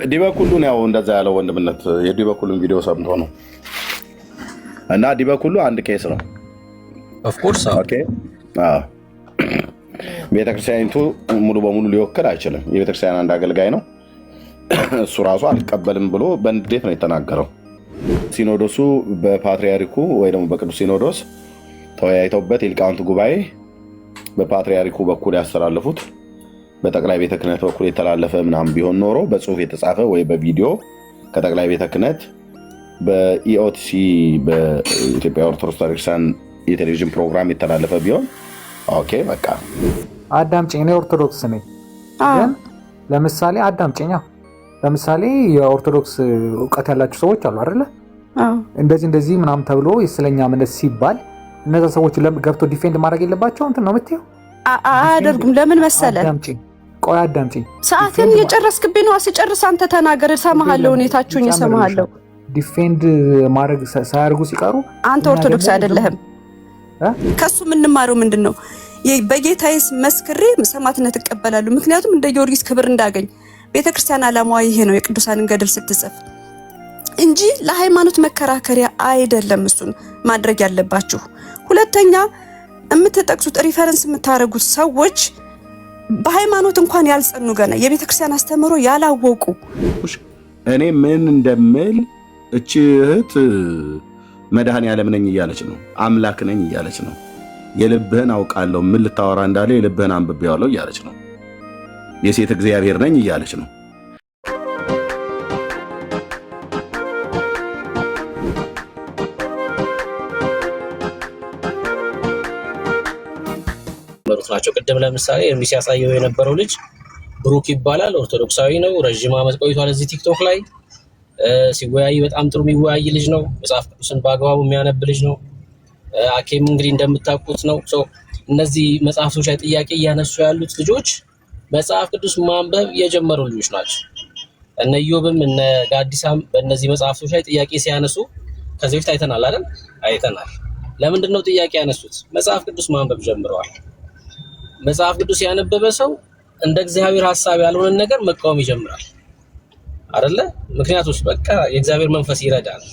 ዲበኩሉን ያው እንደዛ ያለው ወንድምነት የዲበኩሉን ቪዲዮ ሰምቶ ነው እና ዲበኩሉ አንድ ኬስ ነው። ኦፍ ኮርስ ኦኬ። ቤተክርስቲያኒቱ ሙሉ በሙሉ ሊወክል አይችልም። የቤተክርስቲያን አንድ አገልጋይ ነው። እሱ ራሱ አልቀበልም ብሎ በንዴት ነው የተናገረው። ሲኖዶሱ በፓትሪያርኩ ወይ ደግሞ በቅዱስ ሲኖዶስ ተወያይተውበት የሊቃውንት ጉባኤ በፓትሪያርኩ በኩል ያስተላለፉት በጠቅላይ ቤተ ክህነት በኩል የተላለፈ ምናምን ቢሆን ኖሮ በጽሁፍ የተጻፈ ወይ በቪዲዮ ከጠቅላይ ቤተ ክህነት በኢኦቲሲ በኢትዮጵያ ኦርቶዶክስ ቤተክርስቲያን የቴሌቪዥን ፕሮግራም የተላለፈ ቢሆን ኦኬ በቃ አዳምጪኝ። እኔ ኦርቶዶክስ ነኝ፣ ግን ለምሳሌ አዳምጪኝ። ለምሳሌ የኦርቶዶክስ እውቀት ያላችሁ ሰዎች አሉ አይደለ? እንደዚህ ምናምን ተብሎ ስለኛ እምነት ሲባል እነዛ ሰዎች ገብቶ ዲፌንድ ማድረግ የለባቸው እንትን ነው የምትይው? አያደርጉም። ለምን መሰለ? ቆይ አዳምጪኝ። ሰዓትን እየጨረስክብኝ ነው። አስጨርስ አንተ ተናገር፣ እሰማሃለሁ። ሁኔታችሁን እሰማሃለሁ። ዲፌንድ ማድረግ ሳያደርጉ ሲቀሩ አንተ ኦርቶዶክስ አይደለህም። ከሱ የምንማረው ምንድን ነው? በጌታዬስ መስክሬ ሰማዕትነት እቀበላለሁ። ምክንያቱም እንደ ጊዮርጊስ ክብር እንዳገኝ ቤተክርስቲያን ዓላማዋ ይሄ ነው፣ የቅዱሳንን ገድል ስትጽፍ እንጂ ለሃይማኖት መከራከሪያ አይደለም። እሱን ማድረግ ያለባችሁ። ሁለተኛ የምትጠቅሱት ሪፈረንስ የምታደርጉት ሰዎች በሃይማኖት እንኳን ያልጸኑ ገና የቤተክርስቲያን አስተምህሮ ያላወቁ። እኔ ምን እንደምል እቺ እህት መድኃኔዓለም ነኝ እያለች ነው፣ አምላክ ነኝ እያለች ነው። የልብህን አውቃለሁ፣ ምን ልታወራ እንዳለ የልብህን አንብቤዋለሁ እያለች ነው። የሴት እግዚአብሔር ነኝ እያለች ነው። ናቸው። ቅድም ለምሳሌ ኤርሚስ ያሳየው የነበረው ልጅ ብሩክ ይባላል። ኦርቶዶክሳዊ ነው። ረጅም ዓመት ቆይቷል እዚህ ቲክቶክ ላይ ሲወያይ በጣም ጥሩ የሚወያይ ልጅ ነው። መጽሐፍ ቅዱስን በአግባቡ የሚያነብ ልጅ ነው። አኬም እንግዲህ እንደምታውቁት ነው። እነዚህ መጽሐፍቶች ላይ ጥያቄ እያነሱ ያሉት ልጆች መጽሐፍ ቅዱስ ማንበብ የጀመሩ ልጆች ናቸው። እነ ኢዮብም እነ ጋዲሳም በእነዚህ መጽሐፍቶች ላይ ጥያቄ ሲያነሱ ከዚህ በፊት አይተናል አይደል? አይተናል። ለምንድን ነው ጥያቄ ያነሱት? መጽሐፍ ቅዱስ ማንበብ ጀምረዋል። መጽሐፍ ቅዱስ ያነበበ ሰው እንደ እግዚአብሔር ሐሳብ ያልሆነን ነገር መቃወም ይጀምራል አይደለ? ምክንያቱም በቃ የእግዚአብሔር መንፈስ ይረዳል።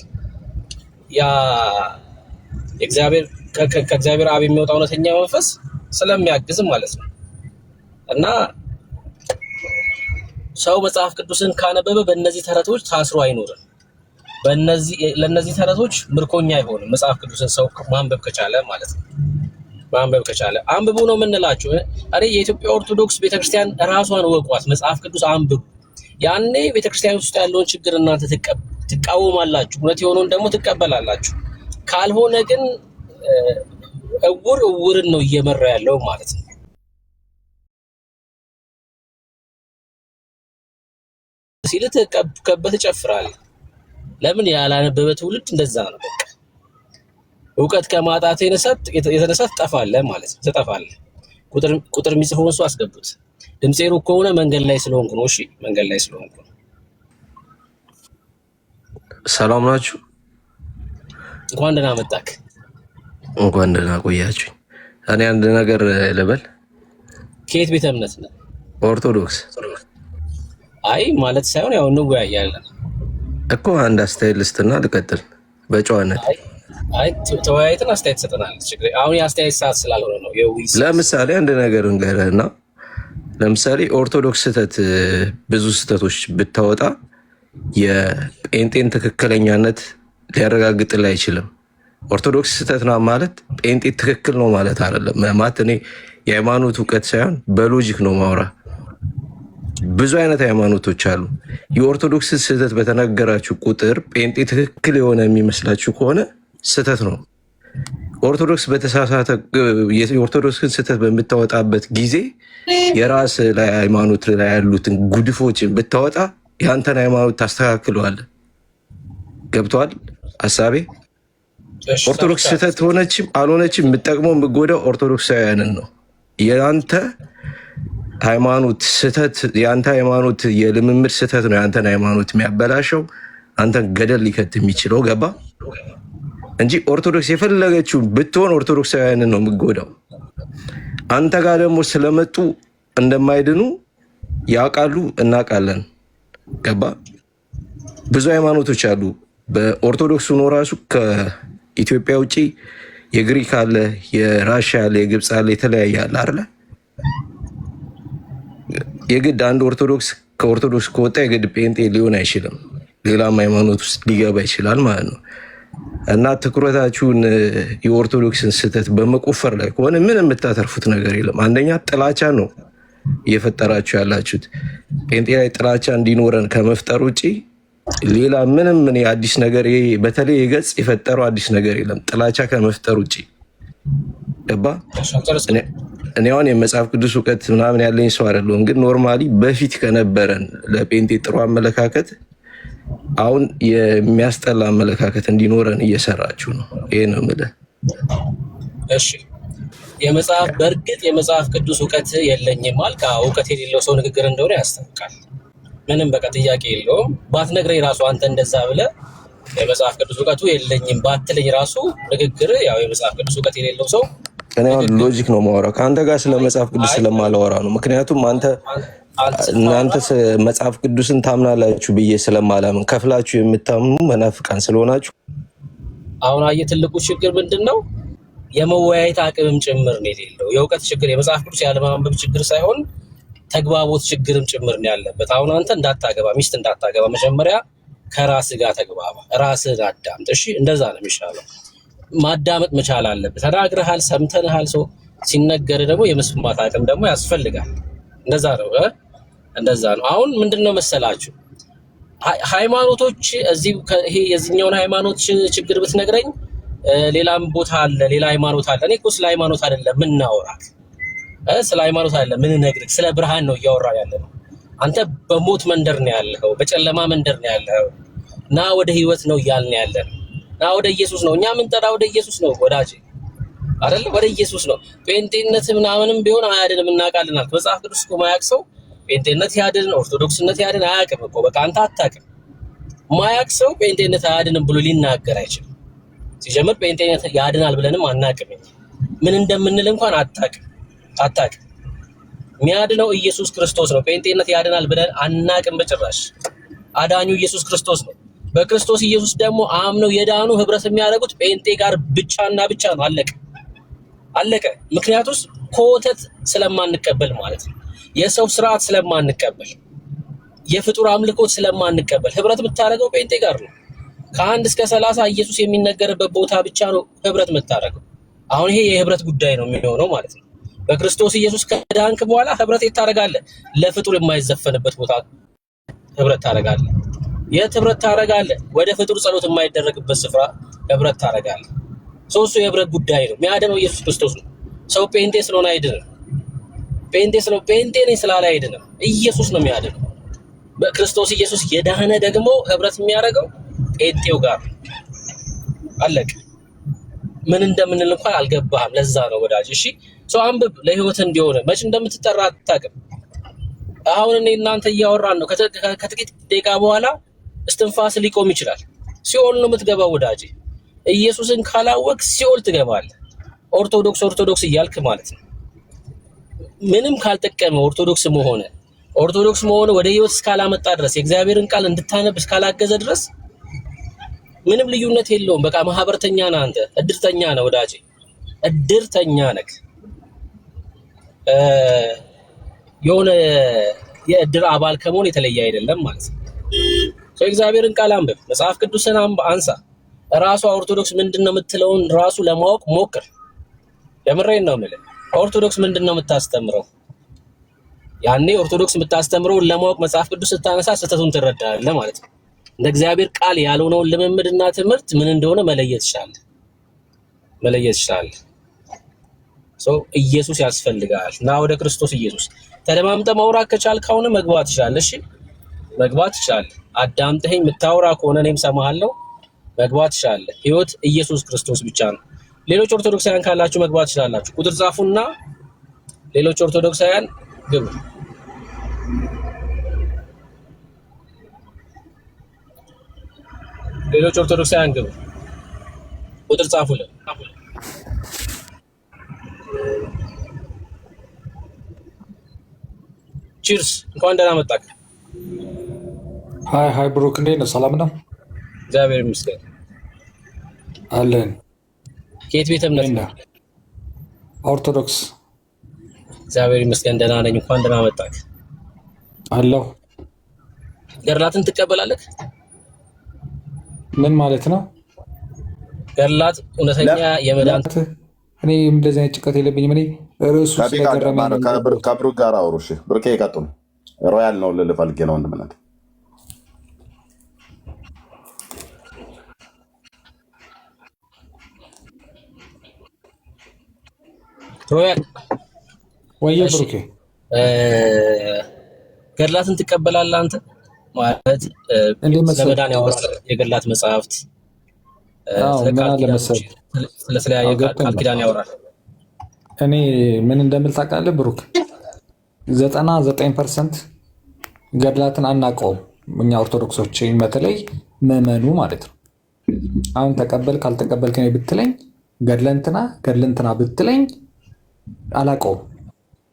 ያ የእግዚአብሔር ከእግዚአብሔር አብ የሚወጣው እውነተኛ መንፈስ ስለሚያግዝ ማለት ነው። እና ሰው መጽሐፍ ቅዱስን ካነበበ በእነዚህ ተረቶች ታስሮ አይኖርም። ለእነዚህ ተረቶች ምርኮኛ አይሆንም። መጽሐፍ ቅዱስን ሰው ማንበብ ከቻለ ማለት ነው። ማንበብ ከቻለ አንብቡ ነው የምንላችሁ። እኔ የኢትዮጵያ ኦርቶዶክስ ቤተክርስቲያን ራሷን ወቋት፣ መጽሐፍ ቅዱስ አንብቡ። ያኔ ቤተክርስቲያን ውስጥ ያለውን ችግር እናንተ ትቃወማላችሁ፣ እውነት የሆነውን ደግሞ ትቀበላላችሁ። ካልሆነ ግን እውርን ነው እየመራ ያለው ማለት ነው። ሲል ከበት ጨፍራል። ለምን ያላነበበ ትውልድ እንደዛ ነው። በቃ እውቀት ከማጣት የተነሳ ትጠፋለህ ማለት ነው። ትጠፋለህ። ቁጥር የሚጽፈውን ሰው አስገቡት። ድምጼ ሩቅ ከሆነ መንገድ ላይ ስለሆንኩ ነው። እሺ፣ መንገድ ላይ ስለሆንኩ ነው። ሰላም ናችሁ? እንኳን ደህና መጣክ። እንኳን ደህና ቆያችሁ። እኔ አንድ ነገር ልበል። ከየት ቤተ እምነት ነው? ኦርቶዶክስ። አይ ማለት ሳይሆን ያው እንወያያለን እኮ። አንድ አስተያየት ልስጥና ልቀጥል በጨዋነት። አይ ተወያይተን አስተያየት ሰጠናል። አሁን የአስተያየት ሰዓት ስላልሆነ ነው። ለምሳሌ አንድ ነገር እንገርህና፣ ለምሳሌ ኦርቶዶክስ ስህተት ብዙ ስህተቶች ብታወጣ የጴንጤን ትክክለኛነት ሊያረጋግጥልህ አይችልም። ኦርቶዶክስ ስህተት ነው ማለት ጴንጤ ትክክል ነው ማለት አይደለም። ማለት እኔ የሃይማኖት እውቀት ሳይሆን በሎጂክ ነው ማውራ። ብዙ አይነት ሃይማኖቶች አሉ። የኦርቶዶክስ ስህተት በተነገራችሁ ቁጥር ጴንጤ ትክክል የሆነ የሚመስላችሁ ከሆነ ስህተት ነው። ኦርቶዶክስ በተሳሳተ የኦርቶዶክስን ስህተት በምታወጣበት ጊዜ የራስ ላይ ሃይማኖት ላይ ያሉትን ጉድፎችን ብታወጣ የአንተን ሃይማኖት ታስተካክለዋለህ። ገብቷል ሀሳቤ? ኦርቶዶክስ ስህተት ሆነችም አልሆነችም የምጠቅመው የምጎዳው ኦርቶዶክሳውያንን ነው። የአንተ ሃይማኖት ስህተት የአንተ ሃይማኖት የልምምድ ስህተት ነው የአንተን ሃይማኖት የሚያበላሸው፣ አንተን ገደል ሊከት የሚችለው። ገባ እንጂ ኦርቶዶክስ የፈለገችው ብትሆን ኦርቶዶክሳውያንን ነው የምጎዳው። አንተ ጋር ደግሞ ስለመጡ እንደማይድኑ ያውቃሉ፣ እናውቃለን። ገባ? ብዙ ሃይማኖቶች አሉ። በኦርቶዶክስ ሆኖ ራሱ ከኢትዮጵያ ውጭ የግሪክ አለ፣ የራሽያ አለ፣ የግብፅ አለ፣ የተለያየ አለ አይደለ? የግድ አንድ ኦርቶዶክስ ከኦርቶዶክስ ከወጣ የግድ ጴንጤ ሊሆን አይችልም። ሌላም ሃይማኖት ውስጥ ሊገባ ይችላል ማለት ነው። እና ትኩረታችሁን የኦርቶዶክስን ስህተት በመቆፈር ላይ ከሆነ ምን የምታተርፉት ነገር የለም። አንደኛ ጥላቻ ነው እየፈጠራችሁ ያላችሁት። ጴንጤ ላይ ጥላቻ እንዲኖረን ከመፍጠር ውጭ ሌላ ምንም እኔ አዲስ ነገር በተለይ የገጽ የፈጠረው አዲስ ነገር የለም ጥላቻ ከመፍጠር ውጭ። ገባ? እኔ አሁን የመጽሐፍ ቅዱስ እውቀት ምናምን ያለኝ ሰው አይደለሁም፣ ግን ኖርማሊ በፊት ከነበረን ለጴንጤ ጥሩ አመለካከት አሁን የሚያስጠላ አመለካከት እንዲኖረን እየሰራችሁ ነው። ይሄ ነው የምልህ። እሺ በእርግጥ የመጽሐፍ ቅዱስ እውቀት የለኝም አልክ። እውቀት የሌለው ሰው ንግግር እንደሆነ ያስታውቃል። ምንም በቃ ጥያቄ የለውም። ባትነግረኝ ራሱ አንተ እንደዛ ብለህ የመጽሐፍ ቅዱስ እውቀቱ የለኝም ባትለኝ ራሱ ንግግር ያው የመጽሐፍ ቅዱስ እውቀት የሌለው ሰው እኔ ሎጂክ ነው የማወራው። ከአንተ ጋር ስለ መጽሐፍ ቅዱስ ስለማላወራ ነው። ምክንያቱም እናንተ መጽሐፍ ቅዱስን ታምናላችሁ ብዬ ስለማላምን ከፍላችሁ የምታምኑ መናፍቃን ስለሆናችሁ። አሁን አየህ ትልቁ ችግር ምንድን ነው? የመወያየት አቅምም ጭምር ነው የሌለው። የእውቀት ችግር የመጽሐፍ ቅዱስ ያለማንበብ ችግር ሳይሆን ተግባቦት ችግርም ጭምር ነው ያለበት። አሁን አንተ እንዳታገባ ሚስት እንዳታገባ መጀመሪያ ከራስህ ጋር ተግባባ፣ ራስህን አዳምጥ። እሺ እንደዛ ነው የሚሻለው። ማዳመጥ መቻል አለበት። ተናግረሃል፣ ሰምተንሃል። ሰው ሲነገር ደግሞ የመስማት አቅም ደግሞ ያስፈልጋል። እንደዛ ነው እንደዛ ነው። አሁን ምንድነው መሰላችሁ ሃይማኖቶች ይሄ የዚህኛውን ሃይማኖት ችግር ብትነግረኝ ሌላም ቦታ አለ፣ ሌላ ሃይማኖት አለ። እኔ እኮ ስለ ሃይማኖት አይደለም ምናወራክ፣ ስለ ሃይማኖት አይደለም ምን ነግርክ፣ ስለ ብርሃን ነው እያወራ ያለ ነው። አንተ በሞት መንደር ነው ያለው፣ በጨለማ መንደር ነው ያለው። ና ወደ ህይወት ነው እያልን ያለ ነው። ና ወደ ኢየሱስ ነው እኛ የምንጠራ፣ ወደ ኢየሱስ ነው ወዳጄ አይደለ? ወደ ኢየሱስ ነው። ጴንጤነት ምናምንም ቢሆን አያድንም እናውቃለናል። መጽሐፍ ቅዱስ እኮ ማያውቅ ሰው ጴንጤነት ያድን ኦርቶዶክስነት ያድን አያውቅም እኮ። በቃ አንተ አታውቅም። ማያውቅ ሰው ጴንጤነት አያድንም ብሎ ሊናገር አይችልም። ሲጀምር ጴንጤነት ያድናል ብለንም አናውቅም። ምን እንደምንል እንኳን አታውቅም። የሚያድነው ኢየሱስ ክርስቶስ ነው። ጴንጤነት ያድናል ብለን አናውቅም በጭራሽ። አዳኙ ኢየሱስ ክርስቶስ ነው። በክርስቶስ ኢየሱስ ደግሞ አምነው የዳኑ ህብረት የሚያደርጉት ጴንጤ ጋር ብቻና ብቻ ነው። አለቀ። ምክንያቱስ ኮተት ስለማንቀበል ማለት ነው። የሰው ስርዓት ስለማንቀበል፣ የፍጡር አምልኮት ስለማንቀበል ህብረት የምታደርገው ጴንጤ ጋር ነው። ከ1 እስከ 30 ኢየሱስ የሚነገርበት ቦታ ብቻ ነው ህብረት የምታደርገው። አሁን ይሄ የህብረት ጉዳይ ነው የሚሆነው ማለት ነው። በክርስቶስ ኢየሱስ ከዳንክ በኋላ ህብረት ታደርጋለህ። ለፍጡር የማይዘፈንበት ቦታ ህብረት ታደርጋለህ። የት ህብረት ታደርጋለህ? ወደ ፍጡር ጸሎት የማይደረግበት ስፍራ ህብረት ታደርጋለህ። ሶስቱ የህብረት ጉዳይ ነው። የሚያድነው ኢየሱስ ክርስቶስ ነው። ሰው ጴንጤ ስለሆነ አይድንም። ጴንጤ ነኝ ስላለ አይድንም። ኢየሱስ ነው የሚያድነው። በክርስቶስ ኢየሱስ የዳነ ደግሞ ህብረት የሚያደርገው ጴንጤው ጋር አለቀ። ምን እንደምንል እንኳን አልገባህም። ለዛ ነው ወዳጅ። እሺ ሰው አንብብ፣ ለህይወት እንዲሆነ መች እንደምትጠራ አታውቅም። አሁን እኔ እናንተ እያወራን ነው። ከጥቂት ደቂቃ በኋላ እስትንፋስ ሊቆም ይችላል። ሲኦል ነው የምትገባው ወዳጅ። ኢየሱስን ካላወቅ ሲኦል ትገባለህ። ኦርቶዶክስ እያልክ ማለት ነው። ምንም ካልጠቀመ ኦርቶዶክስ መሆን ወደ ህይወት እስካላመጣ ድረስ የእግዚአብሔርን ቃል እንድታነብ እስካላገዘ ድረስ ምንም ልዩነት የለውም። በቃ ማህበርተኛ ነህ አንተ፣ እድርተኛ ነህ ወዳጄ፣ እድርተኛ ነህ። የሆነ የእድር አባል ከመሆን የተለየ አይደለም ማለት ነው። እግዚአብሔርን ቃል አንብብ፣ መጽሐፍ ቅዱስን አንሳ። ራሷ ኦርቶዶክስ ምንድነው የምትለውን ራሱ ለማወቅ ሞክር። የምሬን ነው የምልህ። ኦርቶዶክስ ምንድነው የምታስተምረው? ያኔ ኦርቶዶክስ የምታስተምረውን ለማወቅ መጽሐፍ ቅዱስ ስታነሳ ስህተቱን ትረዳለህ ማለት ነው። እንደ እግዚአብሔር ቃል ያልሆነውን ልምምድና ትምህርት ምን እንደሆነ መለየት ይችላል። ኢየሱስ ያስፈልጋል። ና ወደ ክርስቶስ ኢየሱስ ተደማምጠህ ማውራት ከቻልክ አሁን መግባት ይችላል። እሺ መግባት ይችላል። አዳምጠኸኝ የምታወራ ከሆነ እኔም ሰማሃለሁ። መግባት ይችላል። ህይወት ኢየሱስ ክርስቶስ ብቻ ነው። ሌሎች ኦርቶዶክሳውያን ካላችሁ መግባት ይችላላችሁ። ቁጥር ጻፉና ሌሎች ኦርቶዶክሳውያን ግቡ። ቁጥር ጻፉልን። ቺርስ፣ እንኳን ደህና መጣክ። ሃይ ብሩክ፣ እንዴት ነው? ሰላም ነው? እግዚአብሔር ይመስገን አለን። ከየት ቤተ እምነት ነው? ኦርቶዶክስ። እግዚአብሔር ይመስገን ደህና ነኝ። እንኳን ደህና መጣህ። አለሁ። ገድላትን ትቀበላለህ? ምን ማለት ነው ገድላት? እውነተኛ የመዳን እኔ እንደዚህ አይነት ጭቀት የለብኝም። እኔ ርዕሱ ስለገረመኝ ከብሩክ ጋር አውሩ። እሺ ብሩኬ ይቀጥሉ። ሮያል ነው ልልህ ፈልጌ ነው ወንድምነት። ሮያል ወየ ብሩኬ ገድላትን ትቀበላለህ አንተ? ማለት ስለመዳን ያወራል የገድላት መጽሐፍት፣ ስለተለያየ ቃል ኪዳን ያወራል። እኔ ምን እንደምል ታውቃለህ ብሩክ? 99% ገድላትን አናውቀውም እኛ ኦርቶዶክሶች፣ በተለይ ምዕመኑ ማለት ነው። አሁን ተቀበል ካልተቀበልክ እኔ ብትለኝ ገድለንትና ብትለኝ አላውቀውም።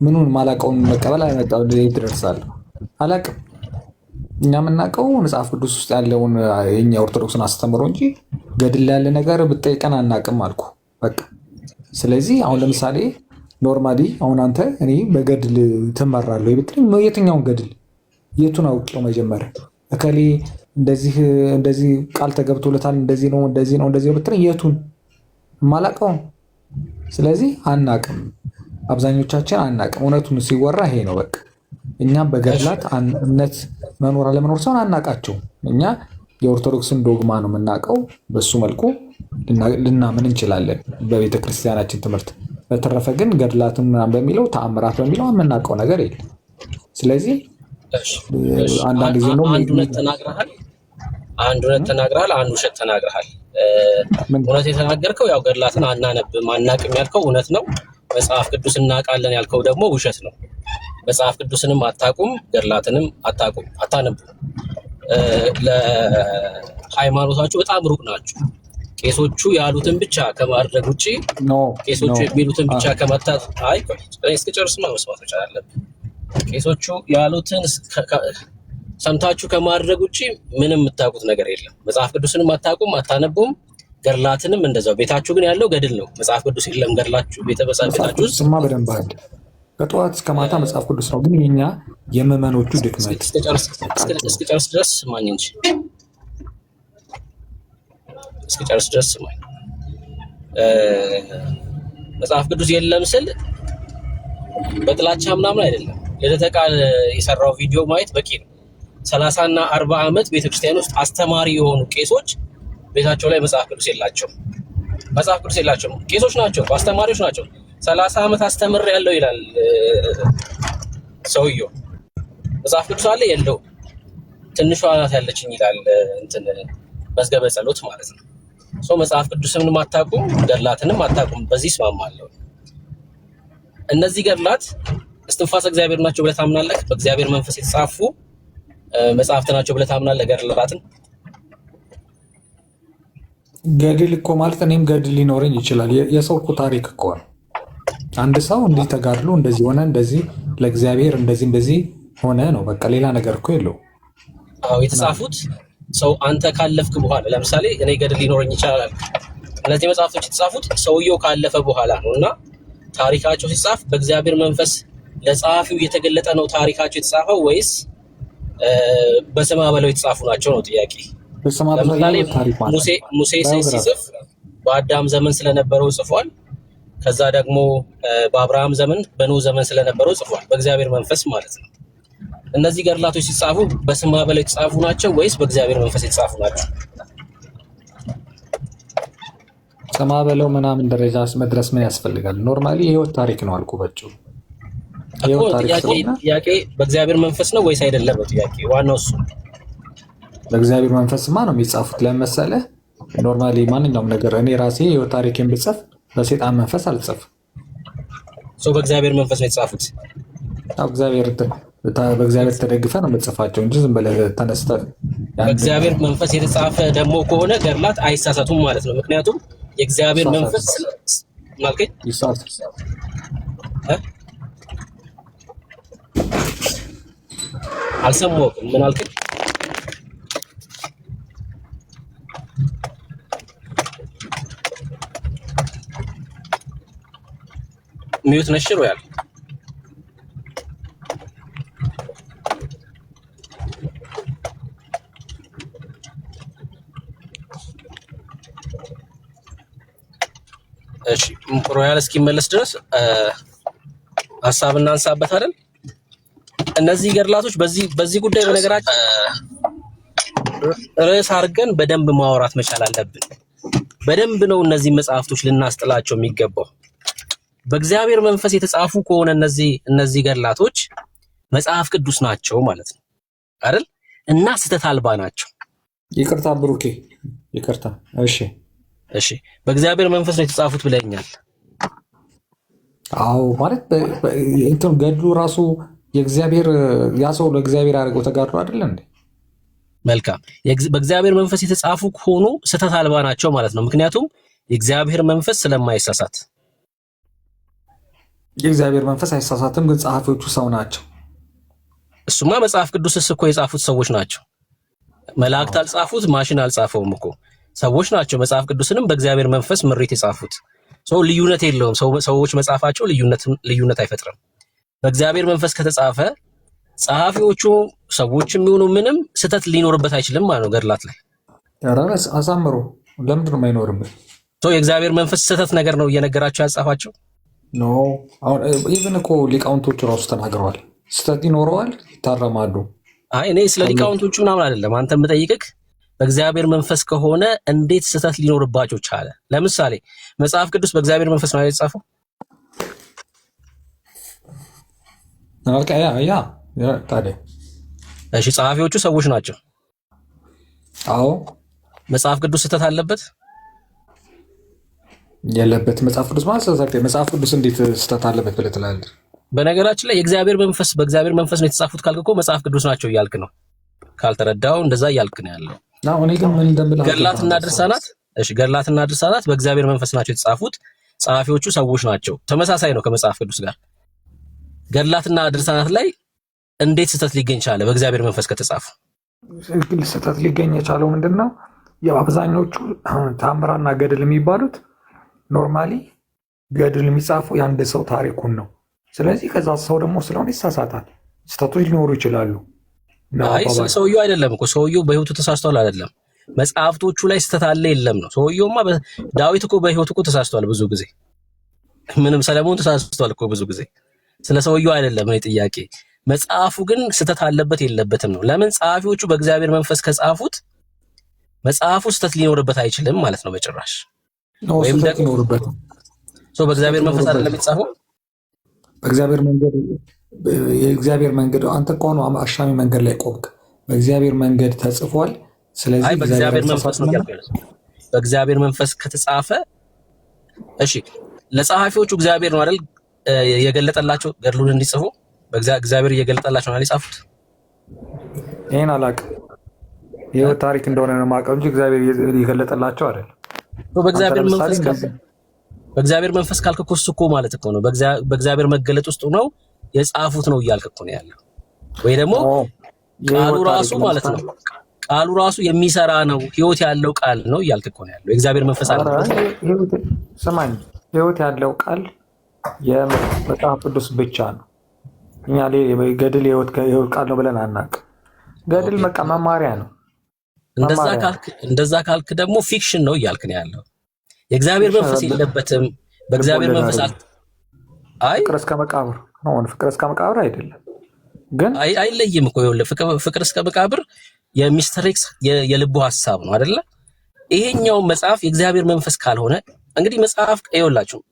ምኑን ማላውቀውን መቀበል አይመጣው ትደርሳለህ። አላውቅም። እኛ የምናውቀው መጽሐፍ ቅዱስ ውስጥ ያለውን የኛ ኦርቶዶክስን አስተምሮ እንጂ ገድል ያለ ነገር ብጠይቀን አናውቅም አልኩ በቃ። ስለዚህ አሁን ለምሳሌ ኖርማሊ አሁን አንተ እኔ በገድል ትመራለህ ብትለኝ የትኛውን ገድል የቱን አውቄው? መጀመሪያ እከሌ እንደዚህ ቃል ተገብቶለታል እንደዚህ ነው ብትለኝ የቱን? የማላውቀውን። ስለዚህ አናውቅም፣ አብዛኞቻችን አናውቅም። እውነቱን ሲወራ ይሄ ነው በቃ። እኛም በገድላት እምነት መኖር አለመኖር ሳይሆን አናውቃቸው። እኛ የኦርቶዶክስን ዶግማ ነው የምናውቀው። በሱ መልኩ ልናምን እንችላለን በቤተ ክርስቲያናችን ትምህርት። በተረፈ ግን ገድላትን በሚለው ተአምራት በሚለው የምናውቀው ነገር የለም። ስለዚህ አንዳንድ ጊዜ ነው አንድ እውነት ተናግረሃል፣ አንድ ውሸት ተናግረሃል። እውነት የተናገርከው ያው ገድላትን አናነብም አናውቅም ያልከው እውነት ነው። መጽሐፍ ቅዱስ እናውቃለን ያልከው ደግሞ ውሸት ነው። መጽሐፍ ቅዱስንም አታውቁም፣ ገድላትንም አታነቡ። ለሃይማኖታችሁ በጣም ሩቅ ናችሁ። ቄሶቹ ያሉትን ብቻ ከማድረግ ውጭ ቄሶቹ የሚሉትን ብቻ ከመታት እስክጨርስማ መስማት መቻል አለብን። ቄሶቹ ያሉትን ሰምታችሁ ከማድረግ ውጭ ምንም የምታውቁት ነገር የለም። መጽሐፍ ቅዱስንም አታውቁም፣ አታነቡም። ገድላትንም እንደዛው። ቤታችሁ ግን ያለው ገድል ነው፣ መጽሐፍ ቅዱስ የለም። ገድላችሁ ቤታችሁ ውስጥ በደንብ ከጠዋት እስከ ማታ መጽሐፍ ቅዱስ ነው። ግን የኛ የምዕመኖቹ ድክመት እስክጨርስ ድረስ ስማኝ እንጂ እስክጨርስ ድረስ ስማኝ። መጽሐፍ ቅዱስ የለም ስል በጥላቻ ምናምን አይደለም። ልደተ ቃል የሰራው ቪዲዮ ማየት በቂ ነው። 30 እና 40 ዓመት ቤተክርስቲያን ውስጥ አስተማሪ የሆኑ ቄሶች ቤታቸው ላይ መጽሐፍ ቅዱስ የላቸውም። ቄሶች ናቸው፣ አስተማሪዎች ናቸው። 30 ዓመት አስተምር ያለው ይላል ሰውየው። መጽሐፍ ቅዱስ አለ የለው? ትንሿ ናት ያለችኝ ይላል እንትን መዝገበ ጸሎት ማለት ነው። መጽሐፍ ቅዱስንም አታውቁም፣ ገድላትንም አታውቁም። በዚህ እስማማለሁ። እነዚህ ገድላት እስትንፋሰ እግዚአብሔር ናቸው ብለህ ታምናለህ? በእግዚአብሔር መንፈስ የተጻፉ መጽሐፍት ናቸው ብለህ ታምናለህ? ገድላትን ገድል እኮ ማለት እኔም ገድል ሊኖረኝ ይችላል። የሰው እኮ ታሪክ እኮ ነው። አንድ ሰው እንዲህ ተጋድሎ እንደዚህ ሆነ፣ እንደዚህ ለእግዚአብሔር እንደዚህ ሆነ ነው በቃ። ሌላ ነገር እኮ የለው። አዎ የተጻፉት ሰው አንተ ካለፍክ በኋላ ለምሳሌ እኔ ገድል ሊኖረኝ ይችላል። እነዚህ መጽሐፍቶች የተጻፉት ሰውየው ካለፈ በኋላ ነው እና ታሪካቸው ሲጻፍ በእግዚአብሔር መንፈስ ለጸሐፊው እየተገለጠ ነው ታሪካቸው የተጻፈው ወይስ በስማ በለው የተጻፉ ናቸው ነው ጥያቄ። ለምሳሌ ሙሴ ሲጽፍ በአዳም ዘመን ስለነበረው ጽፏል። ከዛ ደግሞ በአብርሃም ዘመን በኖህ ዘመን ስለነበረው ጽፏል፣ በእግዚአብሔር መንፈስ ማለት ነው። እነዚህ ገድላቶች ሲጻፉ በስማ በለው የተጻፉ ናቸው ወይስ በእግዚአብሔር መንፈስ የተጻፉ ናቸው? ስማ በለው ምናምን ደረጃ መድረስ ምን ያስፈልጋል? ኖርማሊ የህይወት ታሪክ ነው አልኩ በጩ። ጥያቄ በእግዚአብሔር መንፈስ ነው ወይስ አይደለም ነው ጥያቄ። ዋናው እሱ በእግዚአብሔር መንፈስማ ነው የሚጻፉት። ለምሳሌ ኖርማሊ ማንኛውም ነገር እኔ ራሴ የህይወት ታሪክን ብጽፍ በሰይጣን መንፈስ አልጽፍም። በእግዚአብሔር መንፈስ ነው የተጻፉት። በእግዚአብሔር ተደግፈ ነው የምጽፋቸው እንጂ ዝም ብለህ ተነስተህ በእግዚአብሔር መንፈስ የተጻፈ ደግሞ ከሆነ ገድላት አይሳሳቱም ማለት ነው። ምክንያቱም የእግዚአብሔር መንፈስ ማልከኝ አልሰማሁም። ምን አልከኝ? ሚዩት ነሽ ሮያል እሺ ሮያል እስኪመለስ ድረስ ሐሳብ እናንሳበት አይደል? እነዚህ ገድላቶች በዚህ ጉዳይ በነገራችን ርዕስ አድርገን በደንብ ማውራት መቻል አለብን። በደንብ ነው እነዚህ መጽሐፍቶች ልናስጥላቸው የሚገባው። በእግዚአብሔር መንፈስ የተጻፉ ከሆነ እነዚህ ገድላቶች መጽሐፍ ቅዱስ ናቸው ማለት ነው አይደል? እና ስህተት አልባ ናቸው። ይቅርታ ብሩኬ ይቅርታ። እሺ በእግዚአብሔር መንፈስ ነው የተጻፉት ብለኛል። አዎ ማለት እንትን ገድሉ ራሱ የእግዚአብሔር ያ ሰው ለእግዚአብሔር ያደረገው ተጋድሎ አይደለ እንዴ? መልካም። በእግዚአብሔር መንፈስ የተጻፉ ከሆኑ ስህተት አልባ ናቸው ማለት ነው። ምክንያቱም የእግዚአብሔር መንፈስ ስለማይሳሳት። የእግዚአብሔር መንፈስ አይሳሳትም፣ ግን ጸሐፊዎቹ ሰው ናቸው። እሱማ መጽሐፍ ቅዱስስ እኮ የጻፉት ሰዎች ናቸው። መላእክት አልጻፉት፣ ማሽን አልጻፈውም እኮ ሰዎች ናቸው። መጽሐፍ ቅዱስንም በእግዚአብሔር መንፈስ ምሪት የጻፉት። ልዩነት የለውም። ሰዎች መጻፋቸው ልዩነት አይፈጥርም። በእግዚአብሔር መንፈስ ከተጻፈ ጸሐፊዎቹ ሰዎችም ይሁኑ ምንም ስህተት ሊኖርበት አይችልም ማለት ነው። ገድላት ላይ ራስ አሳምሮ ለምንድን ነው የማይኖርበት? የእግዚአብሔር መንፈስ ስህተት ነገር ነው እየነገራቸው ያጻፋቸው ኖ። አሁን ኢቭን እኮ ሊቃውንቶቹ ራሱ ተናግረዋል። ስህተት ይኖረዋል፣ ይታረማሉ። እኔ ስለ ሊቃውንቶቹ ምናምን አይደለም አንተ የምጠይቅህ በእግዚአብሔር መንፈስ ከሆነ እንዴት ስህተት ሊኖርባቸው ቻለ? ለምሳሌ መጽሐፍ ቅዱስ በእግዚአብሔር መንፈስ ነው የተጻፈው? ታዲያ እሺ ጸሐፊዎቹ ሰዎች ናቸው። አዎ መጽሐፍ ቅዱስ ስህተት አለበት የለበት? መጽሐፍ ቅዱስ ማለት መጽሐፍ ቅዱስ እንዴት ስህተት አለበት ብለህ ትላለህ? በነገራችን ላይ በእግዚአብሔር መንፈስ ነው የተጻፉት ካልክ እኮ መጽሐፍ ቅዱስ ናቸው እያልክ ነው። ካልተረዳው እንደዛ እያልክ ነው ያለው። እኔ ግን ምን እንደምልህ ገድላትና ድርሳናት በእግዚአብሔር መንፈስ ናቸው የተጻፉት። ጸሐፊዎቹ ሰዎች ናቸው። ተመሳሳይ ነው ከመጽሐፍ ቅዱስ ጋር። ገድላትና ድርሳናት ላይ እንዴት ስህተት ሊገኝ ቻለ? በእግዚአብሔር መንፈስ ከተጻፉ ስህተት ሊገኝ የቻለው ምንድን ነው? አብዛኞቹ ታምራና ገድል የሚባሉት ኖርማሊ ገድል የሚጻፈው የአንድ ሰው ታሪኩን ነው። ስለዚህ ከዛ ሰው ደግሞ ስለሆነ ይሳሳታል። ስህተቶች ሊኖሩ ይችላሉ። ሰውየው አይደለም እኮ ሰውየው በህይወቱ ተሳስቷል አይደለም። መጽሐፍቶቹ ላይ ስህተት አለ የለም ነው። ሰውየውማ ዳዊት እኮ በህይወቱ እኮ ተሳስቷል ብዙ ጊዜ። ምንም ሰለሞን ተሳስቷል እኮ ብዙ ጊዜ። ስለ ሰውየው አይደለም እኔ ጥያቄ። መጽሐፉ ግን ስህተት አለበት የለበትም ነው። ለምን ጸሐፊዎቹ በእግዚአብሔር መንፈስ ከጻፉት መጽሐፉ ስህተት ሊኖርበት አይችልም ማለት ነው በጭራሽ። ወይም ደግሞ በእግዚአብሔር መንፈስ አይደለም የተጻፈው። የእግዚአብሔር መንገድ አንተ እኮ ነው አሻሚ መንገድ ላይ ቆምክ። በእግዚአብሔር መንገድ ተጽፏል። ስለዚህ በእግዚአብሔር መንፈስ ነው ያልከው። በእግዚአብሔር መንፈስ ከተጻፈ እሺ፣ ለጸሐፊዎቹ እግዚአብሔር ነው አይደል የገለጠላቸው ገድሉን እንዲጽፉ? እግዚአብሔር እየገለጠላቸው ነው የጻፉት። ይሄን አላውቅም። ይሄው ታሪክ እንደሆነ ነው የማውቀው እንጂ እግዚአብሔር እየገለጠላቸው አይደል። በእግዚአብሔር መንፈስ ካልክ እኮ እሱ እኮ ማለት እኮ ነው በእግዚአብሔር መገለጥ ውስጥ ነው የጻፉት ነው እያልክ እኮ ነው ያለው። ወይ ደግሞ ቃሉ ራሱ ማለት ነው ቃሉ ራሱ የሚሰራ ነው፣ ህይወት ያለው ቃል ነው እያልክ እኮ ነው ያለው። የእግዚአብሔር መንፈስ አለበት። ስማኝ፣ ህይወት ያለው ቃል የመጽሐፍ ቅዱስ ብቻ ነው። እኛ ገድል የህይወት ቃል ነው ብለን አናውቅም። ገድል በቃ መማሪያ ነው። እንደዛ ካልክ ደግሞ ፊክሽን ነው እያልክ ነው ያለው። የእግዚአብሔር መንፈስ የለበትም። በእግዚአብሔር መንፈስ ፍቅር እስከ መቃብር ነው። ፍቅር እስከ መቃብር አይደለም ግን አይለይም እኮ ፍቅር እስከ መቃብር የሚስተር ኤክስ የልቡ ሐሳብ ነው አይደለ? ይሄኛው መጽሐፍ የእግዚአብሔር መንፈስ ካልሆነ እንግዲህ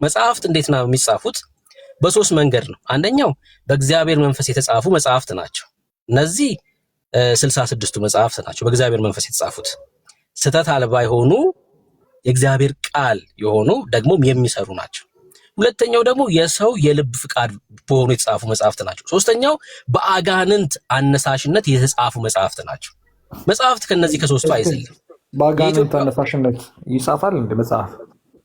መጽሐፍት እንዴት ነው የሚጻፉት? በሶስት መንገድ ነው። አንደኛው በእግዚአብሔር መንፈስ የተጻፉ መጽሐፍት ናቸው። እነዚህ 66ቱ መጽሐፍት ናቸው በእግዚአብሔር መንፈስ የተጻፉት። ስህተት አልባ የሆኑ የእግዚአብሔር ቃል የሆኑ ደግሞም የሚሰሩ ናቸው። ሁለተኛው ደግሞ የሰው የልብ ፍቃድ በሆኑ የተጻፉ መጽሐፍት ናቸው። ሶስተኛው በአጋንንት አነሳሽነት የተጻፉ መጽሐፍት ናቸው። መጽሐፍት ከነዚህ ከሶስቱ አይዘልም። በአጋንንት አነሳሽነት ይጻፋል እንደ መጽሐፍ?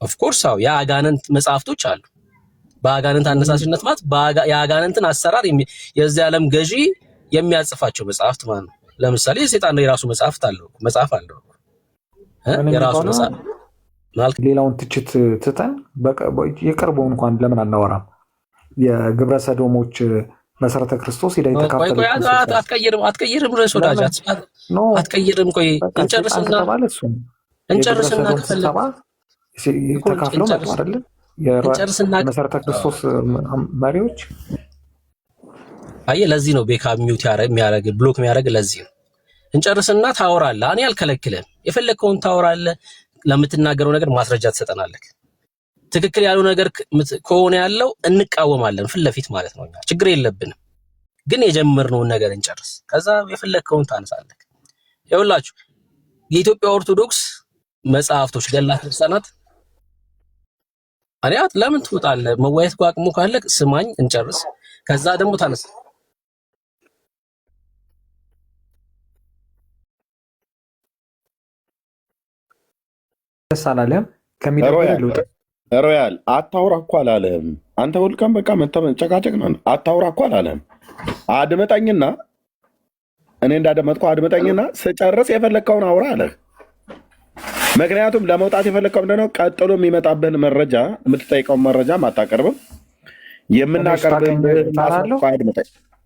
ኦፍ ኮርስ አዎ፣ የአጋንንት መጽሐፍቶች አሉ። በአጋንንት አነሳሽነት ማለት የአጋንንትን አሰራር የዚህ ዓለም ገዢ የሚያጽፋቸው መጽሐፍት ማለት ነው። ለምሳሌ የሰይጣን የራሱ መጽሐፍ አለው የራሱ መጽሐፍ ማለት። ሌላውን ትችት ትተን የቅርቡን እንኳን ለምን አናወራም? የግብረ ሰዶሞች መሰረተ ክርስቶስ ሄዳ የተካፈለ አትቀይርም ርዕስ ወዳጅ አትቀይርም። ቆይ እንጨርስና ከፈለግ ተካፍለው መጡ አይደለ? የመሰረተ ክርስቶስ መሪዎች አየህ፣ ለዚህ ነው ቤካ ሚውት የሚያደርግ ብሎክ የሚያደርግ ለዚህ ነው። እንጨርስና ታወራለህ። እኔ አልከለክልህም፣ የፈለግከውን ታወራለህ። ለምትናገረው ነገር ማስረጃ ትሰጠናለህ። ትክክል ያለው ነገር ከሆነ ያለው እንቃወማለን፣ ፊት ለፊት ማለት ነው። እኛ ችግር የለብንም፣ ግን የጀመርነውን ነገር እንጨርስ። ከዛ የፈለግከውን ታነሳለህ። ይኸውላችሁ የኢትዮጵያ ኦርቶዶክስ መጽሐፍቶች ገድላት፣ ድርሳናት አሪያት ለምን ትወጣለህ? መዋየት አቅሙ ካለ ስማኝ፣ እንጨርስ። ከዛ ደግሞ ታነሳ። ተሳናለም ከሚደረግ ሮያል አታውራ እኮ አላለህም አንተ። ሁልቀን በቃ መጨቃጨቅ ነው። አታውራ እኮ አላለህም። አድመጠኝና እኔ እንዳደመጥኩ አድመጠኝና ስጨርስ የፈለግከውን አውራ አለህ። ምክንያቱም ለመውጣት የፈለግከው ምንድነው? ቀጥሎ የሚመጣብህን መረጃ የምትጠይቀውን መረጃ አታቀርብም።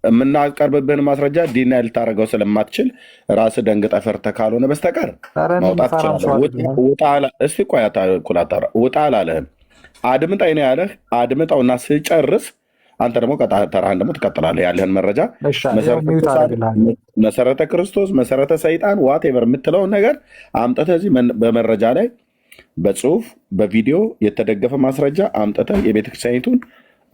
የምናቀርብብህን ማስረጃ ዲና ልታደርገው ስለማትችል ራስህ ደንግጠህ ፈርተህ ካልሆነ በስተቀር ማውጣት ትችላለህ። እስቲ ቆይ ውጣ አላለህም። አድምጠኝ ነው ያለህ። አድምጠውና ስጨርስ አንተ ደግሞ ተራህን ደግሞ ትቀጥላለህ። ያለህን መረጃ መሰረተ ክርስቶስ፣ መሰረተ ሰይጣን፣ ዋቴቨር የምትለውን ነገር አምጥተህ እዚህ በመረጃ ላይ በጽሁፍ በቪዲዮ የተደገፈ ማስረጃ አምጥተህ የቤተክርስቲያኒቱን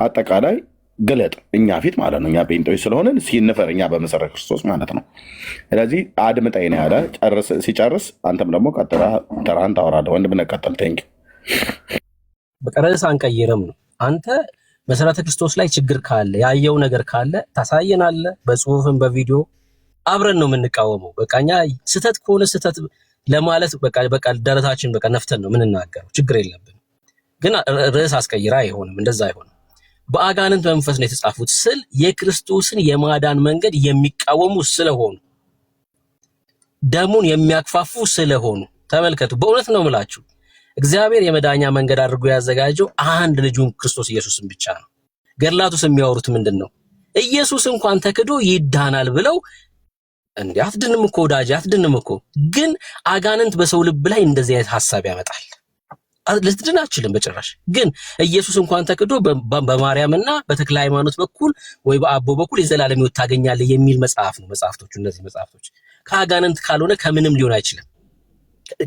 አጠቃላይ ግለጥ፣ እኛ ፊት ማለት ነው። እኛ ጴንጤዎች ስለሆንን ሲንፈር እኛ በመሰረተ ክርስቶስ ማለት ነው። ስለዚህ አድምጠኝ ነው ያለ። ሲጨርስ አንተም ደግሞ ተራህን ታወራለህ። ወንድምነህ ቀጥል። ቴንክ በቃ ርዕስ አንቀይርም ነው። አንተ መሰረተ ክርስቶስ ላይ ችግር ካለ ያየው ነገር ካለ ታሳየናለህ፣ በጽሁፍም በቪዲዮ አብረን ነው የምንቃወመው። በቃ እኛ ስህተት ከሆነ ስህተት ለማለት በቃ ደረታችን በቃ ነፍተን ነው የምንናገረው። ችግር የለብንም። ግን ርዕስ አስቀይራ አይሆንም፣ እንደዛ አይሆንም። በአጋንንት መንፈስ ነው የተጻፉት ስል የክርስቶስን የማዳን መንገድ የሚቃወሙ ስለሆኑ ደሙን የሚያክፋፉ ስለሆኑ ተመልከቱ። በእውነት ነው የምላችሁ እግዚአብሔር የመዳኛ መንገድ አድርጎ ያዘጋጀው አንድ ልጁን ክርስቶስ ኢየሱስን ብቻ ነው። ገድላቱስ የሚያወሩት ምንድን ነው? ኢየሱስ እንኳን ተክዶ ይዳናል ብለው እንዴ! አትድንም እኮ ወዳጅ፣ አትድንም እኮ። ግን አጋንንት በሰው ልብ ላይ እንደዚህ አይነት ሐሳብ ያመጣል። ልትድን አትችልም በጭራሽ። ግን ኢየሱስ እንኳን ተክዶ በማርያምና በተክለ ሃይማኖት በኩል ወይ በአቦ በኩል የዘላለም ሕይወት ታገኛለህ የሚል መጽሐፍ ነው። መጽሐፍቶቹ እነዚህ መጽሐፍቶች ከአጋንንት ካልሆነ ከምንም ሊሆን አይችልም።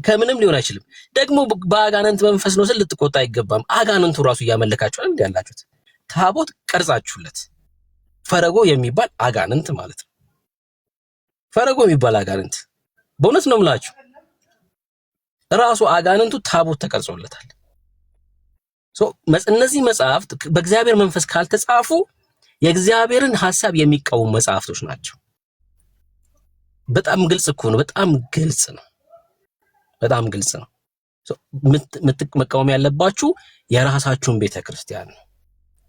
ከምንም ሊሆን አይችልም። ደግሞ በአጋንንት መንፈስ ነው ስል ልትቆጣ አይገባም። አጋንንቱ ራሱ እያመለካችሁ እንዴ ያላችሁት ታቦት ቀርጻችሁለት ፈረጎ የሚባል አጋንንት ማለት ነው። ፈረጎ የሚባል አጋንንት በእውነት ነው የምላችሁ ራሱ አጋንንቱ ታቦት ተቀርጾለታል። እነዚህ መጽሐፍት በእግዚአብሔር መንፈስ ካልተጻፉ የእግዚአብሔርን ሐሳብ የሚቃወሙ መጽሐፍቶች ናቸው። በጣም ግልጽ እኮ ነው። በጣም ግልጽ ነው። በጣም ግልጽ ነው። መቃወም ያለባችሁ የራሳችሁን ቤተክርስቲያን ነው።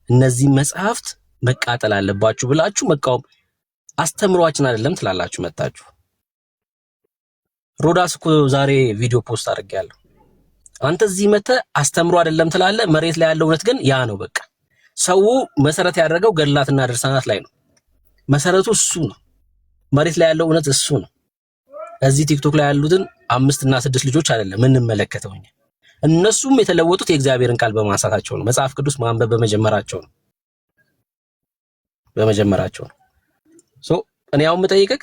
እነዚህ መጽሐፍት መቃጠል አለባችሁ ብላችሁ መቃወም አስተምሯችን አይደለም ትላላችሁ መጣችሁ። ሮዳስ እኮ ዛሬ ቪዲዮ ፖስት አድርጌያለሁ። አንተ እዚህ መተህ አስተምሮ አይደለም ትላለህ። መሬት ላይ ያለው እውነት ግን ያ ነው። በቃ ሰው መሰረት ያደረገው ገድላትና ድርሳናት ላይ ነው። መሰረቱ እሱ ነው። መሬት ላይ ያለው እውነት እሱ ነው። እዚህ ቲክቶክ ላይ ያሉትን 5 እና 6 ልጆች አይደለም የምንመለከተው እኛ። እነሱም የተለወጡት የእግዚአብሔርን ቃል በማንሳታቸው ነው። መጽሐፍ ቅዱስ ማንበብ በመጀመራቸው ነው። እኔ አሁን የምጠይቅህ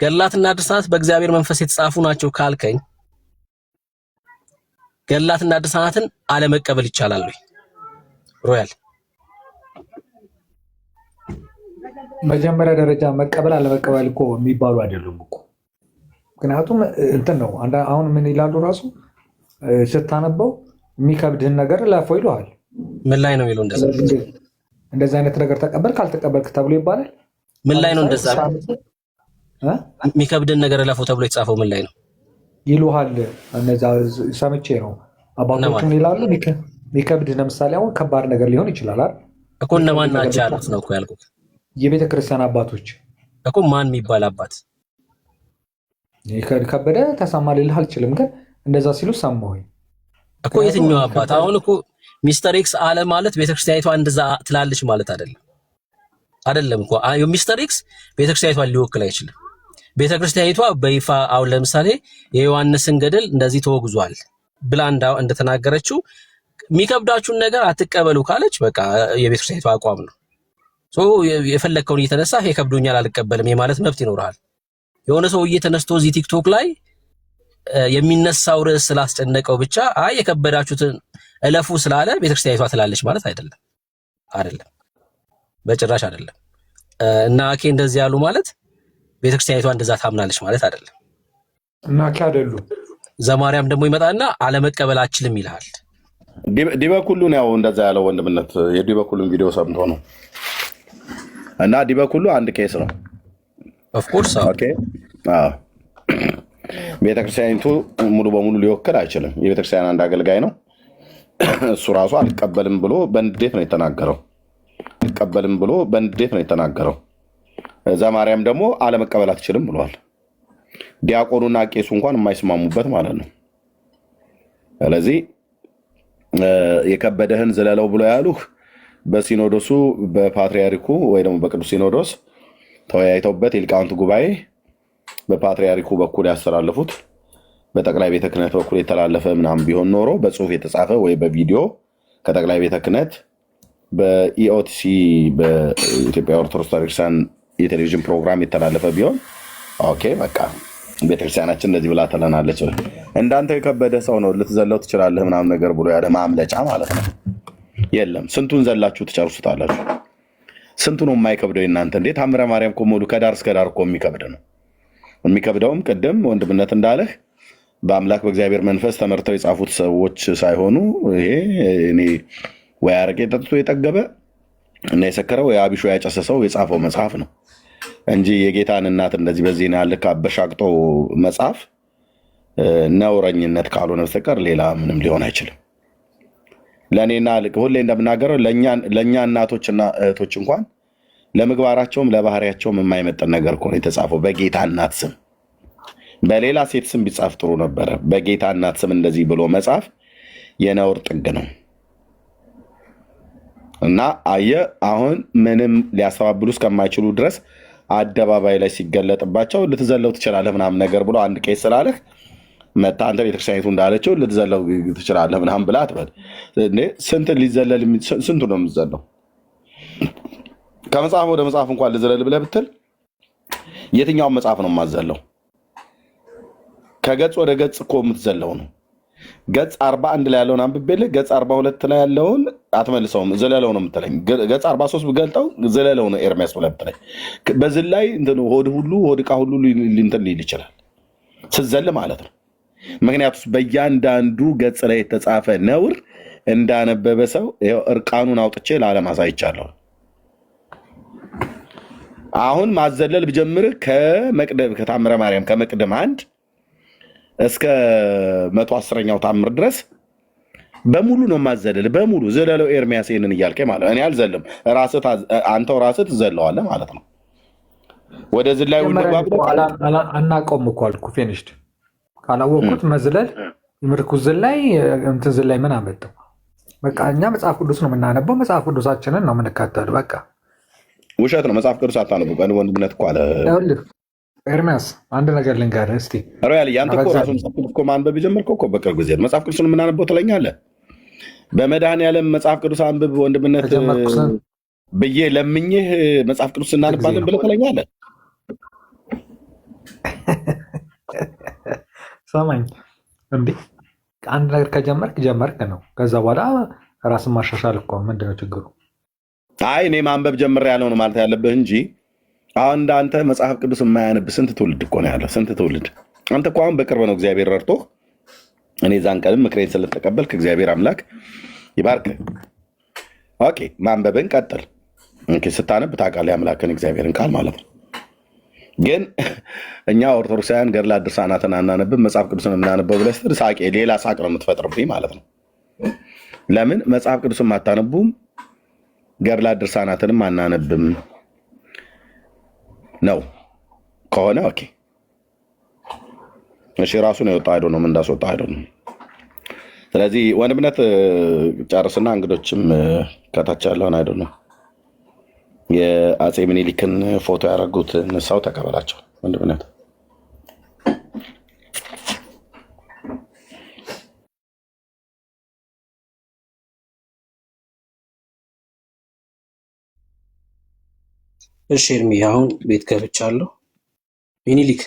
ገድላትና ድርሳናት በእግዚአብሔር መንፈስ የተጻፉ ናቸው ካልከኝ ገድላትና ድርሳናትን አለመቀበል ይቻላል ወይ? ሮያል መጀመሪያ ደረጃ መቀበል አለመቀበል እኮ የሚባሉ አይደሉም እኮ። ምክንያቱም እንትን ነው። አሁን ምን ይላሉ ራሱ ስታነበው የሚከብድህን ነገር ላፈው ይለዋል። ምን ላይ ነው የሚለው? እንደዚህ አይነት ነገር ተቀበልክ አልተቀበልክ ተብሎ ይባላል። ምን ላይ ነው እንደዛ የሚከብድን ነገር ላፈው ተብሎ የተጻፈው? ምን ላይ ነው ይሉሃል? እነዛ ሰምቼ ነው አባቶቹም ይላሉ። የሚከብድ ለምሳሌ አሁን ከባድ ነገር ሊሆን ይችላል አይደል እኮ። እነማን ናቸው ያሉት ነው እኮ ያልኩት። የቤተ ክርስቲያን አባቶች እኮ። ማን የሚባል አባት? ከበደ ተሰማ ልልህ አልችልም፣ ግን እንደዛ ሲሉ ሰማሁኝ እኮ። የትኛው አባት? አሁን እኮ ሚስተር ኤክስ አለ ማለት ቤተክርስቲያኒቷ እንደዛ ትላለች ማለት አይደለም እኮ። ሚስተር ኤክስ ቤተክርስቲያኒቷን ሊወክል አይችልም። ቤተክርስቲያኒቷ በይፋ አሁን ለምሳሌ የዮሐንስን ገድል እንደዚህ ተወግዟል ብላ እንደተናገረችው የሚከብዳችሁን ነገር አትቀበሉ ካለች በቃ የቤተክርስቲያኒቷ አቋም ነው። የፈለከውን እየተነሳ ይከብዶኛል አልቀበልም የማለት መብት ይኖርሃል። የሆነ ሰው እየተነስቶ እዚህ ቲክቶክ ላይ የሚነሳው ርዕስ ስላስጨነቀው ብቻ የከበዳችሁትን እለፉ ስላለ ቤተክርስቲያኒቷ ትላለች ማለት አይደለም። በጭራሽ አይደለም። እና አኬ እንደዚህ ያሉ ማለት ቤተክርስቲያኒቷ እንደዛ ታምናለች ማለት አይደለም። እና አኬ አይደሉ ዘማርያም ደግሞ ይመጣና አለመቀበል አችልም ይልሃል። ዲበኩሉን ያው እንደዛ ያለው ወንድምነት የዲበኩሉን ቪዲዮ ሰምቶ ነው። እና ዲበኩሉ አንድ ኬስ ነው። ኦፍ ኮርስ ኦኬ። ቤተክርስቲያኒቱ ሙሉ በሙሉ ሊወክል አይችልም። የቤተክርስቲያን አንድ አገልጋይ ነው። እሱ ራሱ አልቀበልም ብሎ በንዴት ነው የተናገረው። ዘማርያም ደግሞ አለመቀበል አትችልም ብሏል። ዲያቆኑና ቄሱ እንኳን የማይስማሙበት ማለት ነው። ስለዚህ የከበደህን ዝለለው ብሎ ያሉህ በሲኖዶሱ በፓትሪያርኩ ወይ ደግሞ በቅዱስ ሲኖዶስ ተወያይተውበት የሊቃውንት ጉባኤ በፓትሪያርኩ በኩል ያስተላለፉት በጠቅላይ ቤተ ክህነት በኩል የተላለፈ ምናምን ቢሆን ኖሮ በጽሁፍ የተጻፈ ወይ በቪዲዮ ከጠቅላይ ቤተ ክህነት በኢኦቲሲ በኢትዮጵያ ኦርቶዶክስ ቤተክርስቲያን የቴሌቪዥን ፕሮግራም የተላለፈ ቢሆን ኦኬ በቃ ቤተክርስቲያናችን እንደዚህ ብላ ትለናለች። እንዳንተ የከበደ ሰው ነው ልትዘለው ትችላለህ ምናምን ነገር ብሎ ያለ ማምለጫ ማለት ነው። የለም ስንቱን ዘላችሁ ትጨርሱታላችሁ። ስንቱ ነው የማይከብደው እናንተ? እንዴት ታምረ ማርያም እኮ ሙሉ ከዳር እስከ ዳር እኮ የሚከብድ ነው። የሚከብደውም ቅድም ወንድምነት እንዳለህ በአምላክ በእግዚአብሔር መንፈስ ተመርተው የጻፉት ሰዎች ሳይሆኑ ይሄ እኔ ወይ አረቄ ጠጥቶ የጠገበ እና የሰከረ ወይ አቢሾ ያጨሰሰው የጻፈው መጽሐፍ ነው እንጂ የጌታን እናት እንደዚህ በዚህ ያልክ አበሻቅጦ መጽሐፍ ነውረኝነት ካልሆነ በስተቀር ሌላ ምንም ሊሆን አይችልም። ለእኔና ሁሌ እንደምናገረው ለእኛ እናቶችና እህቶች እንኳን ለምግባራቸውም ለባህሪያቸውም የማይመጠን ነገር እኮ ነው የተጻፈው። በጌታ እናት ስም በሌላ ሴት ስም ቢጻፍ ጥሩ ነበረ። በጌታ እናት ስም እንደዚህ ብሎ መጽሐፍ የነውር ጥግ ነው። እና አሁን ምንም ሊያስተባብሉ እስከማይችሉ ድረስ አደባባይ ላይ ሲገለጥባቸው ልትዘለው ትችላለህ ምናምን ነገር ብሎ አንድ ቄስ ስላለህ መታ አንተ ቤተክርስቲያኒቱ እንዳለችው ልትዘለው ትችላለህ ምናምን ብላ አትበል። ስንት ሊዘለል ስንቱ ነው የምትዘለው? ከመጽሐፍ ወደ መጽሐፍ እንኳን ልዝለል ብለህ ብትል የትኛውን መጽሐፍ ነው የማዘለው? ከገጽ ወደ ገጽ እኮ የምትዘለው ነው። ገጽ 41 ላይ ያለውን አንብቤልህ ገጽ 42 ላይ ያለውን አትመልሰውም፣ ዝለለው ነው የምትለኝ። ገጽ 43 ብገልጠው ዝለለው ነው ኤርሚያስ ብለህ ብትለኝ በዚህ ላይ ሆድ ዕቃ ሁሉ እንትን ሊል ይችላል ስትዘል ማለት ነው። ምክንያቱም በእያንዳንዱ ገጽ ላይ የተጻፈ ነውር እንዳነበበ ሰው እርቃኑን አውጥቼ ለዓለም አሳይቻለሁ። አሁን ማዘለል ብጀምር ከታምረ ማርያም ከመቅደም 1 እስከ 110ኛው ታምር ድረስ በሙሉ ነው ማዘለል። በሙሉ ዘለለው ኤርሚያስ ይሄንን እያልከኝ ማለት እኔ አልዘልም፣ አንተው ራስህ ትዘለዋለህ ማለት ነው። ወደዚህ ላይ አናውቀውም እኮ አልኩ። ፊኒሽድ ካላወቅኩት መዝለል ምርኩዝ ዝላይ እንትን ዝላይ ምን አመጣው? በቃ እኛ መጽሐፍ ቅዱስ ነው የምናነበው፣ መጽሐፍ ቅዱሳችንን ነው የምንከተሉ። በቃ ውሸት ነው መጽሐፍ ቅዱስ አታነቡ። ወንድምነት እኮ አለ ኤርሚያስ አንድ ነገር ልንገርህ እስኪ። ሮያል ያንተ እኮ ራሱን መጽሐፍ ቅዱስ እኮ ማንበብ የጀመርከው እኮ በቅርብ ጊዜ መጽሐፍ ቅዱስን የምናነበው ትለኛለህ። በመድኃኔዓለም መጽሐፍ ቅዱስ አንብብ ወንድምነት ብዬ ለምኜህ መጽሐፍ ቅዱስ እናነባለን ብለህ ትለኛለህ። ሰማኝ እንዴ? አንድ ነገር ከጀመርክ ነው። ከዛ በኋላ ራስን ማሻሻል እኮ ምንድን ነው ችግሩ? አይ እኔ ማንበብ ጀምር ያለው ነው ማለት ያለብህ እንጂ አሁን እንዳንተ መጽሐፍ ቅዱስ የማያነብ ስንት ትውልድ እኮ ነው ያለው። ስንት ትውልድ። አንተ እኮ አሁን በቅርብ ነው እግዚአብሔር ረድቶ እኔ ዛን ቀንም ምክሬን ስለተቀበልክ እግዚአብሔር አምላክ ይባርክ። ኦኬ ማንበብን ቀጥል። ስታነብ ታውቃለህ የአምላክን እግዚአብሔርን ቃል ማለት ነው። ግን እኛ ኦርቶዶክሳውያን ገድላት ድርሳናትን አናነብም መጽሐፍ ቅዱስን የምናነበው ብለህ ስትል ሳቄ ሌላ ሳቅ ነው የምትፈጥርብኝ ማለት ነው። ለምን መጽሐፍ ቅዱስን አታነቡም? ገድላት ድርሳናትንም አናነብም ነው ከሆነ ኦኬ እሺ፣ ራሱን የወጣ አይዶ ነው እንዳስወጣ አይዶ ነው። ስለዚህ ወንድምነት ጨርስና እንግዶችም ከታች ያለውን አይደለም የአፄ ምኒልክን ፎቶ ያደረጉትን ሰው ተቀበላቸው ወንድምነት። እሺ እርሚ አሁን ቤት ገብቻለሁ። ሚኒሊክ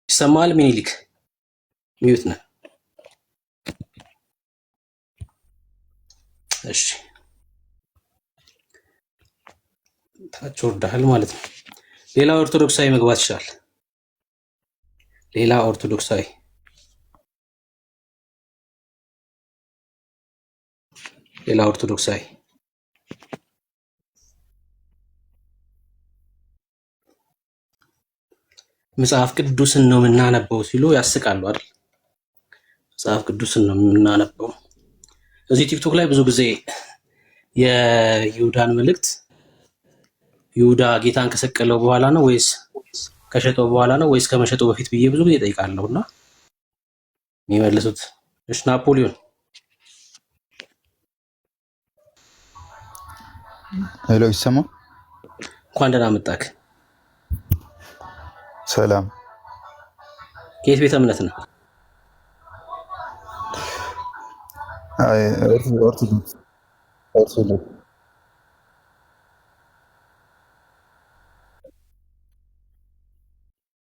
ይሰማል? ሚኒሊክ ሚዩት ነህ? እሺ ታች ወርደሃል ማለት ነው። ሌላ ኦርቶዶክሳዊ መግባት ይችላል። ሌላ ኦርቶዶክሳዊ መጽሐፍ ቅዱስን ነው የምናነበው ሲሉ ያስቃሉ አይደል? መጽሐፍ ቅዱስን ነው የምናነበው። እዚህ ቲክቶክ ላይ ብዙ ጊዜ የይሁዳን መልእክት ይሁዳ ጌታን ከሰቀለው በኋላ ነው ወይስ ከሸጠው በኋላ ነው ወይስ ከመሸጠው በፊት ብዬ ብዙ ጊዜ ጠይቃለሁና የሚመልሱት እሺ ናፖሊዮን ሄሎ ይሰማ? እንኳን ደህና መጣክ። ሰላም። ከየት ቤተ እምነት ነው? አይ ኦርቶዶክስ።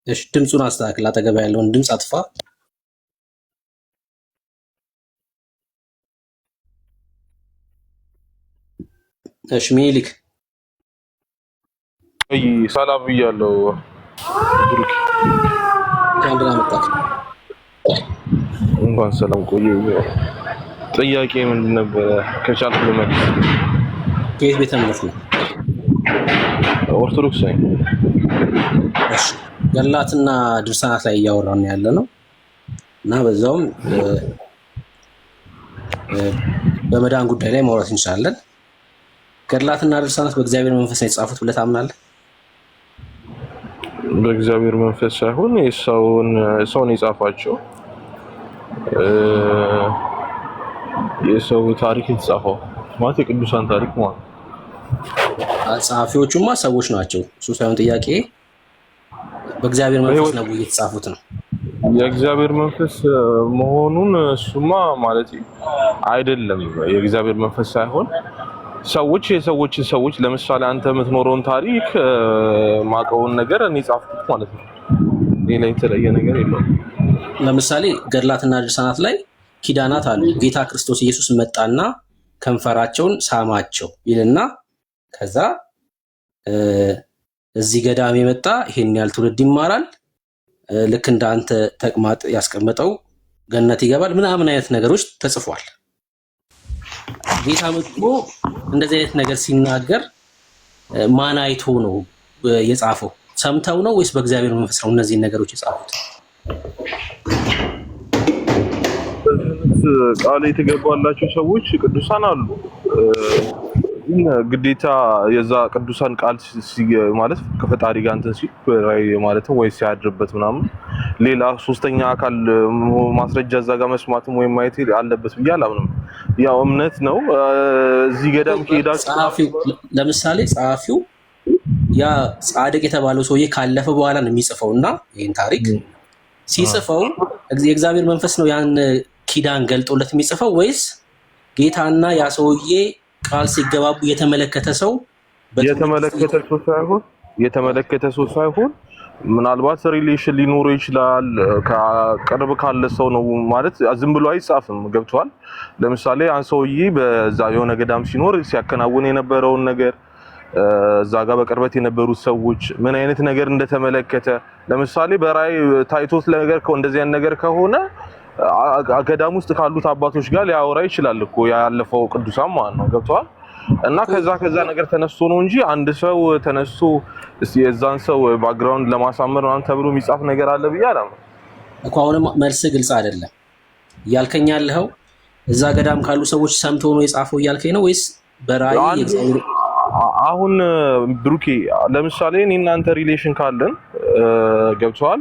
እሺ ድምፁን አስተካክል። አጠገብ ያለውን ድምፅ አጥፋ። እሺ ሚኒሊክ ሰላም ብያለሁ። ብሩክ እንኳን ደህና መጣክ። እንኳን ሰላም ቆዩ። ጥያቄ ምንድን ነበረ? ከቻልኩ ልመልስ። ከየት ቤተ እምነት ነው? ኦርቶዶክስ ነኝ። እሺ ገድላትና ድርሳናት ላይ እያወራን ያለ ነው እና በዛውም በመዳን ጉዳይ ላይ ማውራት እንችላለን። ገድላትና ድርሳናት በእግዚአብሔር መንፈስ ነው የተጻፉት ብለህ ታምናለህ? በእግዚአብሔር መንፈስ ሳይሆን ሰውን የጻፋቸው የሰው ታሪክ የተጻፈው ማለት የቅዱሳን ታሪክ ማለት። ጸሐፊዎቹማ ሰዎች ናቸው። እሱ ሳይሆን ጥያቄ በእግዚአብሔር መንፈስ ነው የተጻፉት ነው። የእግዚአብሔር መንፈስ መሆኑን እሱማ ማለት አይደለም። የእግዚአብሔር መንፈስ ሳይሆን ሰዎች ለምሳሌ አንተ የምትኖረውን ታሪክ ማቀውን ነገር እኔ ጻፍኩት ማለት ነው። ሌላ የተለየ ነገር የለውም። ለምሳሌ ገድላትና ድርሳናት ላይ ኪዳናት አሉ። ጌታ ክርስቶስ ኢየሱስ መጣና ከንፈራቸውን ሳማቸው ይልና ከዛ እዚህ ገዳም የመጣ ይሄን ያህል ትውልድ ይማራል፣ ልክ እንደ አንተ ተቅማጥ ያስቀመጠው ገነት ይገባል ምናምን አይነት ነገሮች ተጽፏል። ጌታ መጥቶ እንደዚህ አይነት ነገር ሲናገር ማን አይቶ ነው የጻፈው? ሰምተው ነው ወይስ በእግዚአብሔር መንፈስ ነው እነዚህን ነገሮች የጻፉት? ቃል የተገባላቸው ሰዎች ቅዱሳን አሉ። ግዴታ የዛ ቅዱሳን ቃል ማለት ከፈጣሪ ጋር እንትን ሲል ራይ ማለት ነው ወይ ሲያድርበት ምናምን ሌላ ሶስተኛ አካል ማስረጃ እዛ ጋር መስማትም ወይ ማየት አለበት ብዬ አላምንም። ያው እምነት ነው። እዚህ ገዳም ከሄዳችሁ ለምሳሌ ጸሐፊው ያ ጻድቅ የተባለው ሰውዬ ካለፈ በኋላ ነው የሚጽፈው እና ይህን ታሪክ ሲጽፈው የእግዚአብሔር መንፈስ ነው ያን ኪዳን ገልጦለት የሚጽፈው ወይስ ጌታና ያ ሰውዬ ቃል ሲገባቡ የተመለከተ ሰው የተመለከተ ሰው ሳይሆን ምናልባት ሪሌሽን ሊኖረው ይችላል። ከቅርብ ካለ ሰው ነው ማለት ዝም ብሎ አይጻፍም። ገብቷል? ለምሳሌ አንድ ሰውዬ በዛ የሆነ ገዳም ሲኖር ሲያከናውን የነበረውን ነገር እዛ ጋር በቅርበት የነበሩት ሰዎች ምን አይነት ነገር እንደተመለከተ ለምሳሌ በራእይ ታይቶት ነገር እንደዚህ አይነት ነገር ከሆነ ገዳም ውስጥ ካሉት አባቶች ጋር ሊያወራ ይችላል እኮ ያለፈው ቅዱሳን ማለት ነው። ገብቷል? እና ከዛ ነገር ተነስቶ ነው እንጂ አንድ ሰው ተነስቶ የዛን ሰው ባክግራውንድ ለማሳመር ምናምን ተብሎ የሚጻፍ ነገር አለ ብዬ አላምንም እኮ። አሁንም መልስ ግልጽ አይደለም እያልከኝ ያለኸው እዛ ገዳም ካሉ ሰዎች ሰምቶ ነው የጻፈው እያልከኝ ነው ወይስ በራእይ አሁን ብሩኬ ለምሳሌ እኔ እናንተ ሪሌሽን ካለን ገብቷል።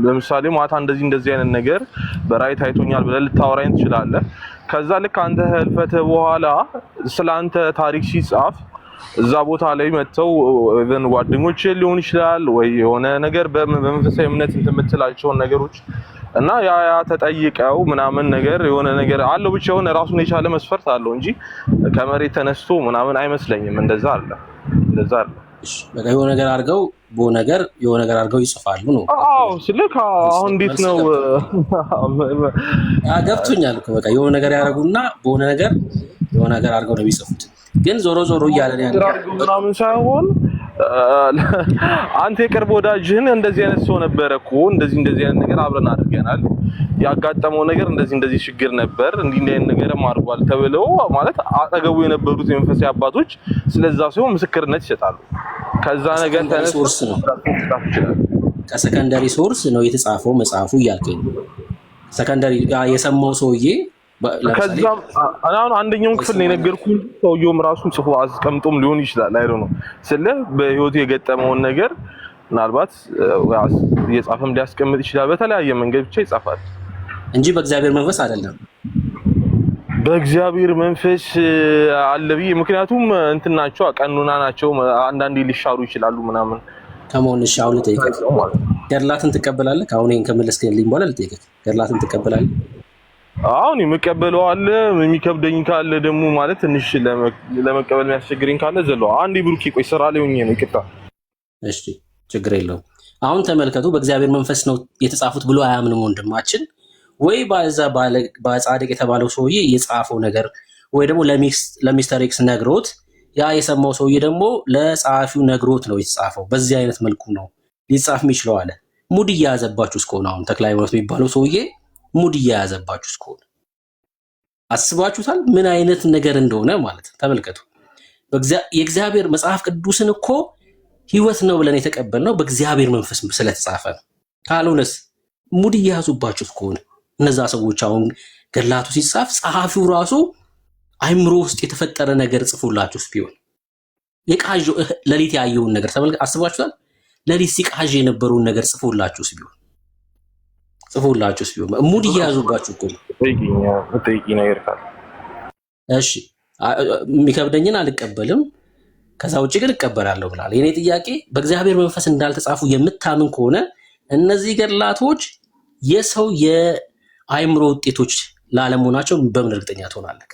ለምሳሌ ማታ እንደዚህ አይነት ነገር በራይት አይቶኛል ብለህ ልታወራኝ ትችላለህ። ከዛ ልክ አንተ ህልፈተ በኋላ ስላንተ ታሪክ ሲጻፍ እዛ ቦታ ላይ መተው ኢቭን ጓደኞች ሊሆን ይችላል ወይ የሆነ ነገር በመንፈሳዊ እምነት የምትላቸው ነገሮች እና ያ ተጠይቀው ምናምን ነገር የሆነ ነገር አለው ብቻ የሆነ ራሱን የቻለ መስፈርት አለው እንጂ ከመሬት ተነስቶ ምናምን አይመስለኝም። እንደዛ አለ። በቃ የሆነ ነገር አድርገው ይጽፋሉ ነው። አዎ ስልክ አሁን እንዴት ነው ገብቶኛል እኮ በቃ የሆነ ነገር ያደርጉና የሆነ ነገር አድርገው ነው የሚጽፉት። ግን ዞሮ እያለ ያለው ምናምን ሳይሆን አንተ የቅርብ ወዳጅህን እንደዚህ አይነት ሰው ነበረ እኮ እንደዚህ አይነት ነገር አብረን አድርገናል፣ ያጋጠመው ነገር እንደዚህ ችግር ነበር፣ እንዲህ አይነት ነገርም አድርጓል ተብለው ማለት አጠገቡ የነበሩት የመንፈሳዊ አባቶች ስለዛ ሰው ምስክርነት ይሰጣሉ። ከዛ ነገር ሶርስ ነው ከሰከንደሪ ሶርስ ነው የተጻፈው መጽሐፉ እያልከኝ ነው። ሰከንደሪ የሰማው ሰውዬ ከዛም አሁን አንደኛውን ክፍል ነው የነገርኩህ። ሰውየውም ራሱን ጽፎ አስቀምጦም ሊሆን ይችላል። አይዶ ነው ስለ በህይወቱ የገጠመውን ነገር ምናልባት የጻፈም ሊያስቀምጥ ይችላል። በተለያየ መንገድ ብቻ ይጻፋል እንጂ በእግዚአብሔር መንፈስ አይደለም። በእግዚአብሔር መንፈስ አለብይ ምክንያቱም እንትን ናቸው ቀኑና ናቸው። አንዳንዴ ሊሻሩ ይችላሉ ምናምን ከመሆን ሻውል ተይቀቅ ገድላትን ትቀበላለህ? አሁን ይሄን ከመለስከልኝ በኋላ ልጠይቅህ፣ ገድላትን ትቀበላለህ? አሁን የምቀበለው አለ፣ የሚከብደኝ ካለ ደግሞ ማለት ትንሽ ለመቀበል የሚያስቸግረኝ ካለ ዘለው አንዴ ብሩክ ቆይ ስራ ላይ ሆኜ ነው ይቅርታ። እሺ ችግር የለውም። አሁን ተመልከቱ፣ በእግዚአብሔር መንፈስ ነው የተጻፉት ብሎ አያምንም ወንድማችን። ወይ በጻድቅ የተባለው ሰውዬ የጻፈው ነገር ወይ ደግሞ ለሚስተር ኤክስ ነግሮት ያ የሰማው ሰውዬ ደግሞ ለጸሐፊው ነግሮት ነው የተጻፈው። በዚህ አይነት መልኩ ነው ሊጻፍ የሚችለው አለ። ሙድ እያያዘባችሁ እስከሆነ አሁን ተክለ ሃይማኖት የሚባለው ሰውዬ ሙድ እያያዘባችሁ እስከሆነ አስባችሁታል ምን አይነት ነገር እንደሆነ ማለት ተመልከቱ። የእግዚአብሔር መጽሐፍ ቅዱስን እኮ ህይወት ነው ብለን የተቀበልነው በእግዚአብሔር መንፈስ ስለተጻፈ ነው። ካልሆነስ ሙድ እያያዙባችሁ እስከሆነ እነዛ ሰዎች አሁን ገድላቱ ሲጻፍ ጸሐፊው ራሱ አይምሮ ውስጥ የተፈጠረ ነገር ጽፎላችሁስ ቢሆን የቃዥው ለሊት ያየውን ነገር አስባችሁታል? ለሊት ሲቃዥ የነበረውን ነገር ጽፎላችሁስ ቢሆን ሙድ እያያዙባችሁ እኮ ነው። ነገር ካለ እሺ የሚከብደኝን አልቀበልም ከዛ ውጭ ግን እቀበላለሁ ብላል። የኔ ጥያቄ በእግዚአብሔር መንፈስ እንዳልተጻፉ የምታምን ከሆነ እነዚህ ገድላቶች የሰው የአይምሮ ውጤቶች ላለመሆናቸው በምን እርግጠኛ ትሆናለህ?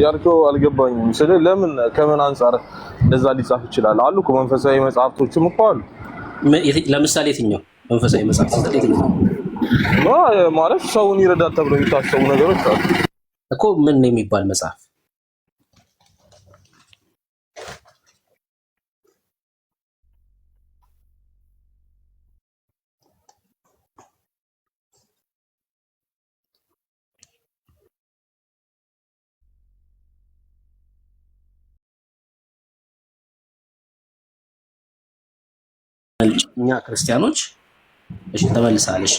ያልከው አልገባኝም። ለምን ከምን አንፃር እንደዛ ሊጻፍ ይችላል? አሉ እኮ መንፈሳዊ መጽሐፍቶችም እኮ አሉ። ለምሳሌ የትኛው መንፈሳዊ መጽሐፍ ማለት ሰውን ይረዳል ተብሎ የሚታሰቡ ነገሮች አሉ እኮ። ምን የሚባል መጽሐፍ? እኛ ክርስቲያኖች እሺ ተመልሳል። እሺ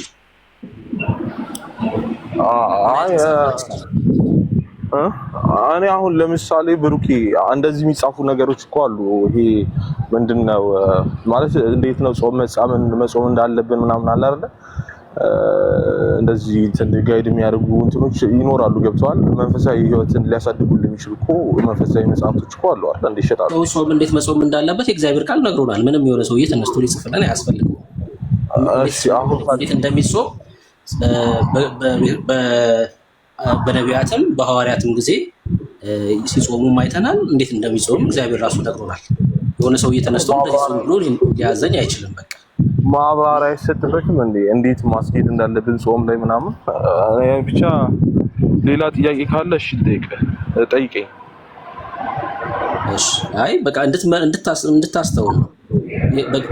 እኔ አሁን ለምሳሌ ብሩኬ እንደዚህ የሚጻፉ ነገሮች እኮ አሉ። ይሄ ምንድነው ማለት እንዴት ነው መጾም እንዳለብን ምናምን አለ አይደል? እንደዚህ ጋይድ የሚያደርጉ እንትኖች ይኖራሉ። ገብተዋል። መንፈሳዊ ህይወትን ሊያሳድጉልን የሚችሉ እኮ መንፈሳዊ መጽሐፍቶች እኮ አሉ አይደል? እንዴት ይሸጣሉ? ጾም እንዴት መጾም እንዳለበት የእግዚአብሔር ቃል ነግሮናል። ምንም የሆነ ሰውዬ ተነስቶ ሊጽፍልን አያስፈልግም። እሺ አሁን እንዴት እንደሚጾም በነቢያትም በሐዋርያትም ጊዜ ሲጾሙ አይተናል። እንዴት እንደሚጾም እግዚአብሔር ራሱ ነግሮናል። የሆነ ሰውዬ ተነስቶ እንደዚህ ጾም ብሎ ሊያዘኝ አይችልም። በቃ ማብራሪያ አይሰጥበትም እንዴ? እንዴት ማስኬድ እንዳለብን ጾም ላይ ምናምን ብቻ። ሌላ ጥያቄ ካለ እሺ ጠይቀኝ። እሺ አይ በቃ እንድታስተውል ነው።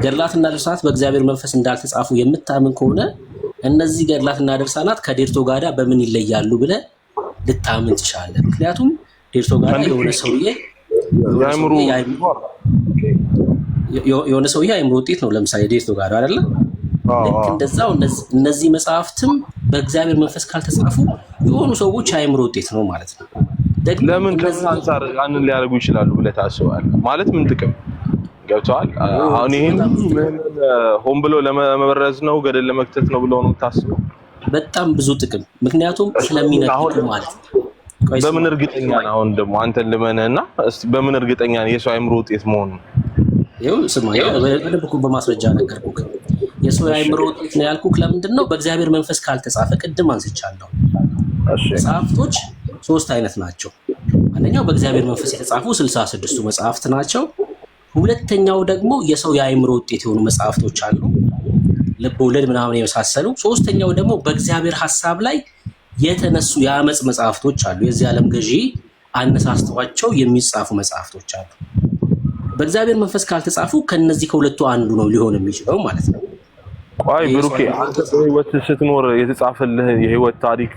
ገድላትና ድርሳናት በእግዚአብሔር መንፈስ እንዳልተጻፉ የምታምን ከሆነ እነዚህ ገድላትና ድርሳናት ከዴርቶ ጋዳ በምን ይለያሉ ብለህ ልታምን ትችላለህ። ምክንያቱም ዴርቶ ጋዳ የሆነ ሰውዬ አይምሮ ውጤት ነው። ለምሳሌ ዴርቶ ጋዳ አይደለ? ልክ እንደዛው እነዚህ መጽሐፍትም በእግዚአብሔር መንፈስ ካልተጻፉ የሆኑ ሰዎች አእምሮ ውጤት ነው ማለት ነው። ለምን ከምን አንፃር ያንን ሊያደርጉ ይችላሉ ብለህ ታስባለህ? ማለት ምን ጥቅም ገብተዋል? አሁን ይሄን ሆን ብሎ ለመበረዝ ነው ገደል ለመክተት ነው ብለው ነው የምታስበው? በጣም ብዙ ጥቅም፣ ምክንያቱም ስለሚነግዱ ማለት ነው። በምን እርግጠኛ ነህ? አሁን ደግሞ አንተን ልመንህና እስቲ በምን እርግጠኛ ነህ የሰው አእምሮ ውጤት መሆኑ? ይኸው ስማ፣ በደንብ እኮ በማስረጃ ነገርኩህ። የሰው አእምሮ ውጤት ነው ያልኩህ ለምንድን ነው? በእግዚአብሔር መንፈስ ካልተጻፈ ቅድም አንስቻለሁ። መጽሐፍቶች 3 አይነት ናቸው። አንደኛው በእግዚአብሔር መንፈስ የተጻፉ 66ቱ መጽሐፍት ናቸው። ሁለተኛው ደግሞ የሰው የአእምሮ ውጤት የሆኑ መጽሐፍቶች አሉ፣ ልብ ወለድ ምናምን የመሳሰሉ። ሶስተኛው ደግሞ በእግዚአብሔር ሐሳብ ላይ የተነሱ የአመጽ መጽሐፍቶች አሉ። የዚህ ዓለም ገዢ አነሳስተዋቸው የሚጻፉ መጽሐፍቶች አሉ። በእግዚአብሔር መንፈስ ካልተጻፉ ከነዚህ ከሁለቱ አንዱ ነው ሊሆን የሚችለው ማለት ነው። ቆይ ብሩኬ፣ አንተ በህይወት ስትኖር የተጻፈልህ የህይወት ታሪክ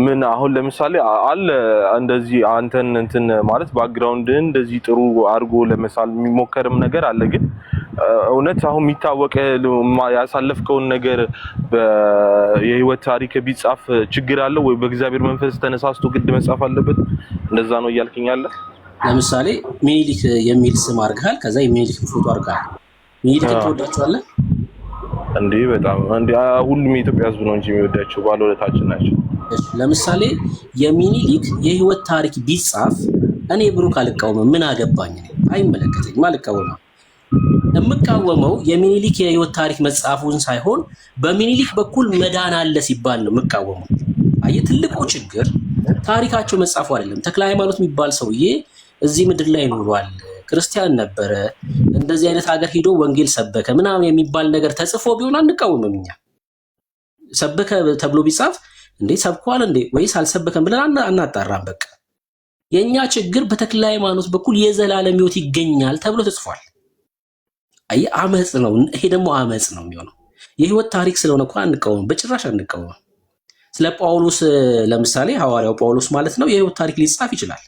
ምን አሁን ለምሳሌ አለ እንደዚህ አንተን እንትን ማለት ባክግራውንድ እንደዚህ ጥሩ አድርጎ ለመሳል የሚሞከርም ነገር አለ። ግን እውነት አሁን የሚታወቅ ያሳለፍከውን ነገር የህይወት ታሪክ ቢጻፍ ችግር አለ ወይ? በእግዚአብሔር መንፈስ ተነሳስቶ ግድ መጻፍ አለበት? እንደዛ ነው እያልከኝ አለ? ለምሳሌ ሚኒሊክ የሚል ስም አድርገሃል፣ ከዛ የሚኒሊክ ፎቶ አድርገሃል። ሚኒሊክን ትወዳቸዋለህ እንዴ? በጣም እንዴ! ሁሉም የኢትዮጵያ ህዝብ ነው እንጂ የሚወዳቸው ባለውለታችን ናቸው። ለምሳሌ የሚኒሊክ የህይወት ታሪክ ቢጻፍ እኔ ብሩክ አልቃወምም። ምን አገባኝ? አይመለከተኝም፣ አልቃወምም። የምቃወመው የሚኒሊክ የህይወት ታሪክ መጻፉን ሳይሆን በሚኒሊክ በኩል መዳን አለ ሲባል ነው የምቃወመው። አየህ፣ ትልቁ ችግር ታሪካቸው መጻፉ አይደለም። ተክለ ሃይማኖት የሚባል ሰውዬ እዚህ ምድር ላይ ኖሯል፣ ክርስቲያን ነበረ፣ እንደዚህ አይነት ሀገር ሄዶ ወንጌል ሰበከ ምናምን የሚባል ነገር ተጽፎ ቢሆን አንቃወምም። እኛ ሰበከ ተብሎ ቢጻፍ እንዴ ሰብኳል እንዴ ወይስ አልሰበከም ብለን አናጣራም። በቃ የኛ ችግር በተክለ ሃይማኖት በኩል የዘላለም ሕይወት ይገኛል ተብሎ ተጽፏል። አይ አመጽ ነው። ይሄ ደግሞ አመጽ ነው የሚሆነው። የህይወት ታሪክ ስለሆነ እኮ አንቃወም፣ በጭራሽ አንቃወም። ስለ ጳውሎስ ለምሳሌ ሐዋርያው ጳውሎስ ማለት ነው የህይወት ታሪክ ሊጻፍ ይችላል።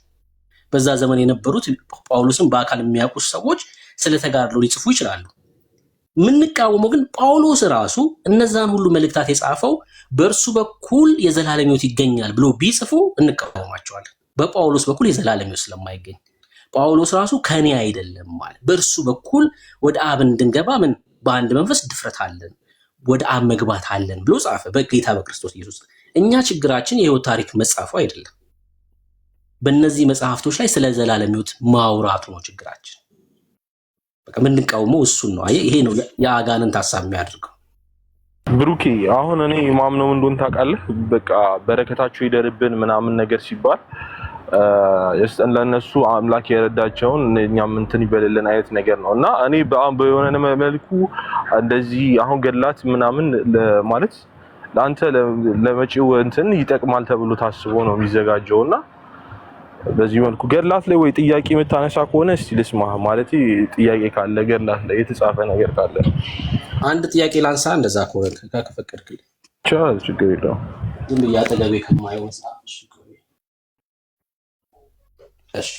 በዛ ዘመን የነበሩት ጳውሎስን በአካል የሚያውቁ ሰዎች ስለተጋድሎ ሊጽፉ ይችላሉ። የምንቃወመው ግን ጳውሎስ ራሱ እነዛን ሁሉ መልእክታት የጻፈው በእርሱ በኩል የዘላለም ሕይወት ይገኛል ብሎ ቢጽፉ እንቃወማቸዋለን። በጳውሎስ በኩል የዘላለም ሕይወት ስለማይገኝ ጳውሎስ ራሱ ከኔ አይደለም ማለት በእርሱ በኩል ወደ አብ እንድንገባ ምን በአንድ መንፈስ ድፍረት አለን፣ ወደ አብ መግባት አለን ብሎ ጻፈ በጌታ በክርስቶስ ኢየሱስ። እኛ ችግራችን የህይወት ታሪክ መጻፉ አይደለም፣ በእነዚህ መጽሐፍቶች ላይ ስለ ዘላለም ሕይወት ማውራቱ ነው ችግራችን። በቃ የምንቃወመው እሱን ነው። አየህ፣ ይሄ ነው የአጋንንት ሐሳብ የሚያደርገው። ብሩኬ፣ አሁን እኔ ማምነው እንደሆነ ታውቃለህ፣ በቃ በረከታቸው ይደርብን ምናምን ነገር ሲባል ለእነሱ አምላክ የረዳቸውን እኛም እንትን ይበልልን አይነት ነገር ነው። እና እኔ በሆነ መልኩ እንደዚህ አሁን ገድላት ምናምን ማለት ለአንተ ለመጪው እንትን ይጠቅማል ተብሎ ታስቦ ነው የሚዘጋጀው። እና በዚህ መልኩ ገድላት ላይ ወይ ጥያቄ የምታነሳ ከሆነ እስቲ ልስማ። ማለት ጥያቄ ካለ ገድላት ላይ የተጻፈ ነገር ካለ አንድ ጥያቄ ላንሳ፣ እንደዛ ከሆነ ከፈቀድክልኝ። ችግር የለውም። ዝም ብዬ አጠገቤ ከማየው መጽሐፍ እሺ።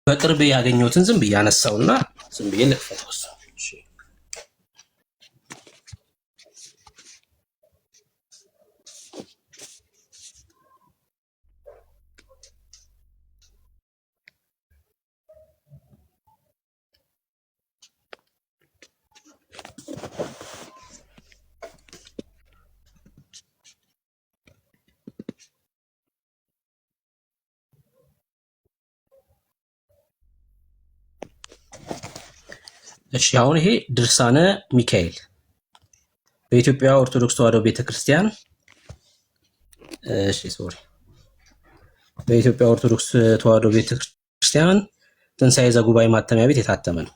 በቅርብ ያገኘሁትን ዝም ብዬ አነሳውና ዝም ብዬ ልክፈተው። እሺ፣ አሁን ይሄ ድርሳነ ሚካኤል በኢትዮጵያ ኦርቶዶክስ ተዋሕዶ ቤተክርስቲያን በኢትዮጵያ ኦርቶዶክስ ተዋሕዶ ቤተክርስቲያን ትንሣኤ ዘጉባኤ ማተሚያ ቤት የታተመ ነው።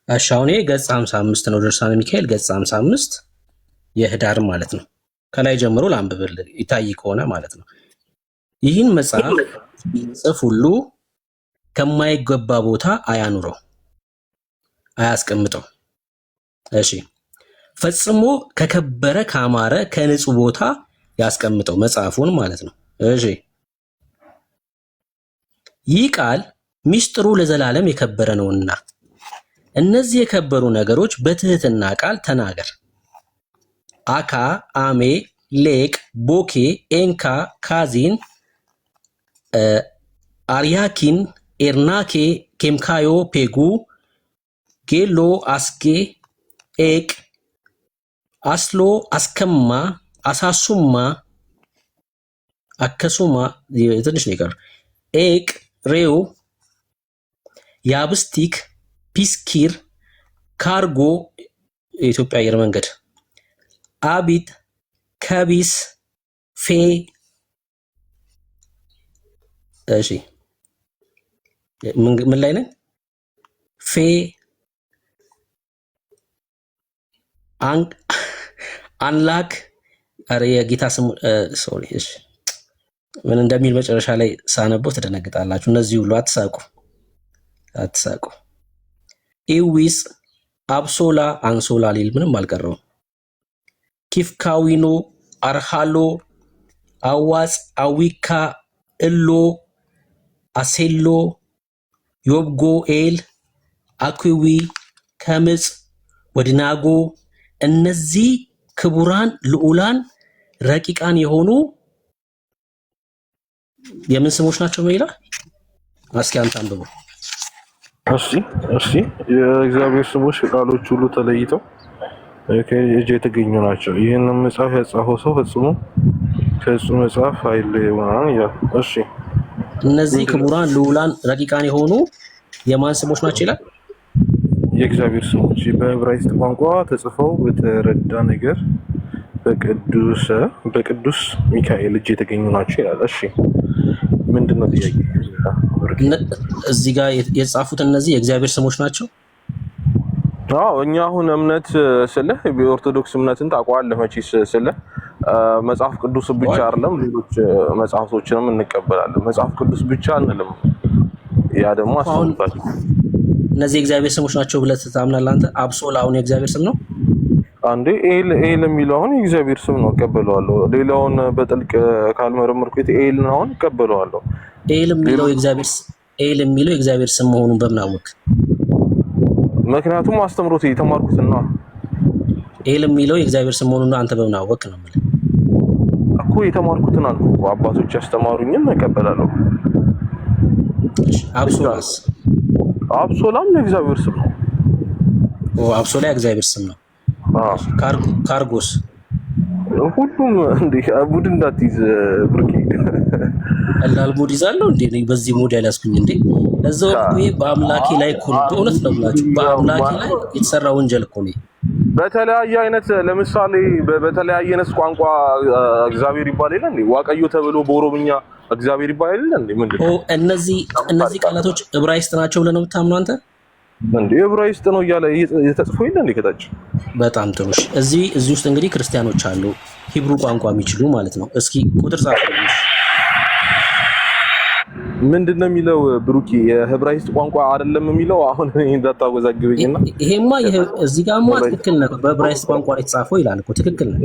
አሻውኔ ገጽ 55 ነው። ድርሳነ ሚካኤል ገጽ 55 የህዳር ማለት ነው። ከላይ ጀምሮ ላንብብል ይታይ ከሆነ ማለት ነው። ይህን መጽሐፍ ጽፍ ሁሉ ከማይገባ ቦታ አያኑረው፣ አያስቀምጠው። እሺ ፈጽሞ ከከበረ ካማረ ከንጹህ ቦታ ያስቀምጠው መጽሐፉን ማለት ነው። እሺ ይህ ቃል ሚስጥሩ ለዘላለም የከበረ ነውና እነዚህ የከበሩ ነገሮች በትህትና ቃል ተናገር። አካ፣ አሜ፣ ሌቅ፣ ቦኬ፣ ኤንካ፣ ካዚን፣ አርያኪን፣ ኤርናኬ፣ ኬምካዮ፣ ፔጉ፣ ጌሎ፣ አስጌ፣ ኤቅ፣ አስሎ፣ አስከማ፣ አሳሱማ፣ አከሱማ ትንሽ ነው የቀረው፣ ኤቅ፣ ሬው፣ ያብስቲክ፣ ፒስኪር፣ ካርጎ የኢትዮጵያ አየር መንገድ፣ አቢት፣ ከቢስ፣ ፌ። እሺ ምን ላይ ነን? ፌ አንላክ አረ የጌታ ስሙ ሶሪ። እሺ ምን እንደሚል መጨረሻ ላይ ሳነበው ትደነግጣላችሁ። እነዚህ ሁሉ አትሳቁ። ኢዊስ፣ አብሶላ፣ አንሶላ ሊል ምንም አልቀረውም። ኪፍካዊኖ፣ አርሃሎ፣ አዋጽ፣ አዊካ፣ እሎ፣ አሴሎ፣ ዮብጎ፣ ኤል፣ አኩዊ፣ ከምጽ፣ ወድናጎ እነዚህ ክቡራን ልዑላን ረቂቃን የሆኑ የምን ስሞች ናቸው ይላል? እስኪ አንተ አንብቡ። እሺ የእግዚአብሔር ስሞች ቃሎች ሁሉ ተለይተው ከእጅ የተገኙ ናቸው። ይህንን መጽሐፍ ያጻፈው ሰው ፈጽሞ ከእሱ መጽሐፍ አይለየውም ይላል። እሺ እነዚህ ክቡራን ልዑላን ረቂቃን የሆኑ የማን ስሞች ናቸው ይላል? የእግዚአብሔር ስሞች በዕብራይስጥ ቋንቋ ተጽፈው በተረዳ ነገር በቅዱስ ሚካኤል እጅ የተገኙ ናቸው ይላል። እሺ ምንድነው ጥያቄ? እዚህ ጋር የጻፉት እነዚህ የእግዚአብሔር ስሞች ናቸው። አዎ እኛ አሁን እምነት ስልህ የኦርቶዶክስ እምነትን ታውቀዋለህ መቼስ ስልህ መጽሐፍ ቅዱስ ብቻ አይደለም ሌሎች መጽሐፍቶችንም እንቀበላለን። መጽሐፍ ቅዱስ ብቻ አንልም። ያ ደግሞ አስፈልጋል። እነዚህ የእግዚአብሔር ስሞች ናቸው ብለህ ታምናለህ አንተ? አብሶላ አሁን የእግዚአብሔር ስም ነው አንዴ? ኤል የሚለው አሁን የእግዚአብሔር ስም ነው፣ እቀበለዋለሁ። ሌላውን በጥልቅ ካልመረመርኩት ኤል ነው አሁን እቀበለዋለሁ። ኤል የሚለው የእግዚአብሔር ስም መሆኑን በምን አወቅ? ምክንያቱም አስተምሮት የተማርኩትና ኤል የሚለው የእግዚአብሔር ስም መሆኑን አንተ በምን አወቅ ነው ማለት እኮ? የተማርኩትን አልኩ እኮ አባቶች ያስተማሩኝን እቀበላለሁ። አብሶላስ? አብሶላም የእግዚአብሔር ስም ነው። አብሶላ የእግዚአብሔር ስም ነው። ካርጎስ? ሁሉም እንዴ ሙድ እንዳትይዝ ብርቂ። ቀላል ሙድ ይዛለሁ እንዴ? በዚህ ሙድ ያላስኩኝ እንዴ? ለዛው በአምላኬ ላይ እኮ ነው። በእውነት ነው ብላችሁ በአምላኬ ላይ የተሰራ ወንጀል እኮ ነው። በተለያየ አይነት ለምሳሌ በተለያየ አይነት ቋንቋ እግዚአብሔር ይባል የለ እንዴ? ዋቀዮ ተብሎ በኦሮምኛ እግዚአብሔር ይባል የለ እንዴ? ምንድነው እነዚህ ቃላቶች ዕብራይስጥ ናቸው ብለህ ነው የምታምነው አንተ? እንዴ ዕብራይስጥ ነው እያለ የተጽፎ የለ እንዴ ከታች? በጣም ጥሩ። እዚህ ውስጥ እንግዲህ ክርስቲያኖች አሉ ሂብሩ ቋንቋ የሚችሉ ማለት ነው። እስኪ ቁጥር ጻፉልኝ። ምንድነው የሚለው ብሩኪ? የዕብራይስጥ ቋንቋ አይደለም የሚለው አሁን እንዳታወዛግበኝና። ይሄማ እዚህ ጋርማ ትክክል ነው። በዕብራይስጥ ቋንቋ ላይ ተጻፈው ይላል እኮ ትክክል ነው፣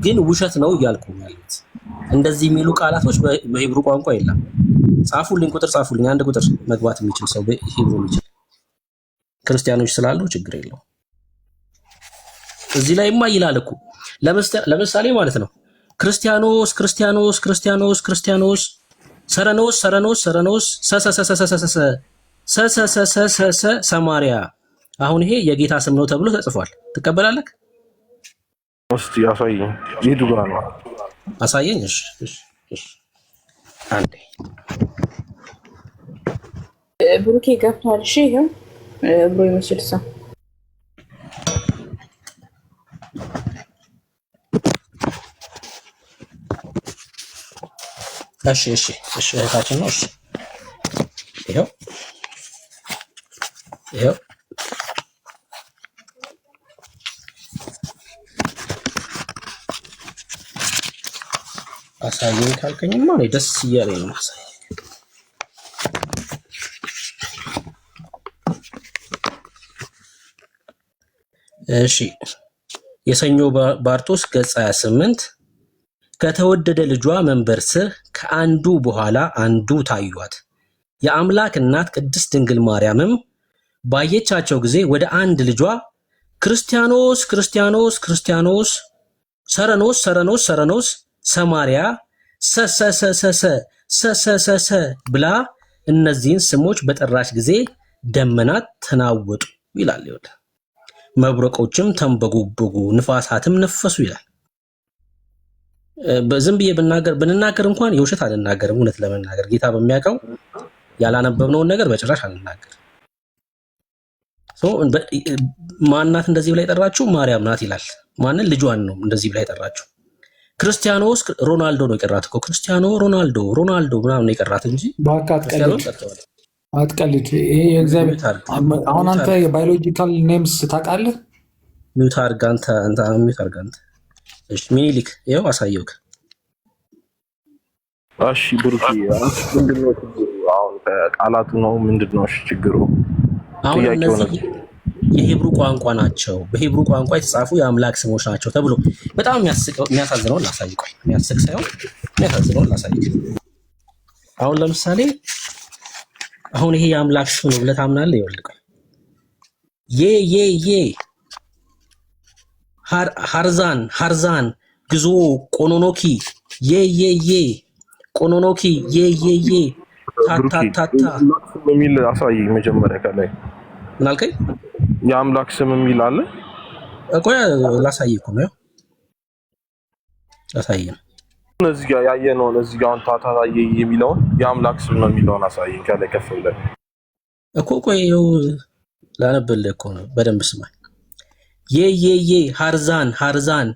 ግን ውሸት ነው እያልኩ ያሉት። እንደዚህ የሚሉ ቃላቶች በሂብሩ ቋንቋ የለም። ጻፉልኝ፣ ቁጥር ጻፉልኝ። አንድ ቁጥር መግባት የሚችል ሰው በሂብሩ የሚችል ክርስቲያኖች ስላሉ ችግር የለው። እዚህ ላይማ ይላል እኮ ለምሳሌ ማለት ነው ክርስቲያኖስ ክርስቲያኖስ ክርስቲያኖስ ክርስቲያኖስ ሰረኖስ ሰረኖስ ሰረኖስ ሰሰሰሰሰሰሰሰሰሰ ሰማሪያ። አሁን ይሄ የጌታ ስም ነው ተብሎ ተጽፏል። ትቀበላለህ? እስቲ አሳየኝ። ይሄዱ ጋር ነው አሳየኝ። እሺ አንዴ ብሩኬ ገብቷል። እሺ ይሄው ብሮ ይመስል ሰው እሺ እህታችን ነው። እሺ ይሄው አሳየኝ ካልከኝማ እኔ ደስ እያለኝ ነው ማሳየኝ። እሺ የሰኞ ባርቶስ ገጽ 28 ከተወደደ ልጇ መንበር ስር ከአንዱ በኋላ አንዱ ታዩአት። የአምላክ እናት ቅድስት ድንግል ማርያምም ባየቻቸው ጊዜ ወደ አንድ ልጇ ክርስቲያኖስ ክርስቲያኖስ ክርስቲያኖስ ሰረኖስ ሰረኖስ ሰረኖስ ሰማርያ ሰሰሰሰሰ ብላ እነዚህን ስሞች በጠራች ጊዜ ደመናት ተናወጡ ይላል። ይወደ መብረቆችም ተንበጉበጉ ንፋሳትም ነፈሱ ይላል። በዝም ብዬ ብንናገር እንኳን የውሸት አልናገርም። እውነት ለመናገር ጌታ በሚያውቀው ያላነበብነውን ነገር በጭራሽ አልናገር። ማናት እንደዚህ ብላ የጠራችሁ? ማርያም ናት ይላል። ማንን? ልጇን ነው እንደዚህ ብላ የጠራችሁ። ክርስቲያኖስ ሮናልዶ ነው የቀራት እኮ ክርስቲያኖ ሮናልዶ ምናምን ነው የቀራት እንጂ አትቀልድ። ይሄ የእግዚአብሔር አሁን አንተ የባዮሎጂካል ኔምስ ታውቃለህ? ሚውት አድርግ አንተ ሚውት አድርግ አንተ። እሺ ሚኒሊክ ይኸው አሳየውክ። እሺ ብሩክ ምንድነው አሁን ቃላቱ ነው ምንድነው? እሺ ችግሩ አሁን እነዚህ የሂብሩ ቋንቋ ናቸው፣ በሂብሩ ቋንቋ የተጻፉ የአምላክ ስሞች ናቸው ተብሎ በጣም የሚያሳዝነውን ላሳይቅ። የሚያስቅ ሳይሆን የሚያሳዝነውን ላሳይቅ። አሁን ለምሳሌ አሁን ይሄ የአምላክ ስም ነው ብለህ ታምናለህ? ይወልቀው የ ሃርዛን ግዞ ቆኖኖኪ የ ቆኖኖኪ የ ታታታታ የሚል አሳይ። መጀመሪያ ከላይ ምን አልከኝ? የአምላክ ስም የሚል አለ እኮ ላሳይህ እኮ ነው ላሳይህ። እዚህ ጋር ያየነው እዚህ ጋር ታታታየ የሚለውን የአምላክ ስም ነው የሚለውን አሳይኝ ከላይ ከፍ ብለህ እኮ ቆየው ላነብልህ እኮ ነው። በደንብ ስማኝ። የ ሃርዛን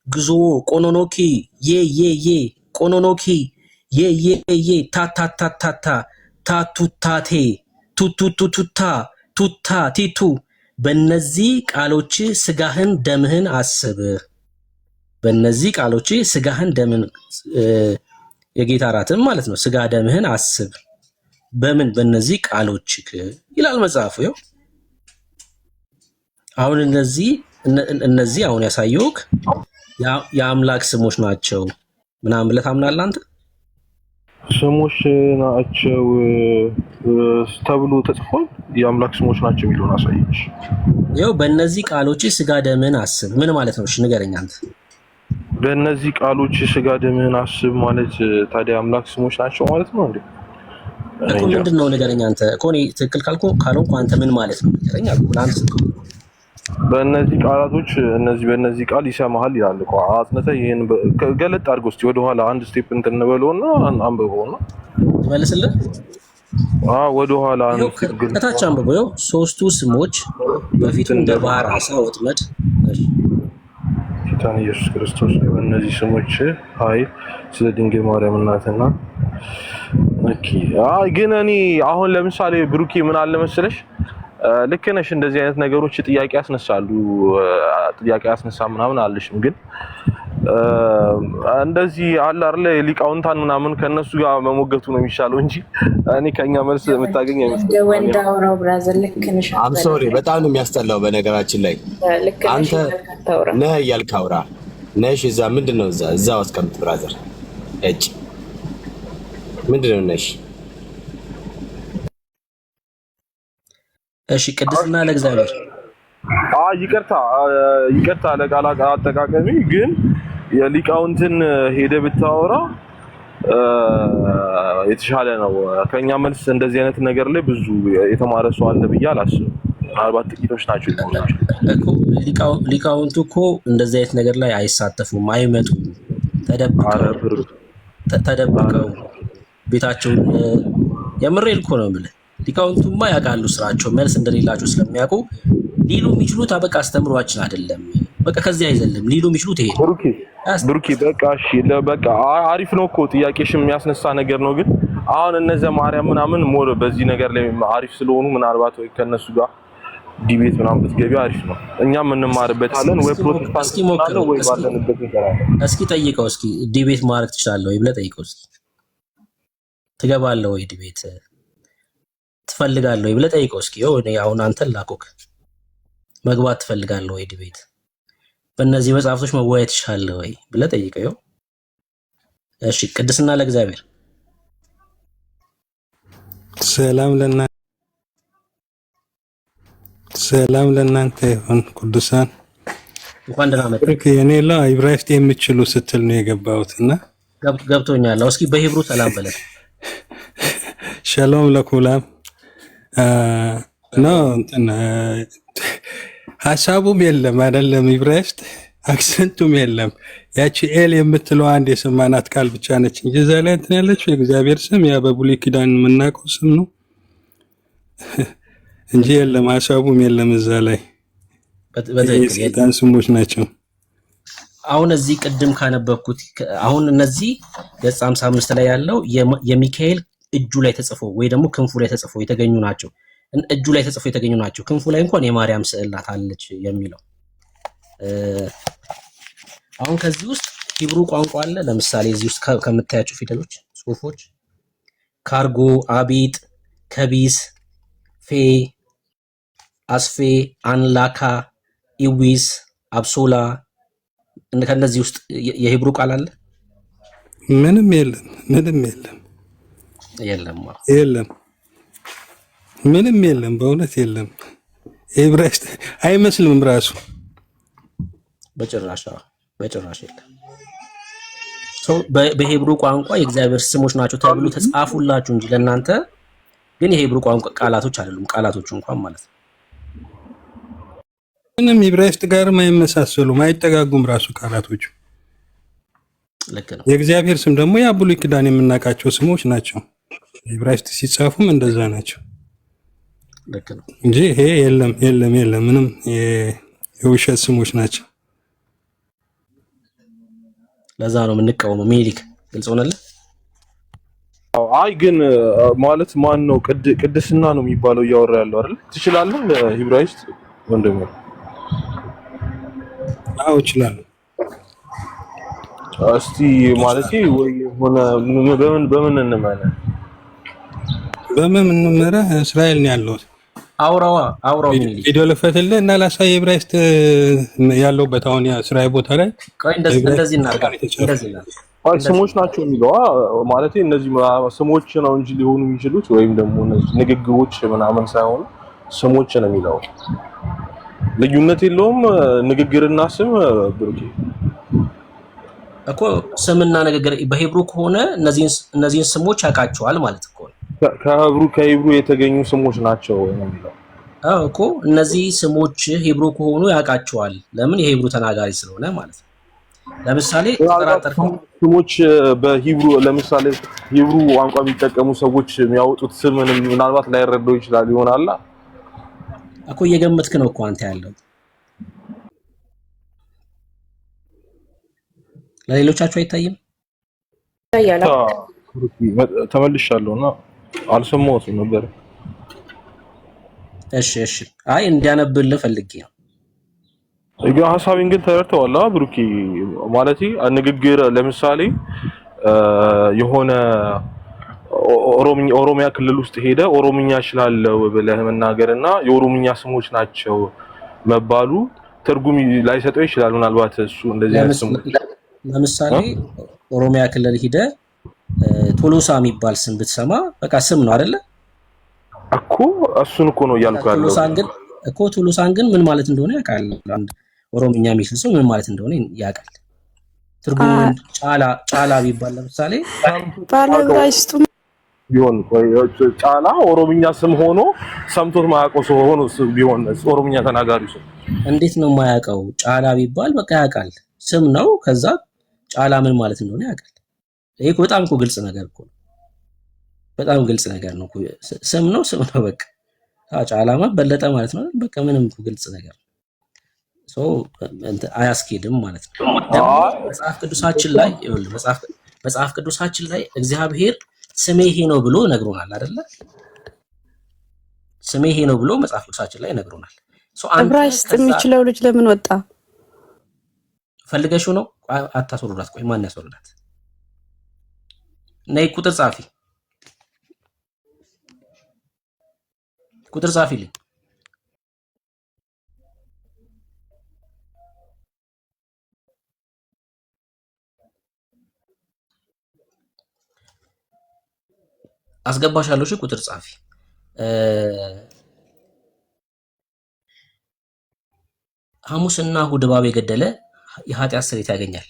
ግዞ ቆኖኖኪ የ ቆኖኖኪ የ ታታታታታ ታቱታቴ ቱቱቱቱታ ቱታ ቲቱ በእነዚህ ቃሎች ስጋህን ደምህን አስብ። በእነዚህ ቃሎች ስጋህን ደምህን የጌታ እራትም ማለት ነው። ስጋ ደምህን አስብ በምን? በእነዚህ ቃሎች ይላል መጽሐፉ። ይኸው አሁን እነዚህ አሁን ያሳየውክ የአምላክ ስሞች ናቸው ምናምን ብለህ ታምናለህ አንተ? ስሞች ናቸው ተብሎ ተጽፏል። የአምላክ ስሞች ናቸው የሚለውን አሳየች። ይኸው በእነዚህ ቃሎች ስጋ ደምህን አስብ ምን ማለት ነው? እሺ ንገረኝ አንተ። በእነዚህ ቃሎች ስጋ ደምህን አስብ ማለት ታዲያ አምላክ ስሞች ናቸው ማለት ነው እንዴ? እኮ ምንድን ነው ንገረኝ አንተ። እኮ እኔ ትክክል ካልሆንኩ አንተ ምን ማለት ነው ንገረኝ አልኩህ ለአንተ። በእነዚህ ቃላቶች በእነዚህ ቃል ይሰማሃል ይላል እኮ። አጽንተህ ይሄን ገለጥ አድርገው እስቲ ወደኋላ አንድ ስቴፕ እንትን እንበለውና አንብበውና ትመልስልህ። ወደኋላ አንድ ስቴፕ ከታች አንብበው። ይኸው ሶስቱ ስሞች በፊቱ እንደ ባህር ዓሣ ወጥመድ ጌታን ኢየሱስ ክርስቶስ በእነዚህ ስሞች ኃይል ስለ ድንግል ማርያም እናትና ግን እኔ አሁን ለምሳሌ ብሩኬ ምን አለ መሰለሽ ልክ ነሽ። እንደዚህ አይነት ነገሮች ጥያቄ ያስነሳሉ። ጥያቄ ያስነሳ ምናምን አልልሽም፣ ግን እንደዚህ አለ አይደል ሊቃውንታን ምናምን ከነሱ ጋር መሞገቱ ነው የሚሻለው እንጂ እኔ ከኛ መልስ የምታገኝ አይመስልም። ወንዳውራው ብራዘር ልክ ነሽ። አም ሶሪ በጣም ነው የሚያስጠላው። በነገራችን ላይ አንተ ነህ እያልክ አውራ ነሽ። እዛ ምንድነው እዛው አስቀምጥ ብራዘር። እጭ ምንድነው ነሽ? እሺ ቅድስና ለእግዚአብሔር። ይቅርታ ለቃል አጠቃቀሚ፣ ግን የሊቃውንትን ሄደ ብታወራ የተሻለ ነው። ከኛ መልስ እንደዚህ አይነት ነገር ላይ ብዙ የተማረ ሰው አለ ብዬ አላስብም። ምናልባት ጥቂቶች ናቸው እኮ ሊቃውንቱ እኮ እንደዚህ አይነት ነገር ላይ አይሳተፉም፣ አይመጡም። ተደብቀው ቤታቸውን የምሬል እኮ ነው የምልህ። ሊቃውንቱማ ያውቃሉ ስራቸው፣ መልስ እንደሌላቸው ስለሚያውቁ ሊሉ የሚችሉት በቃ አስተምሯችን አይደለም፣ በቃ ከዚህ አይዘልም ሊሉ የሚችሉት ይሄ ብሩኬ በቃ እሺ፣ በቃ አሪፍ ነው እኮ ጥያቄሽ የሚያስነሳ ነገር ነው። ግን አሁን እነዚያ ማርያም ምናምን ሞር በዚህ ነገር ላይ አሪፍ ስለሆኑ ምናልባት ወይ ከነሱ ጋር ዲቤት ምናምን ብትገቢ አሪፍ ነው። እኛም እንማርበታለን። ወይ ፕሮቴስታንት እስኪ ሞክረው፣ ወይ ባለንበት እንሰራለን። እስኪ ጠይቀው፣ እስኪ ዲቤት ማድረግ ትችላለህ ወይ ብለህ ጠይቀው። እስኪ ትገባለህ ወይ ዲቤት ትፈልጋለህ ወይ ብለህ ጠይቀው። እስኪ እኔ አሁን አንተን ላኩክ መግባት ትፈልጋለህ ወይ ዲቤት በእነዚህ መጽሐፍቶች መወያየት ትችላለህ ወይ ብለህ ጠይቀው። እሺ ቅድስና ለእግዚአብሔር። ሰላም ለእናንተ ይሁን ቅዱሳን። እንኳን ደህና መጣህ። እኔ ዕብራይስጥ የምችሉ ስትል ነው የገባሁትና ገብቶኛል። እስኪ በሂብሩ ሰላም በለን። ሸሎም ለኩላም ነው እንትን ሐሳቡም የለም አይደለም፣ ዕብራይስጥ አክሰንቱም የለም። ያቺ ኤል የምትለው አንድ የሰማናት ቃል ብቻ ነች እንጂ እዛ ላይ እንትን ያለችው የእግዚአብሔር ስም ያ በብሉይ ኪዳን የምናውቀው ስም ነው እንጂ የለም፣ ሐሳቡም የለም እዛ ላይ። የሰይጣን ስሞች ናቸው። አሁን እዚህ ቅድም ካነበብኩት አሁን እነዚህ ገጽ 55 ላይ ያለው የሚካኤል እጁ ላይ ተጽፎ ወይ ደግሞ ክንፉ ላይ ተጽፎ የተገኙ ናቸው። እጁ ላይ ተጽፎ የተገኙ ናቸው። ክንፉ ላይ እንኳን የማርያም ስዕል ናት አለች የሚለው። አሁን ከዚህ ውስጥ ሂብሩ ቋንቋ አለ። ለምሳሌ እዚህ ውስጥ ከምታያቸው ፊደሎች ጽሁፎች ካርጎ፣ አቢጥ፣ ከቢስ፣ ፌ፣ አስፌ፣ አንላካ፣ ኢዊስ፣ አብሶላ ከነዚህ ውስጥ የሂብሩ ቃል አለ? ምንም የለም። ምንም የለም። የለም። ምንም የለም። በእውነት የለም። ዕብራይስጥ አይመስልም ራሱ በጭራሽ የለም። በሂብሩ ቋንቋ የእግዚአብሔር ስሞች ናቸው ተብሎ ተጻፉላችሁ እንጂ ለእናንተ ግን የሂብሩ ቋንቋ ቃላቶች አይደሉም። ቃላቶቹ እንኳን ማለት ነው ምንም ዕብራይስጥ ጋርም አይመሳሰሉም፣ አይጠጋጉም ራሱ ቃላቶቹ። ልክ ነው። የእግዚአብሔር ስም ደግሞ ያ ብሉይ ኪዳን የምናውቃቸው ስሞች ናቸው። ዕብራይስጥ ሲጻፉም እንደዛ ናቸው ልክ ነው እንጂ ይሄ የለም ምንም የውሸት ስሞች ናቸው። ለዛ ነው የምንቃወመው። ሚኒሊክ ግልጽ ሆነልህ? አይ ግን ማለት ማን ነው ቅድስና ነው የሚባለው እያወራ ያለው አይደል? ትችላለህ ዕብራይስጥ ወንድሜ? አዎ እችላለሁ። እስቲ ማለቴ ወይ ሆነ በምን እንመነ በምን እንመረ? እስራኤል ነው ያለው። አውራው ሚኒሊክ ቪዲዮ ልፈትልህ እና ላሳይ ዕብራይስጥ ያለውበት አሁን ያ እስራኤል ቦታ ላይ ቆይ እንደዚህ እናርጋለን። አይ ስሞች ናቸው የሚለው ማለቴ እነዚህ ስሞች ነው እንጂ ሊሆኑ የሚችሉት ወይም ደግሞ እነዚህ ንግግሮች ምናምን ሳይሆኑ ስሞች ነው የሚለው። ልዩነት የለውም ንግግርና ስም ብሩኬ እኮ ስምና ንግግር በሂብሩ ከሆነ እነዚህን ስሞች ያውቃቸዋል ማለት እኮ ነው። ከሂብሩ የተገኙ ስሞች ናቸው ነው የሚለው እኮ እነዚህ ስሞች ሂብሩ ከሆኑ ያውቃቸዋል። ለምን? የሂብሩ ተናጋሪ ስለሆነ ማለት ነው። ለምሳሌ ተጠራጠርከው ስሞች በሂብሩ ለምሳሌ ሂብሩ ቋንቋ የሚጠቀሙ ሰዎች የሚያወጡት ስም ምናልባት ላይረዳው ይችላል ይሆናል እኮ እየገመትክ ነው እኮ አንተ ያለው። ለሌሎቻችሁ አይታይም? ተመልሻለሁና አልሰማሁትም ነበር። እሺ አይ እንዲያነብልህ ፈልጌ ነው። ሀሳቤን ግን ተረድተዋል ብሩኬ? ማለቴ ንግግር ለምሳሌ የሆነ ኦሮሚያ ክልል ውስጥ ሄደ ኦሮምኛ እችላለሁ ብለህ መናገርና የኦሮምኛ ስሞች ናቸው መባሉ ትርጉም ላይሰጠው ይችላል። ምናልባት እሱ እንደዚህ አይነት ስም ለምሳሌ ኦሮሚያ ክልል ሄደ ቶሎሳ የሚባል ስም ብትሰማ በቃ ስም ነው አይደለ እኮ እሱን እኮ ነው እያልኩ ያለው። ቶሎሳን ግን ምን ማለት እንደሆነ ያውቃል። አንድ ኦሮምኛ የሚችል ሰው ምን ማለት እንደሆነ ያውቃል። ትርጉሙን ጫላ ቢባል ለምሳሌ ባለዕብራይስጡ ቢሆን ጫላ ኦሮምኛ ስም ሆኖ ሰምቶት ማያውቀው ሰው ሆኖ ቢሆን ኦሮምኛ ተናጋሪ ሰው እንዴት ነው የማያውቀው? ጫላ ቢባል በቃ ያውቃል፣ ስም ነው። ከዛ ጫላ ምን ማለት እንደሆነ ያውቃል። ይሄ በጣም እኮ ግልጽ ነገር እኮ ነው። በጣም ግልጽ ነገር ነው። ስም ነው በቃ ጫላማ በለጠ ማለት ነው። በቃ ምንም እኮ ግልጽ ነገር አያስኬድም ማለት ነው። መጽሐፍ ቅዱሳችን ላይ እግዚአብሔር ስሜ ይሄ ነው ብሎ ነግሮናል አይደለ? ስሜ ይሄ ነው ብሎ መጽሐፍ ቅዱሳችን ላይ ነግሮናል። ዕብራይስጥ የሚችለው ልጅ ለምን ወጣ? ፈልገሽው ነው? አታስወርዳት። ቆይ ማን ያስወርዳት? ነይ ቁጥር ጻፊ፣ ቁጥር ጻፊልኝ። አስገባሻለሁ። እሺ ቁጥር ጻፊ። ሐሙስና እሑድ እባብ የገደለ የኃጢአት ስርየት ያገኛል።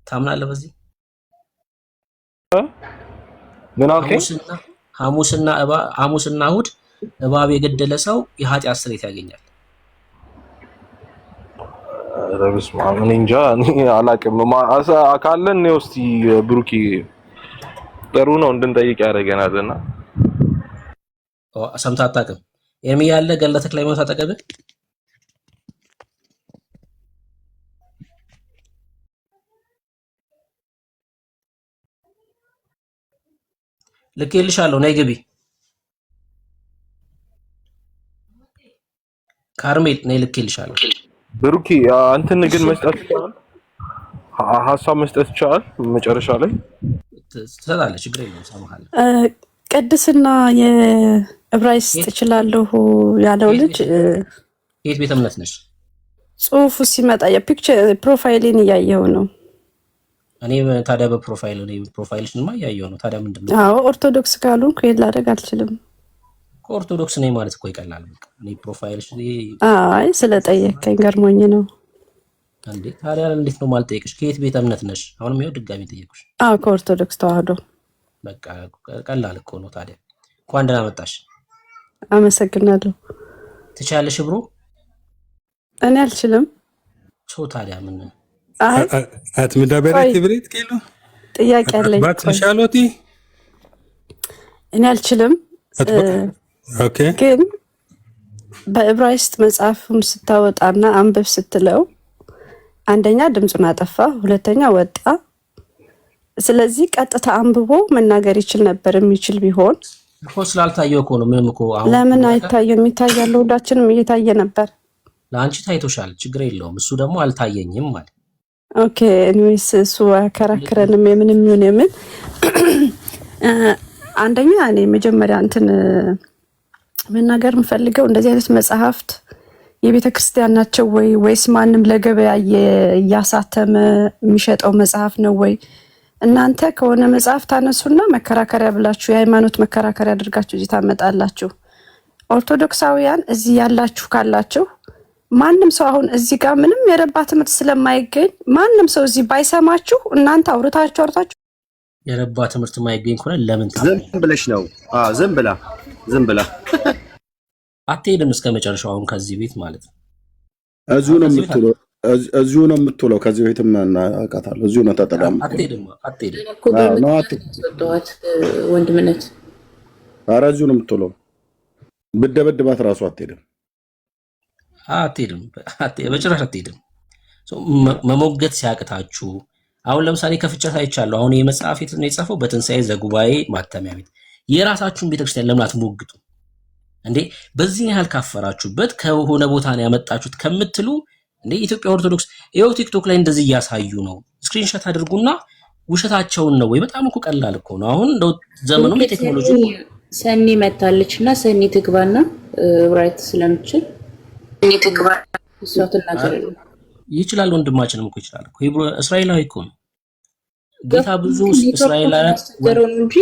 ታምናለህ በዚህ? ሐሙስና እሑድ እባብ የገደለ ሰው የኃጢአት ስርየት ያገኛል። በስመ አብ እኔ እንጃ፣ እኔ አላውቅም። ካለን ነው እስቲ ብሩኪ ጥሩ ነው እንድንጠይቅ ያደርገናልና ሰምተህ አታውቅም? ኤርሚያ ያለ ገድለ ተክለ ሃይማኖት አጠገብህ ልኬልሻለሁ። ነይ ግቢ። ካርሜል ነይ ልኬልሻለሁ። ብሩኪ አንተን ግን መስጠት ይቻላል፣ ሀሳብ መስጠት ይቻላል። መጨረሻ ላይ ትሰጣለህ፣ ችግር የለውም። ሰማሃለሁ። ቅድስና የዕብራይስጥ እችላለሁ ያለው ልጅ የት ቤተ እምነት ነሽ? ጽሁፉ ሲመጣ የፒክቸር ፕሮፋይልን እያየው ነው። እኔ ታዲያ ፕሮፋይልሽንማ እያየሁ ነው። ታዲያ ምንድን ነው? አዎ ኦርቶዶክስ ካልሆንኩ ይሄን ላደርግ አልችልም። ከኦርቶዶክስ ነኝ ማለት እኮ ይቀላል። በቃ እኔ ፕሮፋይልሽ አይ ስለጠየቀኝ ገርሞኝ ነው። እንዴ ታዲያ እንዴት ነው ማልጠየቅሽ? ከየት ቤተ እምነት ነሽ? አሁንም ይኸው ድጋሚ ጠየቅሽ። አዎ ከኦርቶዶክስ ተዋህዶ። በቃ ቀላል እኮ ነው። ታዲያ እንኳን ደህና መጣሽ። አመሰግናለሁ። ትችያለሽ ብሩ? እኔ አልችልም። ሰው ታዲያ ምን አትምዳበረት ብሬት ኪሎ ጥያቄ አለኝ። ባትሻሎቲ እኔ አልችልም። ኦኬ ግን በዕብራይስጥ መጽሐፍም ስታወጣና አንብብ ስትለው አንደኛ ድምፁን አጠፋ፣ ሁለተኛ ወጣ። ስለዚህ ቀጥታ አንብቦ መናገር ይችል ነበር። የሚችል ቢሆን እኮ ስላልታየው እኮ ነው። ምንም እኮ አሁን ለምን አይታየም? ይታያል። ሁላችንም እየታየ ነበር። ለአንቺ ታይቶሻል፣ ችግር የለውም። እሱ ደግሞ አልታየኝም ማለት ኦኬ። ኤኒዌይስ እሱ አከራክረንም የምንም ይሁን የምን አንደኛ እኔ መጀመሪያ እንትን መናገር የምፈልገው እንደዚህ አይነት መጽሐፍት የቤተ ክርስቲያን ናቸው ወይስ ማንም ለገበያ እያሳተመ የሚሸጠው መጽሐፍ ነው ወይ? እናንተ ከሆነ መጽሐፍ ታነሱና መከራከሪያ ብላችሁ የሃይማኖት መከራከሪያ አድርጋችሁ እዚህ ታመጣላችሁ። ኦርቶዶክሳውያን እዚህ ያላችሁ ካላችሁ ማንም ሰው አሁን እዚህ ጋር ምንም የረባ ትምህርት ስለማይገኝ ማንም ሰው እዚህ ባይሰማችሁ እናንተ አውርታችሁ የረባ ትምህርት የማይገኝ ከሆነ ለምን ዝም ብለሽ ነው? ዝም ብላ አትሄድም እስከ መጨረሻው። አሁን ከዚህ ቤት ማለት ነው እዚሁ ነው የምትውለው። ከዚህ ቤትም እናውቃታለሁ። እዚሁ ነው ተጠዳም። አትሄድም። ወንድምነት ኧረ እዚሁ ነው የምትውለው። ብደበድባት እራሱ አትሄድም። በጭራሽ አትሄድም። መሞገት ሲያቅታችሁ አሁን ለምሳሌ ከፍቻት አይቻለሁ። አሁን የመጽሐፍ የት ነው የጻፈው? በትንሣኤ ዘጉባኤ ማተሚያ ቤት። የራሳችሁን ቤተክርስቲያን ለምን አትሞግቱ እንዴ? በዚህ ያህል ካፈራችሁበት ከሆነ ቦታ ነው ያመጣችሁት ከምትሉ እንዴ ኢትዮጵያ ኦርቶዶክስ ይኸው ቲክቶክ ላይ እንደዚህ እያሳዩ ነው። ስክሪንሾት አድርጉና ውሸታቸውን ነው ወይ? በጣም እኮ ቀላል እኮ ነው። አሁን እንደው ዘመኑ የቴክኖሎጂ ሰኒ መታለች እና ሰኒ ትግባና ራይት ስለምችል ሰኒ ትግባ እሷ ትናገር ይችላል። ወንድማችንም እኮ ይችላል እኮ እስራኤላዊ እኮ ነው ጌታ። ብዙ እስራኤላዊ ነው እንጂ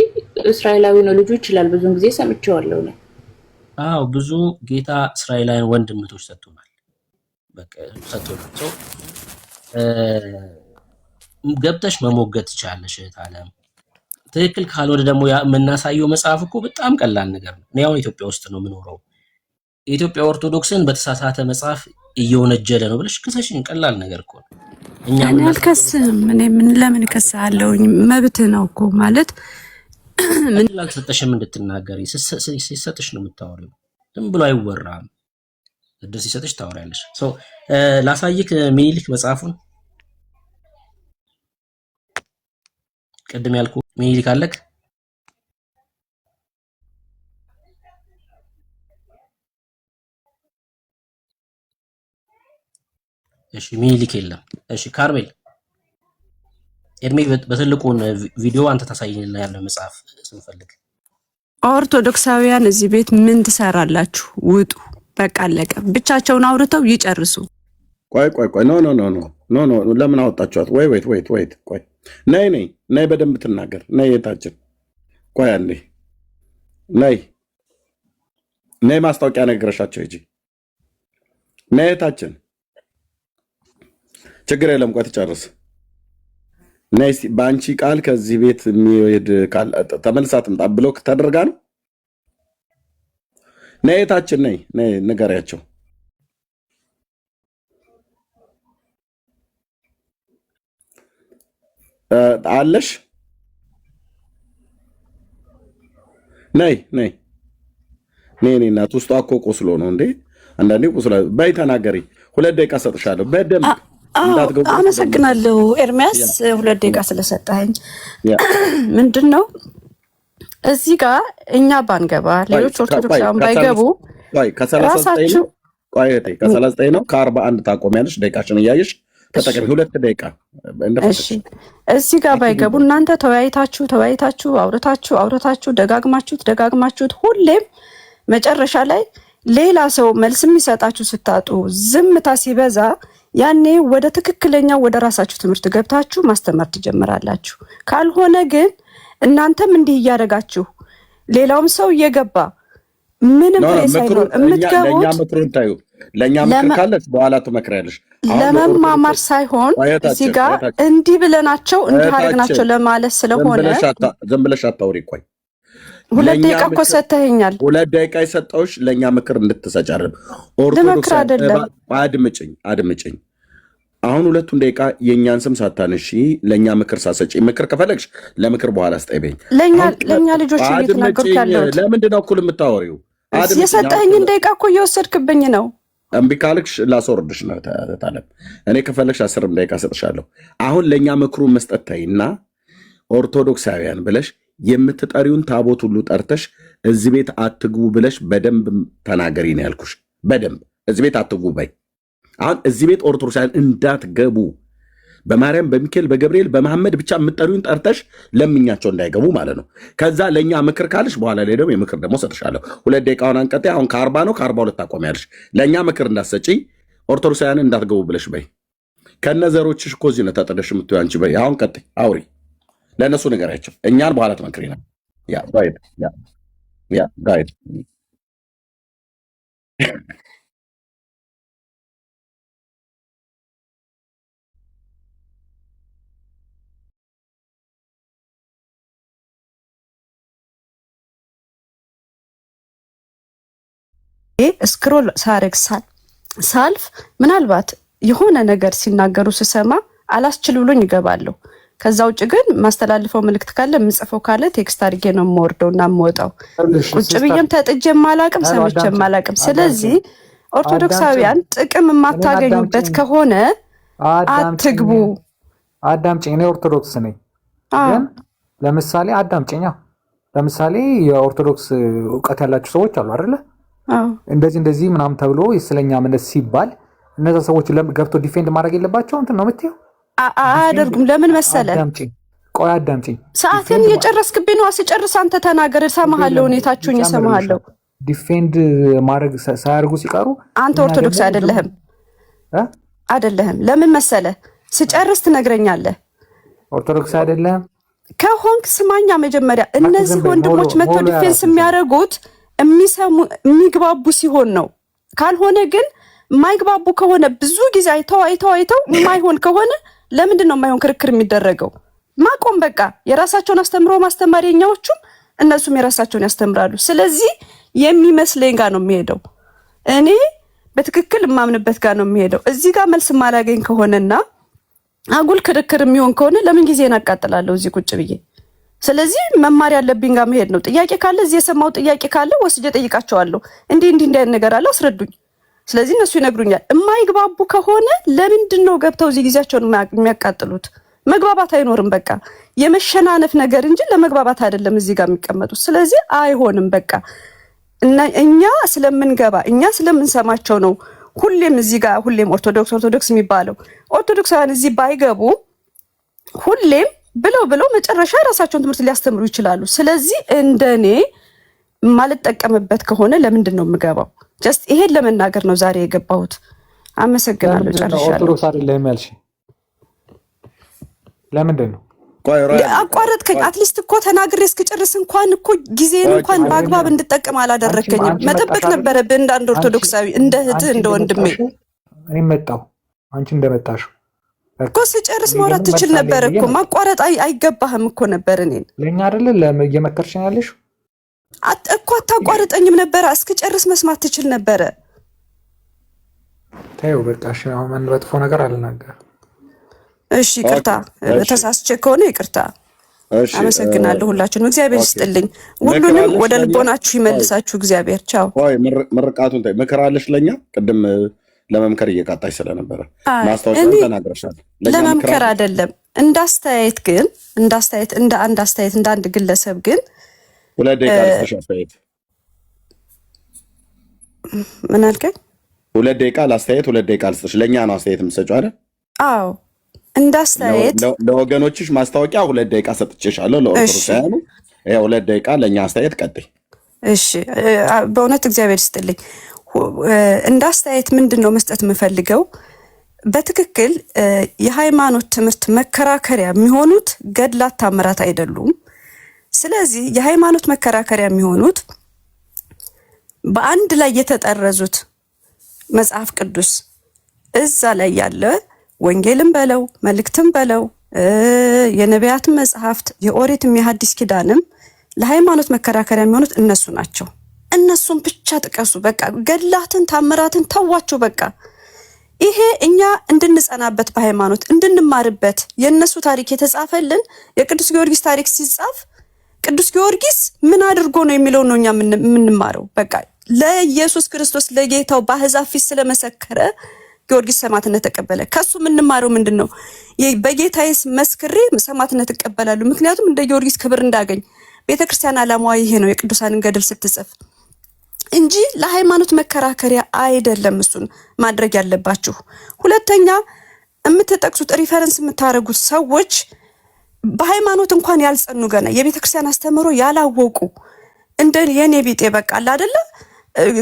እስራኤላዊ ነው ልጁ ይችላል። ብዙን ጊዜ ሰምቼዋለሁ ነው። አዎ ብዙ ጌታ እስራኤላውያን ወንድምቶች ሰጥቶናል። በቃ ሰጥቶናል። ገብተሽ መሞገት ትችላለሽ እህት ዓለም። ትክክል ካልሆነ ደግሞ የምናሳየው መጽሐፍ እኮ በጣም ቀላል ነገር ነው። እኔ አሁን ኢትዮጵያ ውስጥ ነው የምኖረው። የኢትዮጵያ ኦርቶዶክስን በተሳሳተ መጽሐፍ እየወነጀለ ነው ብለሽ ክሰሽኝ። ቀላል ነገር እኮ ነው። እኛ ምን አልከስም። እኔ ለምን ከሳለሁ? መብት ነው እኮ ማለት ምን ላልሰጠሽም እንድትናገሪ ሲሰጥሽ ነው የምታወሪው። ዝም ብሎ አይወራም። እድል ሲሰጥሽ ታወሪያለሽ። ላሳይክ ሚኒሊክ መጽሐፉን ቅድም ያልኩ ሚኒሊክ አለክ እሺ ሚኒሊክ የለም። እሺ ካርሜል ኤርሜ በትልቁን ቪዲዮ አንተ ታሳይልናለህ መጽሐፍ ስንፈልግ። ኦርቶዶክሳውያን እዚህ ቤት ምን ትሰራላችሁ? ውጡ፣ በቃ አለቀ። ብቻቸውን አውርተው ይጨርሱ። ቆይ ኖ ለምን አወጣችኋት? ወይት ቆይ ነይ በደንብ ትናገር። ነይ የታችን ቆይ አንዴ ነይ ማስታወቂያ ነገረሻቸው እንጂ ነይ የታችን ችግር የለም። ቆይ ትጨርስ። ነይ በአንቺ ቃል ከዚህ ቤት የሚሄድ ተመልሳ ትምጣ ብሎክ ተደርጋ ነው። ነይ የታችን ነይ ንገሪያቸው። አለሽ ነይ እናት ውስጧ እኮ ቁስሎ ነው እንዴ? አንዳንዴ ቁስሎ በይ ተናገሪ። 2 ደቂቃ ሰጥሻለሁ በደንብ እንዳትገቡ። አመሰግናለሁ ኤርሚያስ 2 ደቂቃ ስለሰጠኸኝ። ምንድነው እዚህ ጋር እኛ ባንገባ ሌሎች ኦርቶዶክሳውያን ባይገቡ ራሳችሁ ከ39 ነው ከ41 ታቆሚያለሽ። ደቂቃሽን እያየሽ ተጠቅሚ 2 ደቂቃ። እሺ እዚህ ጋር ባይገቡ እናንተ ተወያይታችሁ አውርታችሁ ደጋግማችሁት ሁሌም መጨረሻ ላይ ሌላ ሰው መልስ የሚሰጣችሁ ስታጡ ዝምታ ሲበዛ ያኔ ወደ ትክክለኛው ወደ ራሳችሁ ትምህርት ገብታችሁ ማስተማር ትጀምራላችሁ። ካልሆነ ግን እናንተም እንዲህ እያደረጋችሁ ሌላውም ሰው እየገባ ምንም ሳይኖር የምትገቡት ለእኛ ምክር ካለች በኋላ ትመክሪያለሽ። ለመማማር ሳይሆን እዚህ ጋር እንዲህ ብለናቸው እንዲህ አደረግናቸው ለማለት ስለሆነ ዝም ብለሽ አታውሪ። ቆይ 2 ደቂቃ እኮ ሰጥተኸኛል። 2 ደቂቃ የሰጠሁሽ ለእኛ ምክር እንድትሰጪ አይደለም። ልመክር አይደለም። አድምጭኝ። አሁን 2 ደቂቃ የእኛን ስም ሳታነሺ ለእኛ ምክር ሳሰጪ፣ ምክር ከፈለግሽ ለምክር በኋላ ስጠይበኝ። ለእኛ ልጆች እየተናገርኩ ያለሁት ለምንድን ነው እኩል የምታወሪው? የሰጠኸኝን ደቂቃ እኮ እየወሰድክብኝ ነው። እምቢ ካልክሽ ላስወርድሽ ነው ታለም። እኔ ከፈለግሽ 10 ደቂቃ ሰጥሻለሁ። አሁን ለእኛ ምክሩን መስጠት ተይና ኦርቶዶክሳውያን ብለሽ የምትጠሪውን ታቦት ሁሉ ጠርተሽ እዚህ ቤት አትግቡ ብለሽ በደንብ ተናገሪ ነው ያልኩሽ። በደንብ እዚህ ቤት አትግቡ በይ። አሁን እዚህ ቤት ኦርቶዶክሳውያን እንዳትገቡ በማርያም በሚካኤል በገብርኤል በመሐመድ ብቻ የምትጠሪውን ጠርተሽ ለምኛቸው እንዳይገቡ ማለት ነው። ከዛ ለእኛ ምክር ካልሽ በኋላ ላይ ደግሞ የምክር ደግሞ ሰጥሻለሁ። 2 ደቂቃውን አንቀጤ። አሁን ከ40 ነው ከ42 ታቆሚያለሽ። ለእኛ ምክር እንዳትሰጪ ኦርቶዶክሳውያን እንዳትገቡ ብለሽ በይ። ከነዘሮችሽ እኮ እዚህ ነው ተጠደሽ የምትይው አንቺ በይ። አሁን ቀጥይ አውሪ። ለእነሱ ንገሪያቸው። እኛን በኋላ ትመክሪ ነው። ጋይድ ስክሮል ሳረግ ሳልፍ ምናልባት የሆነ ነገር ሲናገሩ ስሰማ አላስችል ብሎኝ ይገባለሁ። ከዛ ውጭ ግን ማስተላልፈው መልእክት ካለ የምጽፈው ካለ ቴክስት አድርጌ ነው የምወርደውና የምወጣው። ቁጭ ብዬም ተጥጄም አላቅም ሰምቼም አላቅም። ስለዚህ ኦርቶዶክሳውያን ጥቅም የማታገኙበት ከሆነ አትግቡ። አዳምጪኝ። እኔ ኦርቶዶክስ ነኝ፣ ግን ለምሳሌ አዳምጪኝ። ለምሳሌ የኦርቶዶክስ እውቀት ያላችሁ ሰዎች አሉ አይደለ? እንደዚህ ምናምን ተብሎ ስለኛ እምነት ሲባል እነዛ ሰዎች ገብቶ ዲፌንድ ማድረግ የለባቸው እንትን ነው የምትይው? አያደርጉም። ለምን መሰለ? ቆይ አዳምጪኝ። ሰዓትን እየጨረስክብኝ ነው። ስጨርስ አንተ ተናገር፣ እሰማሃለሁ። ሁኔታችሁን እሰማሃለሁ። ዲፌንድ ማድረግ ሳያደርጉ ሲቀሩ አንተ ኦርቶዶክስ አይደለህም። ለምን መሰለ? ስጨርስ ትነግረኛለህ። ኦርቶዶክስ አይደለህም ከሆንክ ስማኛ። መጀመሪያ እነዚህ ወንድሞች መጥተው ዲፌንስ የሚያደርጉት የሚግባቡ ሲሆን ነው። ካልሆነ ግን የማይግባቡ ከሆነ ብዙ ጊዜ አይተው የማይሆን ከሆነ ለምንድን ነው የማይሆን ክርክር የሚደረገው? ማቆም በቃ። የራሳቸውን አስተምሮ ማስተማር፣ የኛዎቹም እነሱም የራሳቸውን ያስተምራሉ። ስለዚህ የሚመስለኝ ጋር ነው የሚሄደው። እኔ በትክክል የማምንበት ጋር ነው የሚሄደው። እዚህ ጋር መልስ ማላገኝ ከሆነና አጉል ክርክር የሚሆን ከሆነ ለምን ጊዜ እናቃጥላለሁ እዚህ ቁጭ ብዬ? ስለዚህ መማር ያለብኝ ጋር መሄድ ነው። ጥያቄ ካለ እዚህ የሰማው ጥያቄ ካለ ወስጄ ጠይቃቸዋለሁ። እንዲህ ነገር አለ አስረዱኝ። ስለዚህ እነሱ ይነግሩኛል። የማይግባቡ ከሆነ ለምንድን ነው ገብተው እዚህ ጊዜያቸውን የሚያቃጥሉት? መግባባት አይኖርም። በቃ የመሸናነፍ ነገር እንጂ ለመግባባት አይደለም እዚህ ጋር የሚቀመጡት። ስለዚህ አይሆንም። በቃ እና እኛ ስለምንገባ እኛ ስለምንሰማቸው ነው ሁሌም እዚህ ጋር ሁሌም ኦርቶዶክስ የሚባለው ኦርቶዶክሳውያን እዚህ ባይገቡ ሁሌም ብለው መጨረሻ ራሳቸውን ትምህርት ሊያስተምሩ ይችላሉ። ስለዚህ እንደኔ ማልጠቀምበት ከሆነ ለምንድን ነው የምገባው? ጀስት ይሄን ለመናገር ነው ዛሬ የገባሁት። አመሰግናለሁ። ጨርሻለሁ። ኦርቶዶክስ አይደለም ያልሽ ለምንድን ነው? አቋረጥከኝ። አትሊስት እኮ ተናግሬ እስክጨርስ እንኳን እኮ ጊዜን እንኳን በአግባብ እንድጠቀም አላደረከኝም። መጠበቅ ነበረብህ እንደ አንድ ኦርቶዶክሳዊ፣ እንደ እህትህ፣ እንደ ወንድሜ። እኔ መጣሁ አንቺ እንደመጣሽው እኮ ስጨርስ ማውራት ትችል ነበር እኮ። ማቋረጥ አይገባህም እኮ ነበር። እኔን ለኛ አይደለ እየመከርሽኝ ያለሽ እኮ። አታቋርጠኝም ነበር፣ እስክጨርስ መስማት ትችል ነበረ። ተይው በቃ እሺ። አሁን መጥፎ ነገር አልናገርም። እሺ ይቅርታ፣ ተሳስቼ ከሆነ ይቅርታ። አመሰግናለሁ ሁላችሁንም። እግዚአብሔር ይስጥልኝ። ሁሉንም ወደ ልቦናችሁ ይመልሳችሁ እግዚአብሔር። ቻው። ወይ ምርቃቱን ታይ መከራለሽ ለኛ ቅድም ለመምከር እየቃጣሽ ስለነበረ ማስታወሻውን ተናግረሻል። ለመምከር አይደለም እንዳስተያየት ግን እንዳስተያየት እንደ አንድ አስተያየት እንደ አንድ ግለሰብ ግን 2 ደቂቃ ልስጥሽ አስተያየት። ምን አልከኝ? 2 ደቂቃ ላስተያየት 2 ደቂቃ ልስጥሽ። ለኛ ነው አስተያየት የምትሰጪው አይደል? አዎ እንዳስተያየት ለወገኖችሽ ማስታወቂያ 2 ደቂቃ ሰጥቼሻለሁ። ለኦርቶዶክሳውያኑ 2 ደቂቃ ለኛ አስተያየት ቀጥይ። እሺ በእውነት እግዚአብሔር ይስጥልኝ። እንዳስተያየት ምንድነው መስጠት የምፈልገው? በትክክል የሃይማኖት ትምህርት መከራከሪያ የሚሆኑት ገድላት ታምራት አይደሉም። ስለዚህ የሃይማኖት መከራከሪያ የሚሆኑት በአንድ ላይ የተጠረዙት መጽሐፍ ቅዱስ እዛ ላይ ያለ ወንጌልም በለው መልእክትም በለው የነቢያትም መጽሐፍት የኦሪትም የሐዲስ ኪዳንም ለሃይማኖት መከራከሪያ የሚሆኑት እነሱ ናቸው። እነሱን ብቻ ጥቀሱ። በቃ ገድላትን ታምራትን ተዋቸው። በቃ ይሄ እኛ እንድንጸናበት በሃይማኖት እንድንማርበት የነሱ ታሪክ የተጻፈልን የቅዱስ ጊዮርጊስ ታሪክ ሲጻፍ ቅዱስ ጊዮርጊስ ምን አድርጎ ነው የሚለው ነው እኛ የምንማረው። በቃ ለኢየሱስ ክርስቶስ ለጌታው በአሕዛብ ፊት ስለመሰከረ ጊዮርጊስ ሰማዕትነት ተቀበለ። ከሱ የምንማረው ምንድነው? በጌታዬ መስክሬ ሰማዕትነት እቀበላለሁ። ምክንያቱም እንደ ጊዮርጊስ ክብር እንዳገኝ ቤተክርስቲያን ዓላማዋ ይሄ ነው የቅዱሳንን ገድል ስትጽፍ እንጂ ለሃይማኖት መከራከሪያ አይደለም። እሱን ማድረግ ያለባችሁ። ሁለተኛ የምትጠቅሱት ሪፈረንስ የምታደርጉት ሰዎች በሃይማኖት እንኳን ያልጸኑ ገና የቤተክርስቲያን አስተምሮ ያላወቁ እንደ የኔ ቢጤ በቃ አይደለ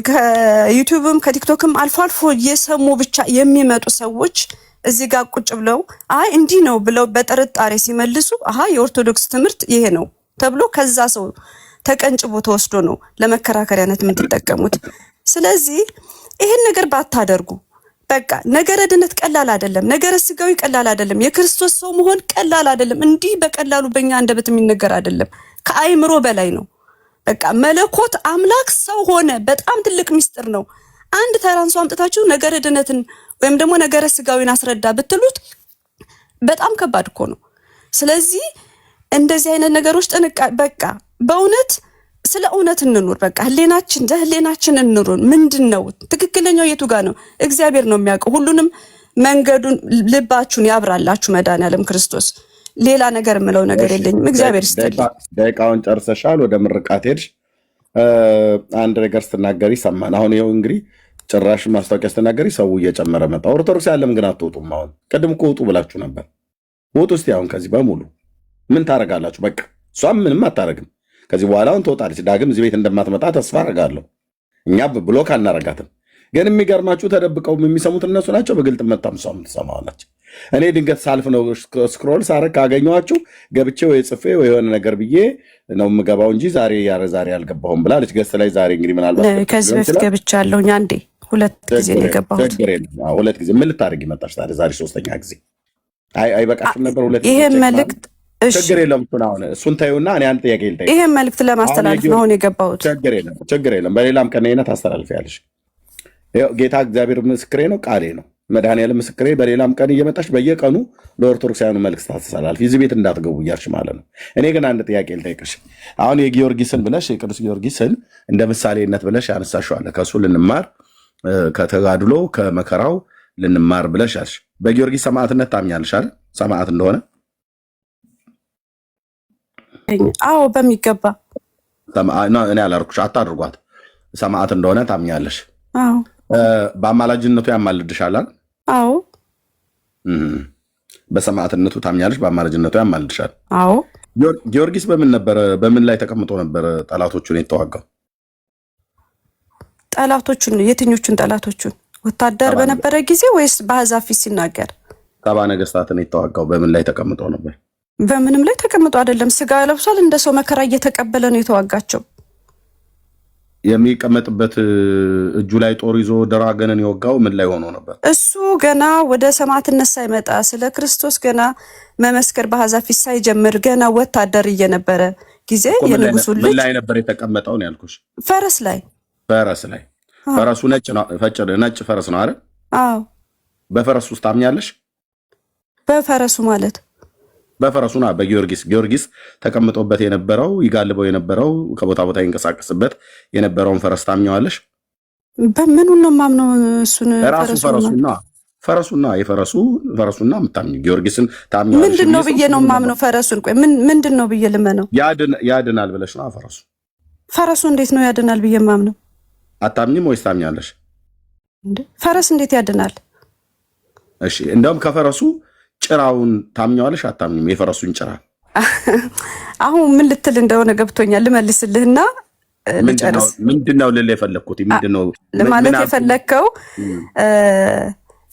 ከዩቲዩብም ከቲክቶክም አልፎ አልፎ እየሰሙ ብቻ የሚመጡ ሰዎች እዚህ ጋር ቁጭ ብለው አይ እንዲህ ነው ብለው በጥርጣሬ ሲመልሱ የኦርቶዶክስ ትምህርት ይሄ ነው ተብሎ ከዛ ሰው ተቀንጭቦ ተወስዶ ነው ለመከራከሪያነት የምትጠቀሙት። ስለዚህ ይሄን ነገር ባታደርጉ በቃ ነገረ ድነት ቀላል አይደለም። ነገረ ስጋዊ ቀላል አይደለም። የክርስቶስ ሰው መሆን ቀላል አይደለም። እንዲህ በቀላሉ በእኛ አንደበት የሚነገር አይደለም። ከአይምሮ በላይ ነው። በቃ መለኮት አምላክ ሰው ሆነ። በጣም ትልቅ ሚስጥር ነው። አንድ ተራንሶ አምጥታችሁ ነገረ ድነትን ወይም ደግሞ ነገረ ስጋዊን አስረዳ ብትሉት በጣም ከባድ እኮ ነው። ስለዚህ እንደዚህ አይነት ነገሮች በቃ በእውነት ስለ እውነት እንኑር። በቃ ህሌናችን እንኑር። ምንድነው ትክክለኛው የቱ ጋር ነው? እግዚአብሔር ነው የሚያውቀው ሁሉንም። መንገዱን ልባችሁን ያብራላችሁ መድኃኒዓለም ክርስቶስ። ሌላ ነገር የምለው ነገር የለኝም። እግዚአብሔር ይስጥልኝ። ደቂቃውን ጨርሰሻል። ወደ ምርቃት ሄድሽ። አንድ ነገር ስትናገሪ ሰማን። አሁን ይኸው እንግዲህ ጭራሽ ማስታወቂያ ስትናገሪ ሰው እየጨመረ መጣ። ኦርቶዶክስ ያለም ግን አትወጡም። አሁን ቅድም እኮ ውጡ ብላችሁ ነበር። ውጡ እስቲ አሁን ከዚህ በሙሉ ምን ታደርጋላችሁ? በቃ እሷም ምንም አታደርግም። ከዚህ በኋላ አሁን ትወጣለች። ዳግም እዚህ ቤት እንደማትመጣ ተስፋ አደርጋለሁ። እኛ ብሎክ አናረጋትም። ግን የሚገርማችሁ ተደብቀው የሚሰሙት እነሱ ናቸው። በግልጥ መጣም እሷ የምትሰማው ናቸው። እኔ ድንገት ሳልፍ ነው ስክሮል ሳረግ ካገኘኋችሁ ገብቼ ወይ ጽፌ ወይ የሆነ ነገር ብዬ ነው የምገባው እንጂ ዛሬ አልገባሁም ብላለች። ገስ ላይ ዛሬ እንግዲህ ምናልባት ከዚህ በፊት ገብቻለሁ። አንዴ 2 ጊዜ ነው የገባሁት። 2 ጊዜ ምን ልታደርጊ መጣሽ ታዲያ? ዛሬ 3ኛ ጊዜ አይበቃሽም ነበር? 2 ጊዜ ይሄ መልእክት ችግር የለም። እሱን ታዩና እኔ አንድ ጥያቄ ልጠይቅ። ይሄ መልእክት ለማስተላለፍ ነው አሁን የገባሁት። ችግር የለም። በሌላም ቀን አይነት አስተላልፊያለሽ። ጌታ እግዚአብሔር ምስክሬ ነው፣ ቃሌ ነው፣ መድኃኒዓለም ምስክሬ። በሌላም ቀን እየመጣሽ በየቀኑ ለኦርቶዶክሳውያኑ መልእክት ታስተላልፊ። እዚህ ቤት እንዳትገቡ እያልሽ ማለት ነው። እኔ ግን አንድ ጥያቄ ልጠይቅሽ። አሁን የጊዮርጊስን ብለሽ የቅዱስ ጊዮርጊስን እንደ ምሳሌነት ብለሽ ያነሳሽዋለ። ከእሱ ልንማር ከተጋድሎ ከመከራው ልንማር ብለሽ ያልሽ። በጊዮርጊስ ሰማዕትነት ታምኛለሽ አይደል? ሰማዕት እንደሆነ አዎ በሚገባ እኔ አላልኩሽ፣ አታድርጓት። ሰማዕት እንደሆነ ታምኛለሽ። በአማላጅነቱ ያማልድሻል አይደል? አዎ። በሰማዕትነቱ ታምኛለሽ፣ በአማላጅነቱ ያማልድሻል። አዎ። ጊዮርጊስ በምን ላይ ተቀምጦ ነበር ጠላቶቹን የተዋጋው? ጠላቶቹን የትኞቹን ጠላቶቹን? ወታደር በነበረ ጊዜ ወይስ በአሕዛብ ፊት ሲናገር? ሰባ ነገስታትን የተዋጋው በምን ላይ ተቀምጦ ነበር? በምንም ላይ ተቀምጦ አይደለም። ስጋ ለብሷል። እንደ ሰው መከራ እየተቀበለ ነው የተዋጋቸው። የሚቀመጥበት እጁ ላይ ጦር ይዞ ድራገንን የወጋው ምን ላይ ሆኖ ነበር? እሱ ገና ወደ ሰማዕትነት ሳይመጣ ስለ ክርስቶስ ገና መመስከር በአሕዛብ ፊት ሳይጀምር ገና ወታደር እየነበረ ጊዜ የንጉሱ ልጅ ምን ላይ ነበር የተቀመጠው ነው ያልኩሽ? ፈረስ ላይ። ፈረስ ላይ። ፈረሱ ነጭ ፈረስ ነው አይደል? አዎ። በፈረሱ ውስጥ ታምኛለሽ? በፈረሱ ማለት በፈረሱና ጊዮርጊስ ተቀምጦበት የነበረው ይጋልበው የነበረው ከቦታ ቦታ ይንቀሳቀስበት የነበረውን ፈረስ ታምኛለሽ? በምኑ ነው ማምነው? እሱን ፈረሱና ፈረሱና ምታምኝ ጊዮርጊስን ታምኛለሽ? ምንድነው ብዬ ነው ማምነው? ፈረሱን ቆይ ምንድነው ብዬ ልመነው? ያድናል ብለሽ ነው? ፈረሱ እንዴት ነው ያድናል ብዬ ማምነው? አታምኝም ወይስ ታምኛለሽ? ፈረስ እንዴት ያድናል? እሺ እንደውም ከፈረሱ ጭራውን ታምኛለሽ? አታምኝም? የፈረሱን ጭራ አሁን ምን ልትል እንደሆነ ገብቶኛል። ልመልስልህና ልጨርስ። ምንድነው ልል የፈለኩት? ምንድነው ለማለት የፈለከው?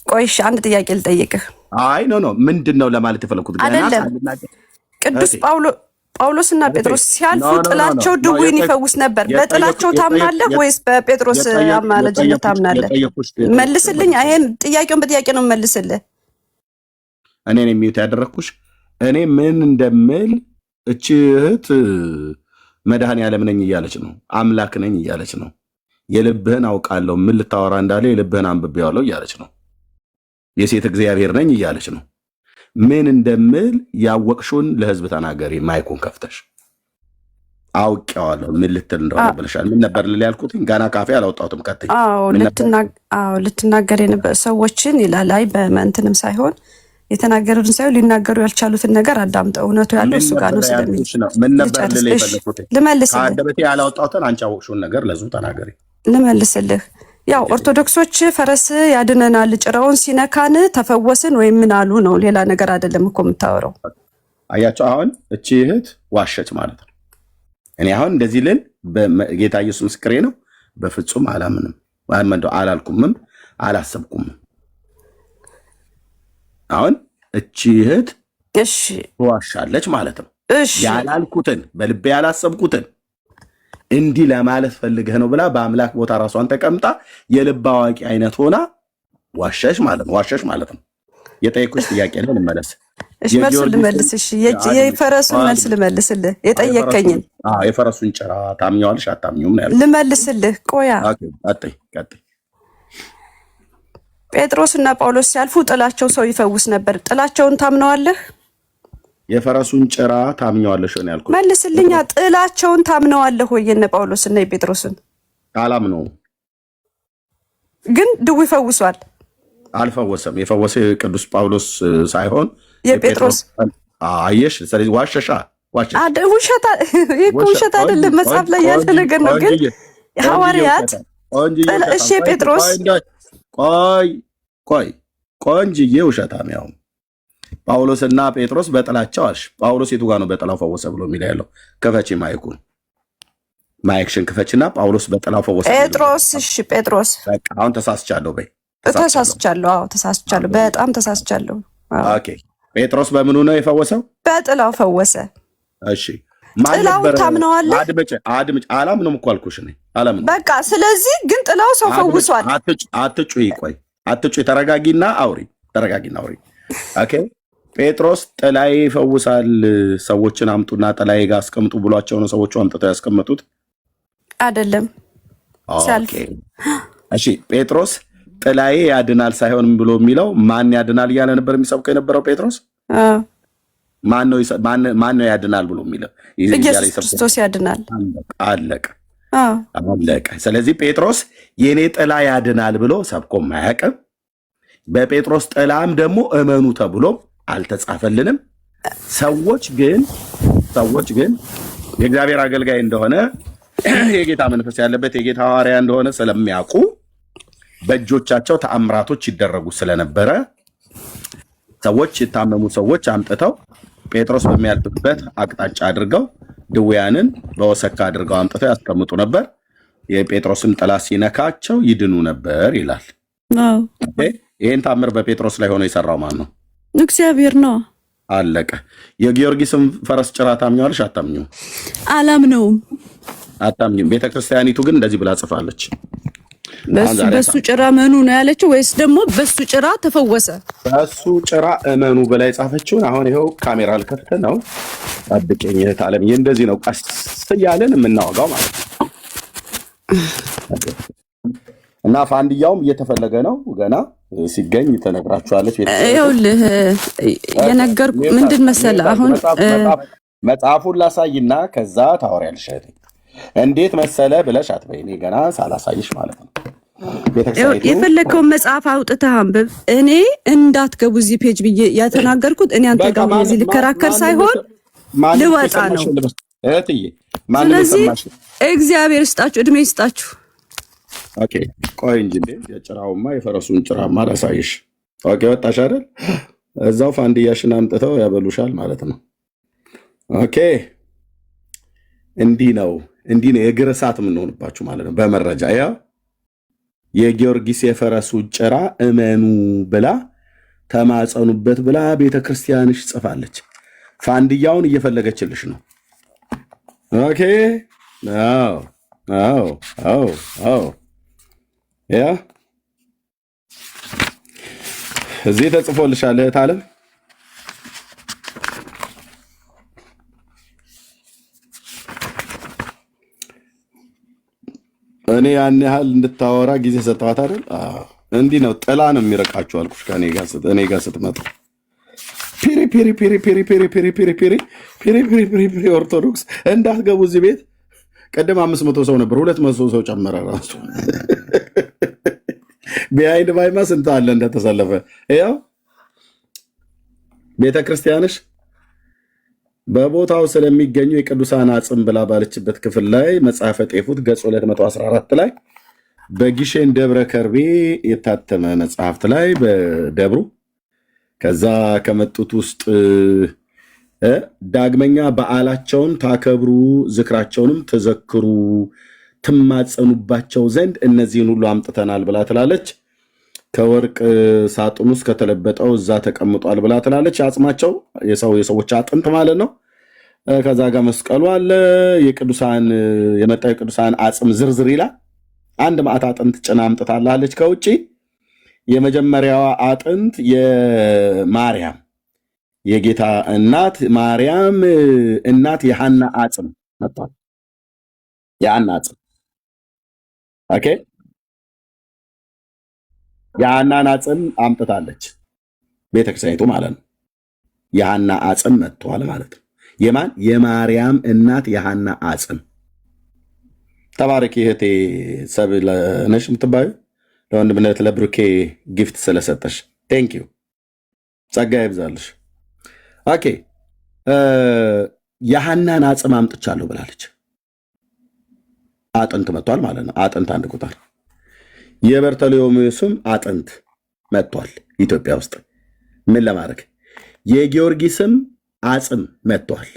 ቆይሽ አንድ ጥያቄ ልጠይቅህ። አይ ኖ ምንድነው ለማለት የፈለኩት? ቅዱስ ጳውሎስና ጴጥሮስ ሲያልፉ ጥላቸው ድውይን ይፈውስ ነበር። በጥላቸው ታምናለህ ወይስ በጴጥሮስ አማላጅነት ታምናለህ? መልስልኝ። ይሄን ጥያቄውን በጥያቄ ነው መልስልህ። እኔ ነኝ የሚውት ያደረኩሽ። እኔ ምን እንደምል እቺ እህት መድኃኔዓለም ነኝ እያለች ነው፣ አምላክ ነኝ እያለች ነው። የልብህን አውቃለሁ፣ ምን ልታወራ እንዳለ የልብህን አንብቤዋለሁ እያለች ነው። የሴት እግዚአብሔር ነኝ እያለች ነው። ምን እንደምል ያወቅሽውን ለህዝብ ተናገሪ። ማይኩን ከፍተሽ አውቄዋለሁ ምን ልትል እንደሆነ ብለሻል። ምን ነበር ልል ያልኩት? ገና ካፌ አላወጣሁትም። ቀጥይ። ልትናገር የነበረ ሰዎችን ይላል። አይ በመንትንም ሳይሆን የተናገሩትን ሳይሆን ሊናገሩ ያልቻሉትን ነገር አዳምጠው። እውነቱ ያለው እሱ ጋር ነው። ስለምን ምን ነበር ልል የፈለኩት? ልመልስልህ። ከአንደበቴ ያላወጣሁትን አንቺ ያወቅሽውን ነገር ለህዝቡ ተናገሪ። ልመልስልህ። ያው ኦርቶዶክሶች ፈረስ ያድነናል ጭራውን ሲነካን ተፈወስን ወይም ምን አሉ ነው። ሌላ ነገር አይደለም እኮ የምታወራው። አያቸው አሁን እቺ እህት ዋሸች ማለት ነው። እኔ አሁን እንደዚህ ልል ጌታ ኢየሱስ ምስክሬ ነው፣ በፍጹም አላምንም፣ አላልኩምም፣ አላሰብኩም። አሁን እቺ እህት ዋሻለች ማለት ነው። ያላልኩትን በልቤ ያላሰብኩትን እንዲህ ለማለት ፈልገህ ነው ብላ በአምላክ ቦታ ራሷን ተቀምጣ የልብ አዋቂ አይነት ሆና ዋሸሽ ማለት ነው። የጠየኩሽ ጥያቄ ላይ ልመለስ። መልስ ልመልስ። የፈረሱን መልስ ልመልስልህ። የጠየቀኝን የፈረሱን ጭራ ታምኛዋለሽ አታምኚውም ነው ያልኩት። ልመልስልህ። ቆያ ቀጥይ። ጴጥሮስና ጳውሎስ ሲያልፉ ጥላቸው ሰው ይፈውስ ነበር። ጥላቸውን ታምነዋለህ? የፈረሱን ጭራ ታምኘዋለሽ ነው ያልኩት። መልስልኛ። ጥላቸውን ታምነዋለህ ወይ? የነ ጳውሎስና የጴጥሮስን አላምነውም። ግን ድው ይፈውሷል። አልፈወሰም። የፈወሰ ቅዱስ ጳውሎስ ሳይሆን የጴጥሮስ። አየሽ፣ ስለዚህ ዋሸሻ። ውሸት አይደለም፣ መጽሐፍ ላይ ያለ ነገር ነው። ግን ሐዋርያት እሺ፣ ጴጥሮስ ቆንጅዬ ውሸታም ያው ጳውሎስና ጴጥሮስ በጥላቸው አልሽ። ጳውሎስ የቱ ጋር ነው በጥላው ፈወሰ ብሎ የሚለው ያለው? ክፈቺ ማይክሽን ክፈችና ጳውሎስ በጥላው ፈወሰ ጴጥሮስ። እሺ ጴጥሮስ። በቃ አሁን ተሳስቻለሁ በይ። ተሳስቻለሁ። አዎ ተሳስቻለሁ፣ በጣም ተሳስቻለሁ። ኦኬ። ጴጥሮስ በምኑ ነው የፈወሰው? በጥላው ፈወሰ። እሺ ጥላውን ታምነዋለህ? አድምጭ። አላምንም እኮ አልኩሽ እኔ አላምንም። በቃ ስለዚህ ግን ጥላው ሰው ፈውሷል። አትጩይ፣ ተረጋጊና አውሪ። ኦኬ። ጴጥሮስ ጥላዬ ይፈውሳል፣ ሰዎችን አምጡና ጥላዬ ጋር አስቀምጡ ብሏቸው ነው ሰዎቹ አምጥተው ያስቀመጡት አይደለም? እሺ ጴጥሮስ ጥላዬ ያድናል ሳይሆን ብሎ የሚለው ማን ያድናል እያለ ነበር የሚሰብከው የነበረው ጴጥሮስ። ማን ነው ያድናል ብሎ የሚለው? ኢየሱስ ክርስቶስ ያድናል። አለቀ። ስለዚህ ጴጥሮስ የኔ ጥላ ያድናል ብሎ ሰብኮም አያውቅም። በጴጥሮስ ጥላም ደግሞ እመኑ ተብሎ አልተጻፈልንም። ሰዎች ግን የእግዚአብሔር አገልጋይ እንደሆነ የጌታ መንፈስ ያለበት የጌታ ሐዋርያ እንደሆነ ስለሚያውቁ በእጆቻቸው ተአምራቶች ይደረጉ ስለነበረ ሰዎች የታመሙ ሰዎች አምጥተው ጴጥሮስ በሚያልፍበት አቅጣጫ አድርገው ድውያንን በወሰካ አድርገው አምጥተው ያስቀምጡ ነበር። የጴጥሮስም ጥላ ሲነካቸው ይድኑ ነበር ይላል። ይህን ታምር በጴጥሮስ ላይ ሆኖ የሰራው ማን ነው? እግዚአብሔር ነው። አለቀ። የጊዮርጊስም ፈረስ ጭራ ታምኘዋለሽ? አታምኚው? አላምነውም። አታምኚም? ቤተክርስቲያኒቱ ግን እንደዚህ ብላ ጽፋለች። በሱ ጭራ እመኑ ነው ያለችው ወይስ ደግሞ በሱ ጭራ ተፈወሰ? በሱ ጭራ እመኑ ብላ የጻፈችውን አሁን ይኸው ካሜራ ልከፍት ነው። ጠብቀኝ እህት ዓለምዬ። እንደዚህ ነው ቀስ እያለን የምናወጋው ማለት ነው። እና ፋንድያውም እየተፈለገ ነው ገና ሲገኝ ተነግራችኋለች። ይኸውልህ የነገርኩ ምንድን መሰለህ፣ አሁን መጽሐፉን ላሳይና ከዛ ታወሪያለሽ። እንዴት መሰለ ብለሽ አትበይ፣ እኔ ገና ሳላሳይሽ ማለት ነው። የፈለከውን መጽሐፍ አውጥተህ አንብብ። እኔ እንዳትገቡ እዚህ ፔጅ ብዬ ያተናገርኩት እኔ አንተ ጋር እዚህ ልከራከር ሳይሆን ልወጣ ነው። ስለዚህ እግዚአብሔር ይስጣችሁ፣ እድሜ ይስጣችሁ። ኦኬ ቆይ እንጂ እንዴ የጭራውማ የፈረሱን ጭራማ ላሳይሽ። ኦኬ ወጣሽ አይደል? እዛው ፋንድያሽን አምጥተው ያበሉሻል ማለት ነው። ኦኬ እንዲህ ነው የእግር እሳት የምንሆንባችሁ ማለት ነው። በመረጃ ያ የጊዮርጊስ የፈረሱ ጭራ እመኑ ብላ ተማጸኑበት ብላ ቤተክርስቲያንሽ ጽፋለች። ፋንድያውን እየፈለገችልሽ ነው። ኦኬ አዎ ያ እዚህ ተጽፎልሻል እህት ዓለም። እኔ ያን ያህል እንድታወራ ጊዜ ሰጠኋት አይደል? እንዲህ ነው ጥላ ነው የሚረቃችሁ አልኩሽ። እኔ ጋር ስትመጡ ፒሪ ፒሪ ፒሪ ፒሪ ፒሪ ፒሪ ፒሪ ፒሪ ፒሪ ፒሪ ፒሪ ፒሪ ኦርቶዶክስ እንዳትገቡ እዚህ ቤት። ቀደም 500 ሰው ነበር፣ 200 ሰው ጨመረ ራሱ። ቢሃይንድ ባይማ ስንት አለ እንደተሰለፈ። ያው ቤተክርስቲያንሽ በቦታው ስለሚገኙ የቅዱሳን አጽም ብላ ባለችበት ክፍል ላይ መጽሐፈ ጤፉት ገጽ 214 ላይ በጊሼን ደብረ ከርቤ የታተመ መጽሐፍት ላይ በደብሩ ከዛ ከመጡት ውስጥ ዳግመኛ በዓላቸውን ታከብሩ፣ ዝክራቸውንም ተዘክሩ፣ ትማጸኑባቸው ዘንድ እነዚህን ሁሉ አምጥተናል ብላ ትላለች። ከወርቅ ሳጥን ውስጥ ከተለበጠው እዛ ተቀምጧል ብላ ትላለች። አጽማቸው የሰዎች አጥንት ማለት ነው። ከዛ ጋር መስቀሉ አለ። የመጣው የቅዱሳን አጽም ዝርዝር ይላል። አንድ ማዕት አጥንት ጭና አምጥታላለች ከውጭ። የመጀመሪያዋ አጥንት የማርያም የጌታ እናት ማርያም እናት የሐና አጽም መጥቷል። የሐና አጽም ኦኬ፣ የሐናን አጽም አምጥታለች ቤተክርስቲያኒቱ ማለት ነው። የሐና አጽም መጥቷል ማለት ነው። የማን? የማርያም እናት የሐና አጽም። ተባረኪ እህቴ ሰብለ ነሽ የምትባዩ ለወንድምነት ለብሩኬ ጊፍት ስለሰጠሽ ቴንኪዩ፣ ጸጋ ይብዛልሽ። ኦኬ የሐናን አጽም አምጥቻለሁ ብላለች። አጥንት መጥቷል ማለት ነው። አጥንት አንድ ቁጥር። የበርተሎሜዎስም አጥንት መጥቷል ኢትዮጵያ ውስጥ ምን ለማድረግ። የጊዮርጊስም አጽም መጥቷል።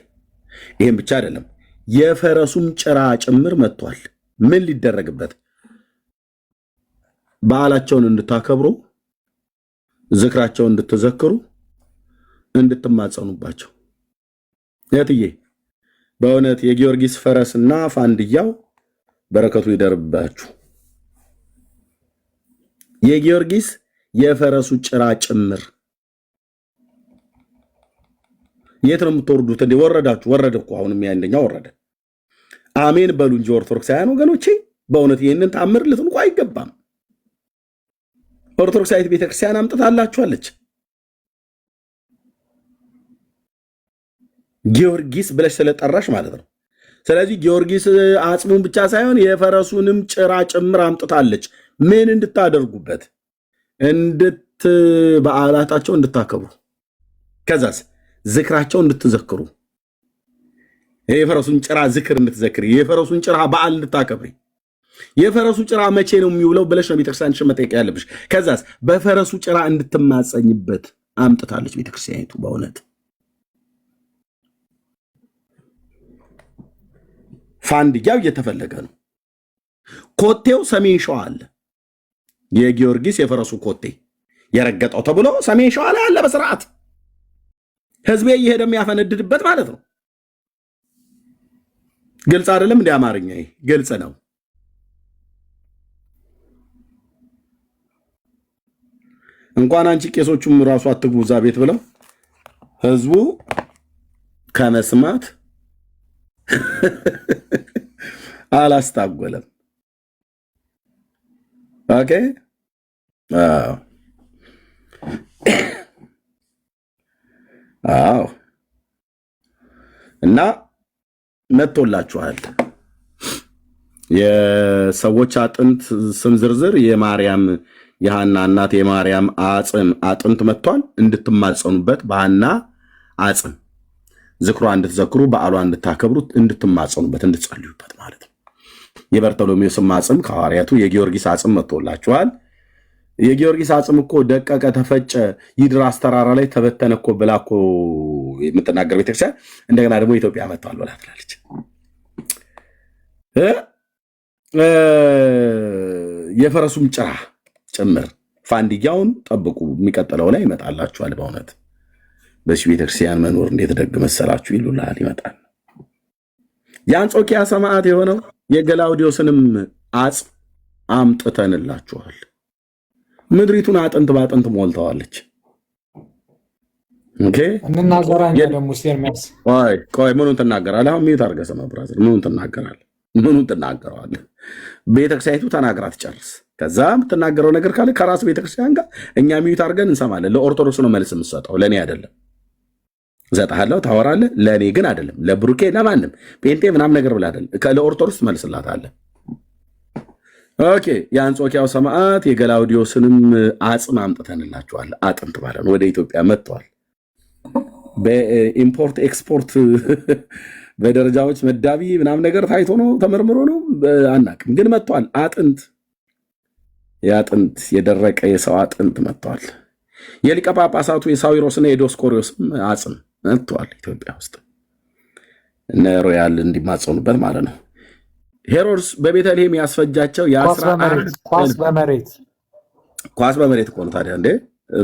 ይህም ብቻ አይደለም፣ የፈረሱም ጭራ ጭምር መጥቷል። ምን ሊደረግበት? በዓላቸውን እንድታከብሩ፣ ዝክራቸውን እንድትዘክሩ፣ እንድትማጸኑባቸው። የትዬ በእውነት የጊዮርጊስ ፈረስና ፋንድያው በረከቱ ይደርባችሁ። የጊዮርጊስ የፈረሱ ጭራ ጭምር የት ነው የምትወርዱት? እንደ ወረዳችሁ? ወረደ እኮ አሁንም ያንደኛ ወረደ። አሜን በሉ እንጂ ኦርቶዶክሳውያን ወገኖቼ፣ በእውነት ይህንን ታምር ልትንቁ አይገባም። ኦርቶዶክሳዊት ቤተክርስቲያን አምጥታላችኋለች። ጊዮርጊስ ብለሽ ስለጠራሽ ማለት ነው። ስለዚህ ጊዮርጊስ አጽሙን ብቻ ሳይሆን የፈረሱንም ጭራ ጭምር አምጥታለች። ምን እንድታደርጉበት? በዓላታቸው እንድታከብሩ፣ ከዛስ ዝክራቸው እንድትዘክሩ፣ የፈረሱን ጭራ ዝክር እንድትዘክሪ፣ የፈረሱን ጭራ በዓል እንድታከብሪ። የፈረሱ ጭራ መቼ ነው የሚውለው ብለሽ ነው ቤተክርስቲያንሽ መጠየቅ ያለብሽ። ከዛስ በፈረሱ ጭራ እንድትማጸኝበት አምጥታለች ቤተክርስቲያኒቱ። በእውነት ፋንድያው እየተፈለገ ነው። ኮቴው ሰሜን ሸዋ አለ። የጊዮርጊስ የፈረሱ ኮቴ የረገጠው ተብሎ ሰሜን ሸዋ ላይ አለ በስርዓት ህዝቤ እየሄደ የሚያፈነድድበት ማለት ነው። ግልጽ አይደለም? እንደ አማርኛ ግልጽ ነው። እንኳን አንቺ ቄሶቹም ራሱ አትግቡ እዛ ቤት ብለው ህዝቡ ከመስማት አላስታጎለም። ኦኬ አዎ እና መጥቶላችኋል የሰዎች አጥንት ስም ዝርዝር የማርያም የሐና እናት የማርያም አጥንት መጥቷል። እንድትማጸኑበት በሐና አጽም ዝክሯ እንድትዘክሩ በዓሏ እንድታከብሩት እንድትማጸኑበት እንድትጸልዩበት ማለት ነው። የበርተሎሜዎስም አጽም ከሐዋርያቱ የጊዮርጊስ አጽም መጥቶላችኋል። የጊዮርጊስ አጽም እኮ ደቀቀ፣ ተፈጨ፣ ይድራስ ተራራ ላይ ተበተነ እኮ ብላ እኮ የምትናገር ቤተክርስቲያን እንደገና ደግሞ ኢትዮጵያ መጥቷል ብላ ትላለች። የፈረሱም ጭራ ጭምር ፋንድያውን ጠብቁ፣ የሚቀጥለው ላይ ይመጣላችኋል። በእውነት በዚህ ቤተክርስቲያን መኖር እንዴት ደግ መሰላችሁ ይሉልሃል፣ ይመጣል። የአንጾኪያ ሰማዕት የሆነው የገላውዲዮስንም አጽም አምጥተንላችኋል። ምድሪቱን አጥንት በአጥንት ሞልተዋለች። ኦኬ እንናገራኛ ደግሞ ሲርሚያስ ቆይ ምኑን ትናገራለህ? አሁን ሚዩት አድርገህ ስማ ብራዘር፣ ምኑን ትናገራለህ? ምኑን ትናገረዋለህ? ቤተክርስቲያኒቱ ተናግራ ትጨርስ። ከዛ የምትናገረው ነገር ካለ ከራስ ቤተክርስቲያን ጋር እኛ ሚዩት አድርገን እንሰማለን። ለኦርቶዶክስ ነው መልስ የምትሰጠው፣ ለእኔ አይደለም። እሰጥሃለሁ፣ ታወራለህ። ለእኔ ግን አይደለም፣ ለብሩኬ ለማንም ጴንጤ ምናምን ነገር ብለህ አይደለም፣ ለኦርቶዶክስ ትመልስላታለህ። ኦኬ የአንጾኪያው ሰማዕት የገላውዲዮስንም አጽም አምጥተንላችኋል። አጥንት ማለት ነው። ወደ ኢትዮጵያ መጥተዋል። በኢምፖርት ኤክስፖርት በደረጃዎች መዳቢ ምናምን ነገር ታይቶ ነው ተመርምሮ ነው አናቅም፣ ግን መጥተዋል። አጥንት የአጥንት የደረቀ የሰው አጥንት መጥተዋል። የሊቀ ጳጳሳቱ የሳዊሮስና የዲዮስቆሪዮስም አጽም መጥተዋል ኢትዮጵያ ውስጥ እነ ሮያል እንዲማጸኑበት ማለት ነው። ሄሮድስ በቤተልሔም ያስፈጃቸው ኳስ በመሬት እኮ ነው። ታዲያ እንዴ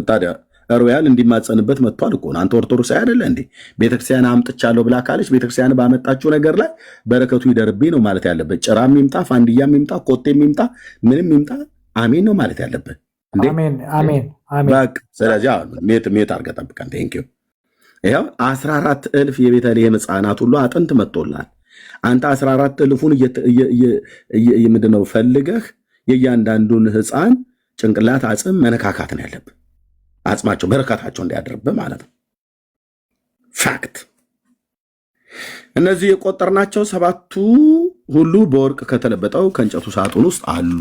ታዲያ ሮያል እንዲማጸንበት መጥቷል እኮ ነው። አንተ ኦርቶዶክስ አይደለ እንዴ? ቤተክርስቲያን አምጥቻለሁ ብላ ካለች ቤተክርስቲያን ባመጣችው ነገር ላይ በረከቱ ይደርብኝ ነው ማለት ያለበት። ጭራም ይምጣ፣ ፋንድያም ይምጣ፣ ኮቴም ይምጣ፣ ምንም ይምጣ አሜን ነው ማለት ያለበት። አሜን። ስለዚህ ሜት አድርገህ ጠብቀን። ቴንኪው። ይኸው 14,000 የቤተልሔም ሕፃናት ሁሉ አጥንት መጥቶላል። አንተ 14,000ን ምንድነው ፈልገህ የእያንዳንዱን ሕፃን ጭንቅላት አጽም መነካካት ነው ያለብህ። አጽማቸው በረከታቸው እንዲያደርብህ ማለት ነው። ፋክት። እነዚህ የቆጠርናቸው 7ቱ ሁሉ በወርቅ ከተለበጠው ከእንጨቱ ሳጥን ውስጥ አሉ።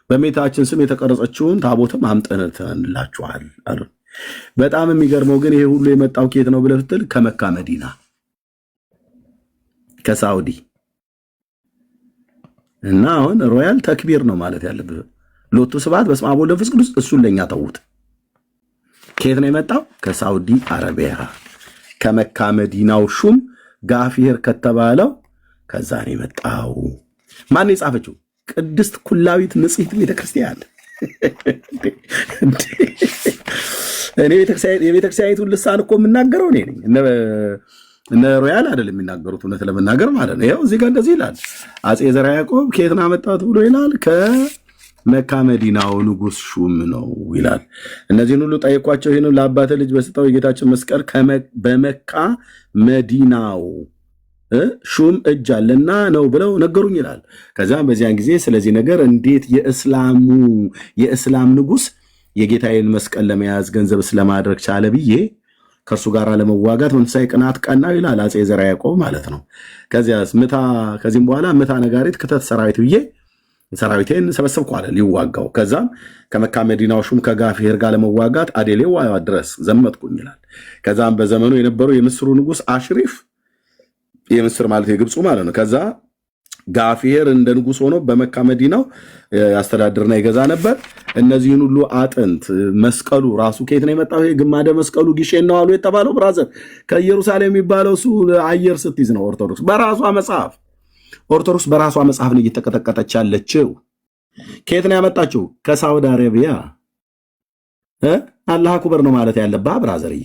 በእመቤታችን ስም የተቀረጸችውን ታቦትም አምጥተንላችኋል አሉ። በጣም የሚገርመው ግን ይሄ ሁሉ የመጣው ከየት ነው ብለህ ስትል ከመካ መዲና፣ ከሳውዲ እና አሁን ሮያል ተክቢር ነው ማለት ያለብህ። ሎቱ ስብሐት በስመ አብ ወወልድ ወመንፈስ ቅዱስ። እሱን ለኛ ተውት። ከየት ነው የመጣው? ከሳውዲ አረቢያ ከመካ መዲናው ሹም ጋፊር ከተባለው ከዛ ነው የመጣው። ማን የጻፈችው? ቅድስት ኩላዊት ንጽሕት ቤተክርስቲያን። እኔ የቤተክርስቲያኒቱን ልሳን እኮ የምናገረው እኔ ነኝ። እነ ሮያል አይደለም የሚናገሩት፣ እውነት ለመናገር ማለት ነው። ይኸው እዚህ ጋር እንደዚህ ይላል። አፄ ዘርዓ ያዕቆብ ከየት ነው አመጣሁት ብሎ ይላል። ከመካ መዲናው ንጉሥ ሹም ነው ይላል። እነዚህን ሁሉ ጠየኳቸው። ይህን ለአባተ ልጅ በስጠው የጌታችን መስቀል በመካ መዲናው ሹም እጅ አለና ነው ብለው ነገሩኝ ይላል። ከዚያም በዚያን ጊዜ ስለዚህ ነገር እንዴት የእስላም ንጉሥ የጌታዬን መስቀል ለመያዝ ገንዘብ ስለማድረግ ቻለ ብዬ ከእርሱ ጋር ለመዋጋት መንፈሳዊ ቅናት ቀናው ይላል አፄ ዘርዓ ያዕቆብ ማለት ነው። ከዚህም በኋላ ምታ ነጋሪት ክተት ሰራዊት ብዬ ሰራዊቴን ሰበሰብኩ አለ ሊዋጋው። ከዛም ከመካ መዲናው ሹም ከጋፊር ጋር ለመዋጋት አዴሌዋ ድረስ ዘመትኩኝ ይላል። ከዛም በዘመኑ የነበረው የምስሩ ንጉሥ አሽሪፍ፣ የምስር ማለት የግብፁ ማለት ነው። ከዛ ጋፊር እንደ ንጉሥ ሆኖ በመካ መዲናው ያስተዳድርና ይገዛ ነበር። እነዚህን ሁሉ አጥንት መስቀሉ ራሱ ከየት ነው የመጣው? ግማደ መስቀሉ ጊሼን ነው አሉ የተባለው ብራዘር ከኢየሩሳሌም የሚባለው እሱ አየር ስትይዝ ነው። ኦርቶዶክስ በራሷ መጽሐፍ ነው እየተቀጠቀጠች ያለችው። ከየት ነው ያመጣችው? ከሳውዲ አረቢያ። አላህ አክበር ነው ማለት ያለብህ ብራዘርዬ።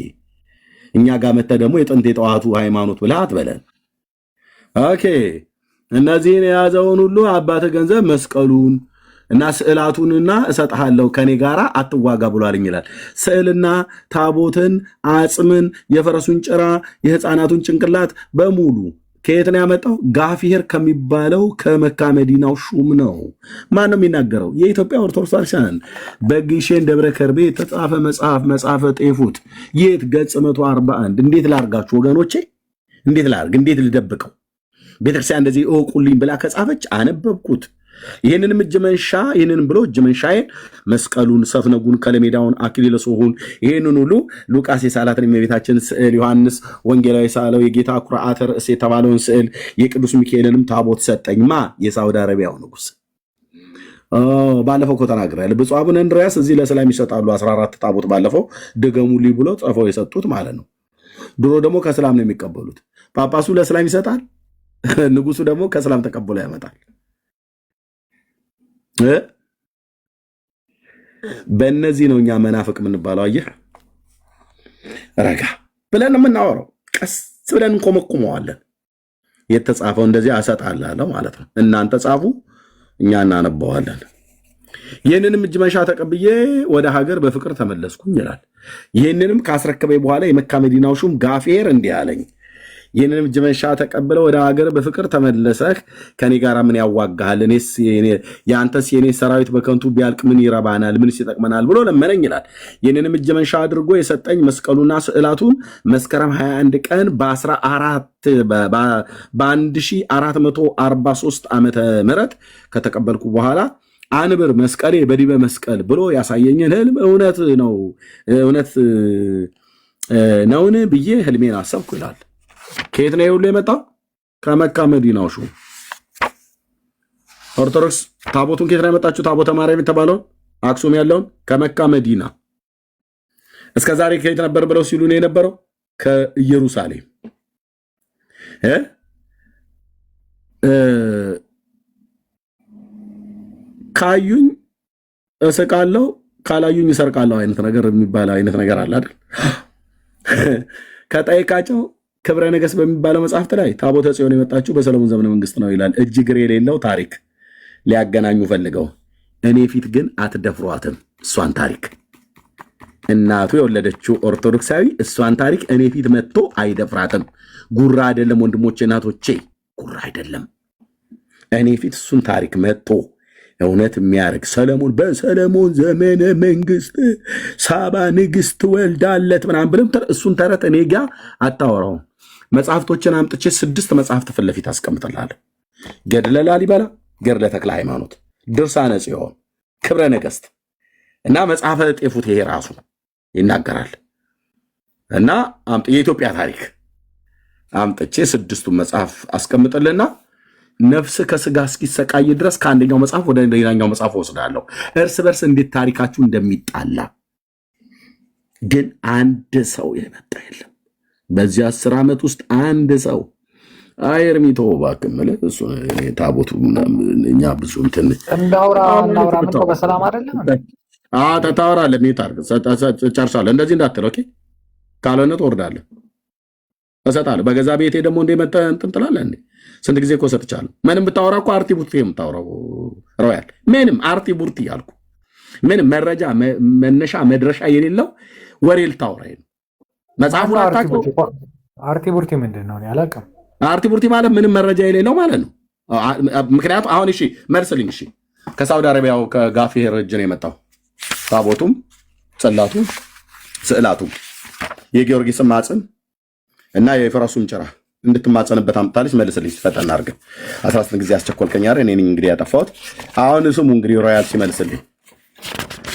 እኛ ጋር መተህ ደግሞ የጥንት የጠዋቱ ሃይማኖት ብለህ አትበለን። ኦኬ እነዚህን የያዘውን ሁሉ አባትህ ገንዘብ መስቀሉን እና ስዕላቱንና እሰጥሃለሁ ከኔ ጋር አትዋጋ ብሏልኝ ይላል። ስዕልና ታቦትን፣ አጽምን፣ የፈረሱን ጭራ፣ የህፃናቱን ጭንቅላት በሙሉ ከየት ነው ያመጣው? ጋፊር ከሚባለው ከመካ መዲናው ሹም ነው። ማን ነው የሚናገረው? የኢትዮጵያ ኦርቶዶክስ ቤተክርስቲያን በግሼን ደብረ ከርቤ የተጻፈ መጽሐፈ ጤፉት የት ገጽ 141 እንዴት ላርጋችሁ ወገኖቼ? እንዴት ልደብቀው? ቤተክርስቲያን እንደዚህ እወቁልኝ ብላ ከጻፈች አነበብኩት። ይህንንም እጅ መንሻዬን መስቀሉን፣ ሰፍነጉን፣ ከለሜዳውን፣ አክሊለ ሦኩን ይህንን ሁሉ ሉቃስ የሳላትን የእመቤታችን ስዕል፣ ዮሐንስ ወንጌላዊ ሳለው የጌታ ኩርዓተ ርእስ የተባለውን ስዕል፣ የቅዱስ ሚካኤልንም ታቦት ሰጠኝ። የሳውዲ አረቢያው ንጉሥ። ባለፈው እኮ ተናግሬያለሁ። ብፁዕ አቡነ እንድርያስ እዚህ ለሰላም ይሰጣሉ 14 ታቦት ባለፈው ድገሙልኝ ብሎ ጽፈው የሰጡት ማለት ነው። ድሮ ደግሞ ከሰላም ነው የሚቀበሉት። ጳጳሱ ለሰላም ይሰጣል፣ ንጉሱ ደግሞ ከሰላም ተቀብሎ ያመጣል። በእነዚህ ነው እኛ መናፍቅ የምንባለው። አየህ፣ ረጋ ብለን የምናወራው ቀስ ብለን እንቆመቁመዋለን። የተጻፈው እንደዚህ አሰጣላለሁ ማለት ነው። እናንተ ጻፉ፣ እኛ እናነበዋለን። ይህንንም እጅ መንሻ ተቀብዬ ወደ ሀገር በፍቅር ተመለስኩኝ ይላል። ይህንንም ካስረከበኝ በኋላ የመካ መዲናው ሹም ጋፌር እንዲህ አለኝ፣ ይህንንም እጅ መንሻ ተቀብለ ወደ ሀገር በፍቅር ተመለሰህ ከኔ ጋር ምን ያዋጋሃል? የአንተስ የኔ ሰራዊት በከንቱ ቢያልቅ ምን ይረባናል? ምንስ ይጠቅመናል? ብሎ ለመነኝ ይላል። ይህንንም እጅ መንሻ አድርጎ የሰጠኝ መስቀሉና ስዕላቱን መስከረም 21 ቀን በ1443 ዓመተ ምህረት ከተቀበልኩ በኋላ አንብር መስቀሌ በዲበ መስቀል ብሎ ያሳየኝን ህልም እውነት ነውን ብዬ ህልሜን አሰብኩ ይላል። ከየት ነው ሁሉ የመጣው? ከመካ መዲናው ሹም። ኦርቶዶክስ ታቦቱን ከየት ነው የመጣችሁ? ታቦተ ማርያም የተባለውን አክሱም ያለውን ከመካ መዲና። እስከ ዛሬ ከየት ነበር ብለው ሲሉ ነው የነበረው? ከኢየሩሳሌም። ካዩኝ እስቃለሁ፣ ካላዩኝ እሰርቃለሁ አይነት ነገር የሚባል አይነት ነገር አለ አይደል? ከጠይቃቸው ክብረ ነገሥት በሚባለው መጽሐፍት ላይ ታቦተ ጽዮን የመጣችው በሰሎሞን ዘመነ መንግስት ነው ይላል። እጅ እግር የሌለው ታሪክ ሊያገናኙ ፈልገው፣ እኔ ፊት ግን አትደፍሯትም። እሷን ታሪክ እናቱ የወለደችው ኦርቶዶክሳዊ እሷን ታሪክ እኔ ፊት መጥቶ አይደፍራትም። ጉራ አይደለም ወንድሞቼ እናቶቼ፣ ጉራ አይደለም። እኔ ፊት እሱን ታሪክ መጥቶ እውነት የሚያደርግ ሰለሞን በሰለሞን ዘመነ መንግስት ሳባ ንግስት ወልዳለት ምናምን ብለም እሱን ተረት እኔ ጋ አታወራውም። መጽሐፍቶችን አምጥቼ 6 መጽሐፍት ፊት ለፊት አስቀምጥልሃለሁ። ገድለ ላሊበላ፣ ገድለ ተክለ ሃይማኖት፣ ድርሳነ ጽዮን፣ ክብረ ነገሥት እና መጽሐፈ ጤፉት ይሄ ራሱ ይናገራል። እና የኢትዮጵያ ታሪክ አምጥቼ 6ቱን መጽሐፍ አስቀምጥልና ነፍስ ከስጋ እስኪሰቃይ ድረስ ከአንደኛው መጽሐፍ ወደ ሌላኛው መጽሐፍ ወስዳለሁ። እርስ በርስ እንዴት ታሪካችሁ እንደሚጣላ ግን አንድ ሰው የመጣ የለም። በዚህ 10 ዓመት ውስጥ አንድ ሰው አይርሚቶ ባክምለ እሱ ታቦቱ እኛ ብዙ እንትን እንዳውራ ምን በሰላም አይደለም ታወራለህ። ጨርሳለሁ። እንደዚህ እንዳትለው ኦኬ። ካልሆነ ትወርዳለህ። እሰጣለሁ። በገዛ ቤቴ ደግሞ እንደመጣ እንትን ትላለህ እንዴ? ስንት ጊዜ እኮ ሰጥቻለሁ። ምንም ብታወራ እኮ አርቲ ቡርቲ የምታወራው ሮያል ምንም አርቲ ቡርቲ ያልኩ ምንም መረጃ መነሻ መድረሻ የሌለው ወሬ ልታወራ ነው። መጽሐፉን አርቲ ቡርቲ ምንድን ነው? አላውቅም። አርቲ ቡርቲ ማለት ምንም መረጃ የሌለው ማለት ነው። ምክንያቱም አሁን እሺ መልስልኝ። እሺ ከሳውዲ አረቢያው ከጋፊር እጅ ነው የመጣው ታቦቱም፣ ጽላቱም፣ ስዕላቱም የጊዮርጊስም አጽም እና የፈረሱን ጭራ እንድትማጸንበት አምጣልሽ። መልስልኝ ፈጠን አድርገህ 19 ጊዜ አስቸኮልከኝ አይደል? እኔ እንግዲህ ያጠፋሁት። አሁን ስሙ እንግዲህ ሮያል ሲመልስልኝ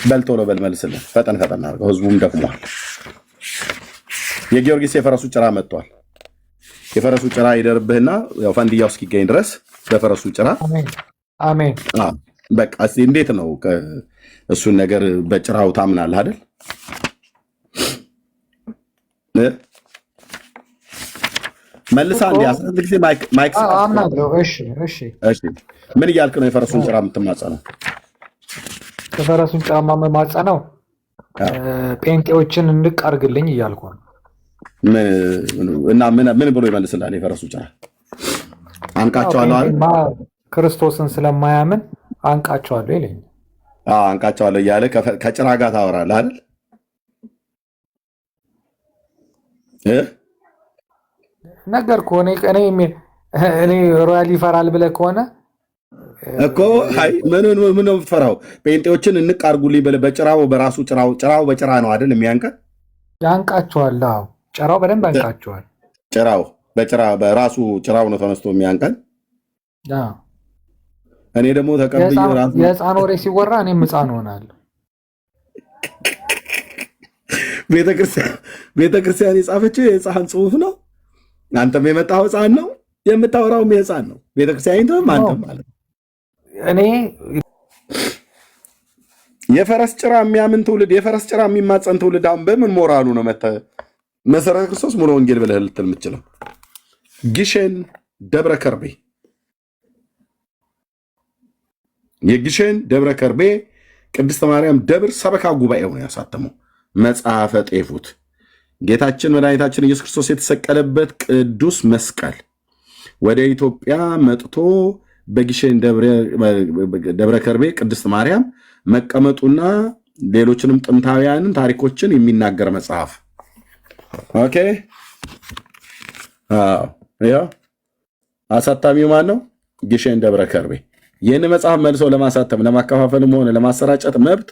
በልቶ ነው መልስልኝ። ፈጠን አድርገው፣ ህዝቡም ደክሟል። የጊዮርጊስ የፈረሱ ጭራ መጥቷል። የፈረሱ ጭራ ይደርብህና ያው ፈንድያው እስኪገኝ ድረስ በፈረሱ ጭራ። አሜን። በቃ እስኪ እንዴት ነው እሱን ነገር በጭራው ታምናለህ አይደል? መልሳ እንዲ 11 ጊዜ ማይክ አምናለሁ። እሺ ምን እያልክ ነው የፈረሱን ጭራ የምትማጸነው? የፈረሱን ጭራ የምማጸነው ጴንጤዎችን እንቅ አድርግልኝ እያልኩ ነው። እና ምን ብሎ ይመልስልሃል? የፈረሱ ጭራ አንቃቸዋለሁ አይደል? ክርስቶስን ስለማያምን አንቃቸዋለሁ ይለኝ። አንቃቸዋለሁ እያለ ከጭራ ጋር ታወራለህ አይደል? ነገር ከሆነ እኔ ሮያል ይፈራል ብለህ ከሆነ እኮ አይ ምን ነው የምትፈራው? ጴንጤዎችን እንቅ አድርጉልኝ ብለህ በጭራው በራሱ ጭራው በጭራ ነው አይደል የሚያንቀን? ያንቃቸዋል። አዎ ጭራው በደንብ ያንቃቸዋል። ጭራው በራሱ ጭራው ነው ተነስቶ የሚያንቀን። እኔ ደግሞ ተቀብዬ ራሱ የሕፃን ወሬ ሲወራ እኔም ሕፃን ሆናለሁ። ቤተክርስቲያን የጻፈችው የሕፃን ጽሑፍ ነው። አንተም የመጣው ሕፃን ነው፣ የምታወራውም የሕፃን ነው። ቤተክርስቲያን አንተም ማለት ነው። እኔ የፈረስ ጭራ የሚያምን ትውልድ፣ የፈረስ ጭራ የሚማፀን ትውልድ አሁን በምን ሞራሉ ነው መሰረተ ክርስቶስ ሙሉ ወንጌል ብለህ ልትል የምትችለው? ግሸን ደብረ ከርቤ፣ የግሸን ደብረ ከርቤ ቅድስተ ማርያም ደብር ሰበካ ጉባኤው ነው ያሳተመው መጽሐፈ ጤፉት። ጌታችን መድኃኒታችን ኢየሱስ ክርስቶስ የተሰቀለበት ቅዱስ መስቀል ወደ ኢትዮጵያ መጥቶ በግሸን ደብረ ከርቤ ቅድስት ማርያም መቀመጡና ሌሎችንም ጥንታውያንን ታሪኮችን የሚናገር መጽሐፍ። ኦኬ ያው አሳታሚው ማን ነው? ግሸን ደብረ ከርቤ። ይህን መጽሐፍ መልሶ ለማሳተም ለማከፋፈልም ሆነ ለማሰራጨት መብት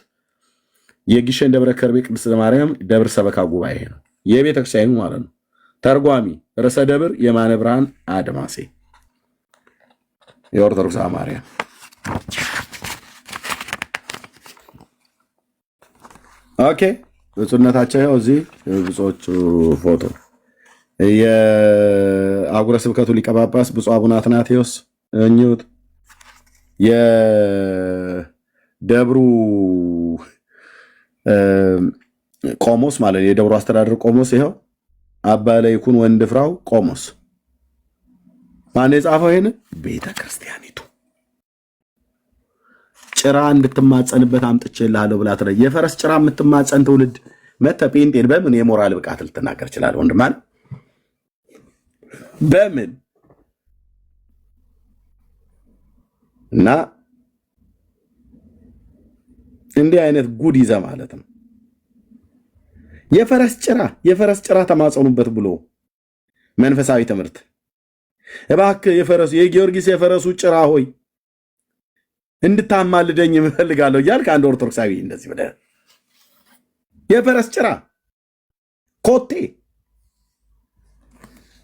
የግሸን ደብረ ከርቤ ቅድስት ማርያም ደብር ሰበካ ጉባኤ ነው፣ የቤተክርስቲያኑ ማለት ነው። ተርጓሚ ርዕሰ ደብር የማነ ብርሃን አድማሴ፣ የኦርቶዶክስ ማርያም። ኦኬ ብፁዕነታቸው ይኸው እዚህ ብፁዖቹ ፎቶ የአህጉረ ስብከቱ ሊቀ ጳጳስ ብፁዕ አቡነ አትናቴዎስ እኚሁት፣ የደብሩ ቆሞስ ማለት የደብሩ አስተዳደር ቆሞስ ይኸው አባ ለይኩን ወንድ ፍራው ቆሞስ። ማን የጻፈው ይሄን? ቤተ ክርስቲያኒቱ ጭራ እንድትማጸንበት አምጥቼልሃለሁ ብላ ትለ የፈረስ ጭራ የምትማጸን ትውልድ መተህ ጴንጤን በምን የሞራል ብቃት ልትናገር ይችላል? ወንድማን በምን እና እንዲህ አይነት ጉድ ይዘህ ማለት ነው የፈረስ ጭራ ተማጸኑበት ብሎ መንፈሳዊ ትምህርት። እባክህ የጊዮርጊስ የፈረሱ ጭራ ሆይ እንድታማልደኝ እፈልጋለሁ እያልክ አንድ ኦርቶዶክሳዊ እንደዚህ ብለህ የፈረስ ጭራ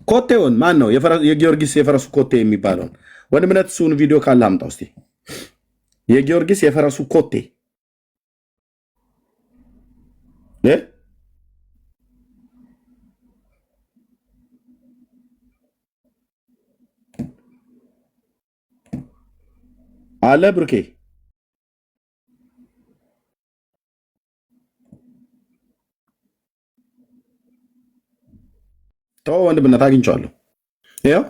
ኮቴውን ማን ነው የጊዮርጊስ የፈረሱ ኮቴ የሚባለውን? ወንድምነት እሱን ቪዲዮ ካለ አምጣው እስቲ። የጊዮርጊስ የፈረሱ ኮቴ አለ ብሩኬ ተው ወንድምነት አግኝቼዋለሁ። ይኸው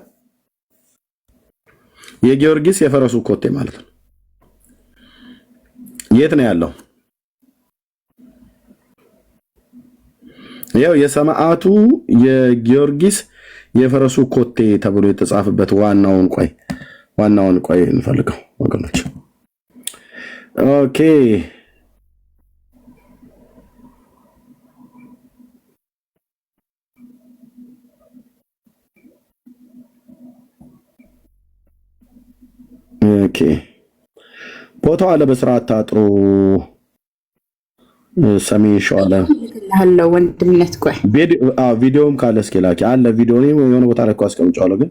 የጊዮርጊስ የፈረሱ ኮቴ ማለት ነው። የት ነው ያለው? ይኸው የሰማዕቱ የጊዮርጊስ የፈረሱ ኮቴ ተብሎ የተጻፈበት ዋናውን ቆይ እንፈልገው ወገኖች። ኦኬ ቦታው አለ በስርዓት ታጥሮ ሰሜን ሸዋ አለ ወንድምነት። ቆይ ቪዲዮም ካለ እስኪ ላኪ። አለ ቪዲዮ የሆነ ቦታ ላይ እኮ አስቀምጫለሁ ግን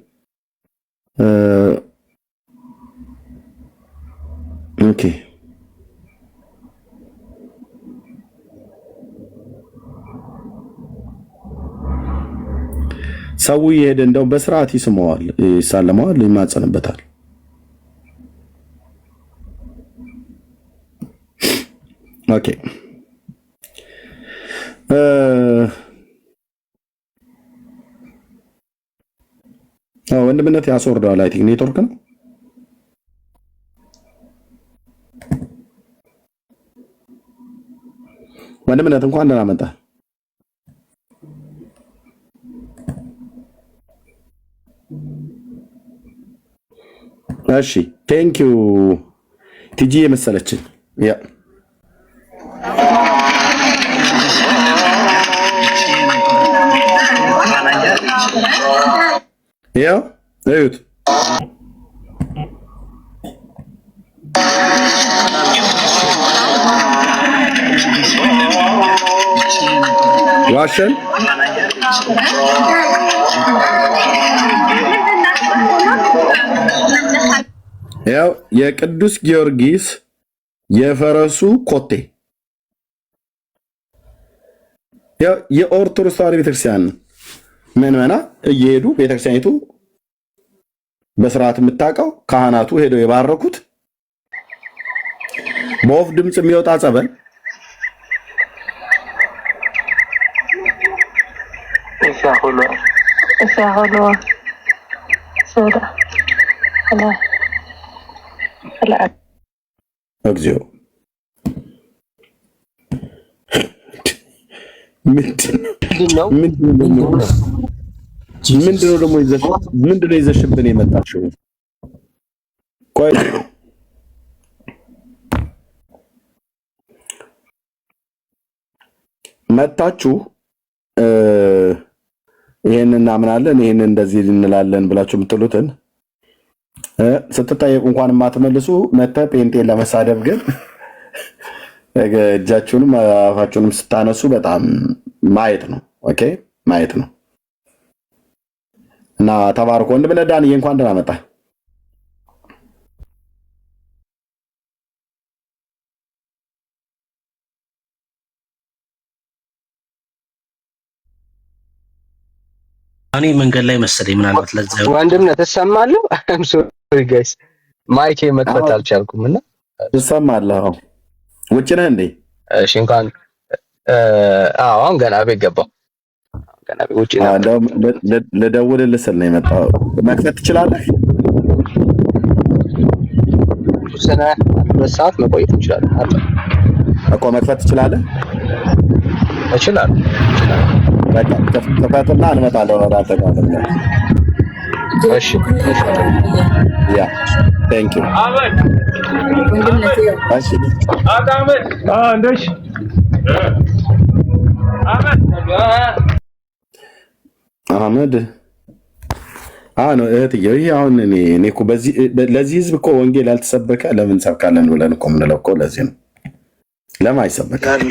ኦኬ ሰው ይሄድ እንደው በስርዓት ይስመዋል፣ ይሳለመዋል፣ ይማጸንበታል። ኦኬ ወንድምነት ያስወርደዋል። አይ ቲንክ ኔትወርክ ነው። ወንድምነት እንኳን ደህና መጣ። እሺ ቴንክ ዩ ቲጂ የመሰለችን ያ ያው እዩት ዋሸን ያው የቅዱስ ጊዮርጊስ የፈረሱ ኮቴ ያው የኦርቶዶክስ ተዋሕዶ ቤተክርስቲያን ምዕመና እየሄዱ ቤተክርስቲያኒቱ በስርዓት የምታውቀው ካህናቱ ሄደው የባረኩት በወፍ ድምፅ የሚወጣ ጸበል እግዚኦ ምንድነው ደግሞ ይዘሽብን የመጣሽው? ቆይ መታችሁ ይሄን እናምናለን ይሄን እንደዚህ እንላለን ብላችሁ የምትሉትን ስትጠየቁ እንኳን የማትመልሱ መተ ጴንጤን ለመሳደብ ግን እጃችሁንም አፋችሁንም ስታነሱ በጣም ማየት ነው። ኦኬ ማየት ነው። እና ተባርኮ ወንድም ዳንዬ እንኳን ደህና መጣ። እኔ መንገድ ላይ መሰለኝ ምናልባት ለዛ ወንድምነት ተሰማለሁ። አም ሶሪ ጋይስ ማይኬ መክፈት አልቻልኩም እና ተሰማለሁ። ውጭ ነህ እንዴ? እሺ እንኳን አሁን ገና ቤት ገባሁ። ገና ቤት ውጭ ነው። ልደውልልህ ስል ነው የመጣው። መክፈት ትችላለህ? ሰና በሰዓት መቆየት እንችላለን እኮ መክፈት ትችላለህ? እችላለሁ። በቃ ከፈትና እንመጣለን ወደ አንተ ጋር ነው። እሺ ያ ቴንክ ዩ እሺ እንደሽ አህመድ ነው እህትዬ። ይሄ አሁን እኔ እኮ ለዚህ ህዝብ እኮ ወንጌል ያልተሰበከ ለምን ሰብካለን ብለን እኮ የምንለው እኮ ለዚህ ነው። ለምን አይሰበካል?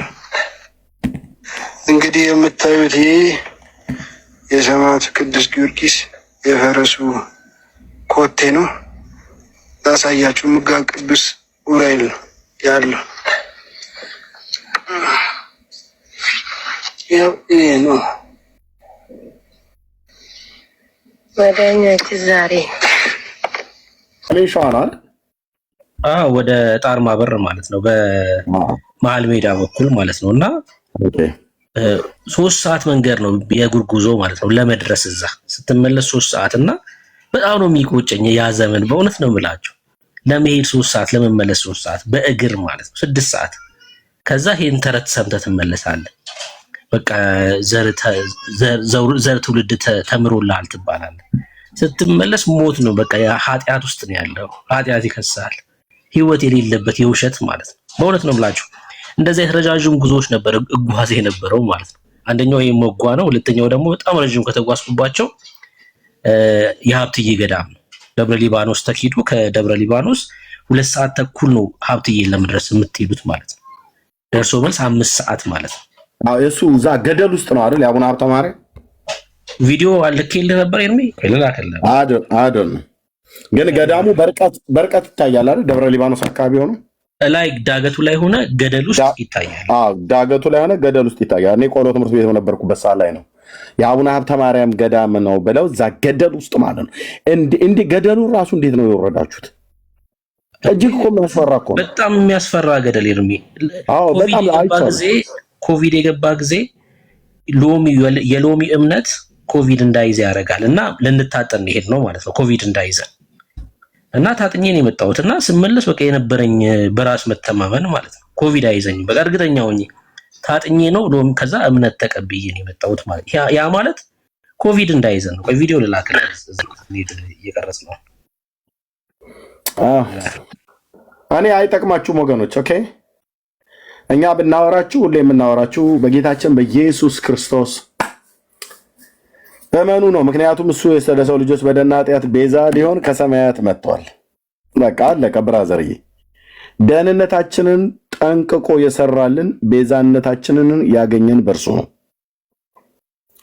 እንግዲህ የምታዩት ይሄ የሰማዕቱ ቅዱስ ጊዮርጊስ የፈረሱ ኮቴ ነው። ላሳያችሁ። ምጋ ቅዱስ ዑራኤል ነው ያለው። ያው ይሄ ነው ወደኛች ዛሬ ሌሻናል ወደ ጣርማ በር ማለት ነው፣ በመሀል ሜዳ በኩል ማለት ነው። እና 3 ሰዓት መንገድ ነው የእግር ጉዞ ማለት ነው ለመድረስ እዛ ስትመለስ 3 ሰዓት እና በጣም ነው የሚቆጨኝ ያ ዘመን በእውነት ነው የምላቸው። ለመሄድ 3 ሰዓት ለመመለስ 3 ሰዓት በእግር ማለት ነው 6 ሰዓት። ከዛ ይሄን ተረት ሰምተህ ትመለሳለህ። በቃ ዘር ትውልድ ተምሮልሃል ትባላለህ። ስትመለስ ሞት ነው በቃ ኃጢአት ውስጥ ነው ያለው። ኃጢአት ይከሳል፣ ህይወት የሌለበት የውሸት ማለት ነው። በእውነት ነው የምላችሁ። እንደዚህ ረጃጅም ጉዞዎች ነበር እጓዝ የነበረው ማለት ነው። አንደኛው ይሄ መጓ ነው። ሁለተኛው ደግሞ በጣም ረጅም ከተጓዝኩባቸው የሀብትዬ ገዳም ነው። ደብረ ሊባኖስ ተኪዱ። ከደብረ ሊባኖስ 2 ሰዓት ተኩል ነው ሀብትዬ ለመድረስ የምትሄዱት ማለት ነው። ደርሶ መልስ 5 ሰዓት ማለት ነው። እሱ እዛ ገደል ውስጥ ነው አይደል? የአቡነ ሀብተ ማርያም ቪዲዮ አልኬልህ ነበር ኤርሚ ከለላከለ አይደል? ግን ገዳሙ በርቀት ይታያል አይደል? ደብረ ሊባኖስ አካባቢ ሆኖ ላይ ዳገቱ ላይ ሆነ ገደል ውስጥ ይታያል። ዳገቱ ላይ ሆነ ገደል ውስጥ ይታያል። እኔ ቆሎ ትምህርት ቤት ነበርኩበት ሰዓት ላይ ነው የአቡነ ሀብተ ማርያም ገዳም ነው ብለው እዛ ገደል ውስጥ ማለት ነው። እንዴ ገደሉ ራሱ እንዴት ነው የወረዳችሁት? እጅግ እኮ የሚያስፈራ እኮ ነው። በጣም የሚያስፈራ ገደል ኤርሚ። አዎ በጣም ኮቪድ የገባ ጊዜ የሎሚ እምነት ኮቪድ እንዳይዝ ያደርጋል እና ልንታጠን ሄድ ነው ማለት ነው ኮቪድ እንዳይዘን እና ታጥኜ ነው የመጣሁት እና ስመለስ በቃ የነበረኝ በራስ መተማመን ማለት ነው ኮቪድ አይዘኝ በቃ እርግጠኛ ሆኜ ታጥኜ ነው ሎሚ ከዛ እምነት ተቀብዬ ነው የመጣሁት ማለት ያ ማለት ኮቪድ እንዳይዘን ነው። ቆይ ቪዲዮ ልላክልህ እየቀረጽ ነው። እኔ አይጠቅማችሁም ወገኖች። ኦኬ እኛ ብናወራችሁ ሁሌ የምናወራችሁ በጌታችን በኢየሱስ ክርስቶስ እመኑ ነው። ምክንያቱም እሱ ለሰው ልጆች በደልና ኃጢአት ቤዛ ሊሆን ከሰማያት መጥቷል። በቃ አለቀ ብራዘርዬ። ደህንነታችንን ጠንቅቆ የሰራልን ቤዛነታችንን ያገኘን በእርሱ ነው።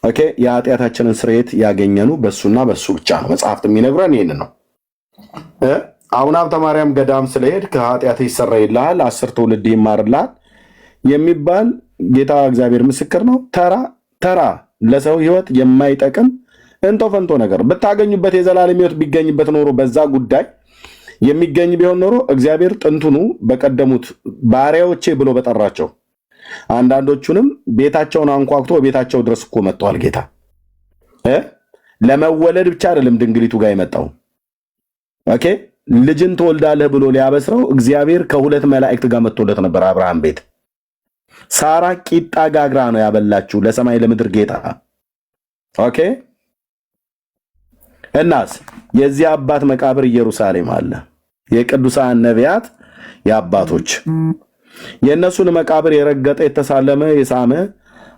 ኦኬ የኃጢአታችንን ስርየት ያገኘኑ በእሱና በእሱ ብቻ ነው። መጽሐፍት የሚነግረን ይህን ነው። አሁን ሀብተ ማርያም ገዳም ስለሄድ ከኃጢአት ይሰረይልሃል 10 ትውልድ ይማርልሃል የሚባል ጌታ እግዚአብሔር ምስክር ነው። ተራ ለሰው ህይወት የማይጠቅም እንቶ ፈንቶ ነገር ብታገኙበት የዘላለም ህይወት ቢገኝበት ኖሮ በዛ ጉዳይ የሚገኝ ቢሆን ኖሮ እግዚአብሔር ጥንቱኑ በቀደሙት ባሪያዎቼ ብሎ በጠራቸው አንዳንዶቹንም ቤታቸውን አንኳኩቶ ቤታቸው ድረስ እኮ መጥቷል። ጌታ ለመወለድ ብቻ አይደለም ድንግሊቱ ጋር የመጣው ኦኬ ልጅን ትወልዳለህ ብሎ ሊያበስረው እግዚአብሔር ከሁለት መላእክት ጋር መጥቶለት ነበር አብርሃም ቤት። ሳራ ቂጣ ጋግራ ነው ያበላችሁ ለሰማይ ለምድር ጌታ። ኦኬ እናስ የዚህ አባት መቃብር ኢየሩሳሌም አለ። የቅዱሳን ነቢያት የአባቶች የእነሱን መቃብር የረገጠ የተሳለመ የሳመ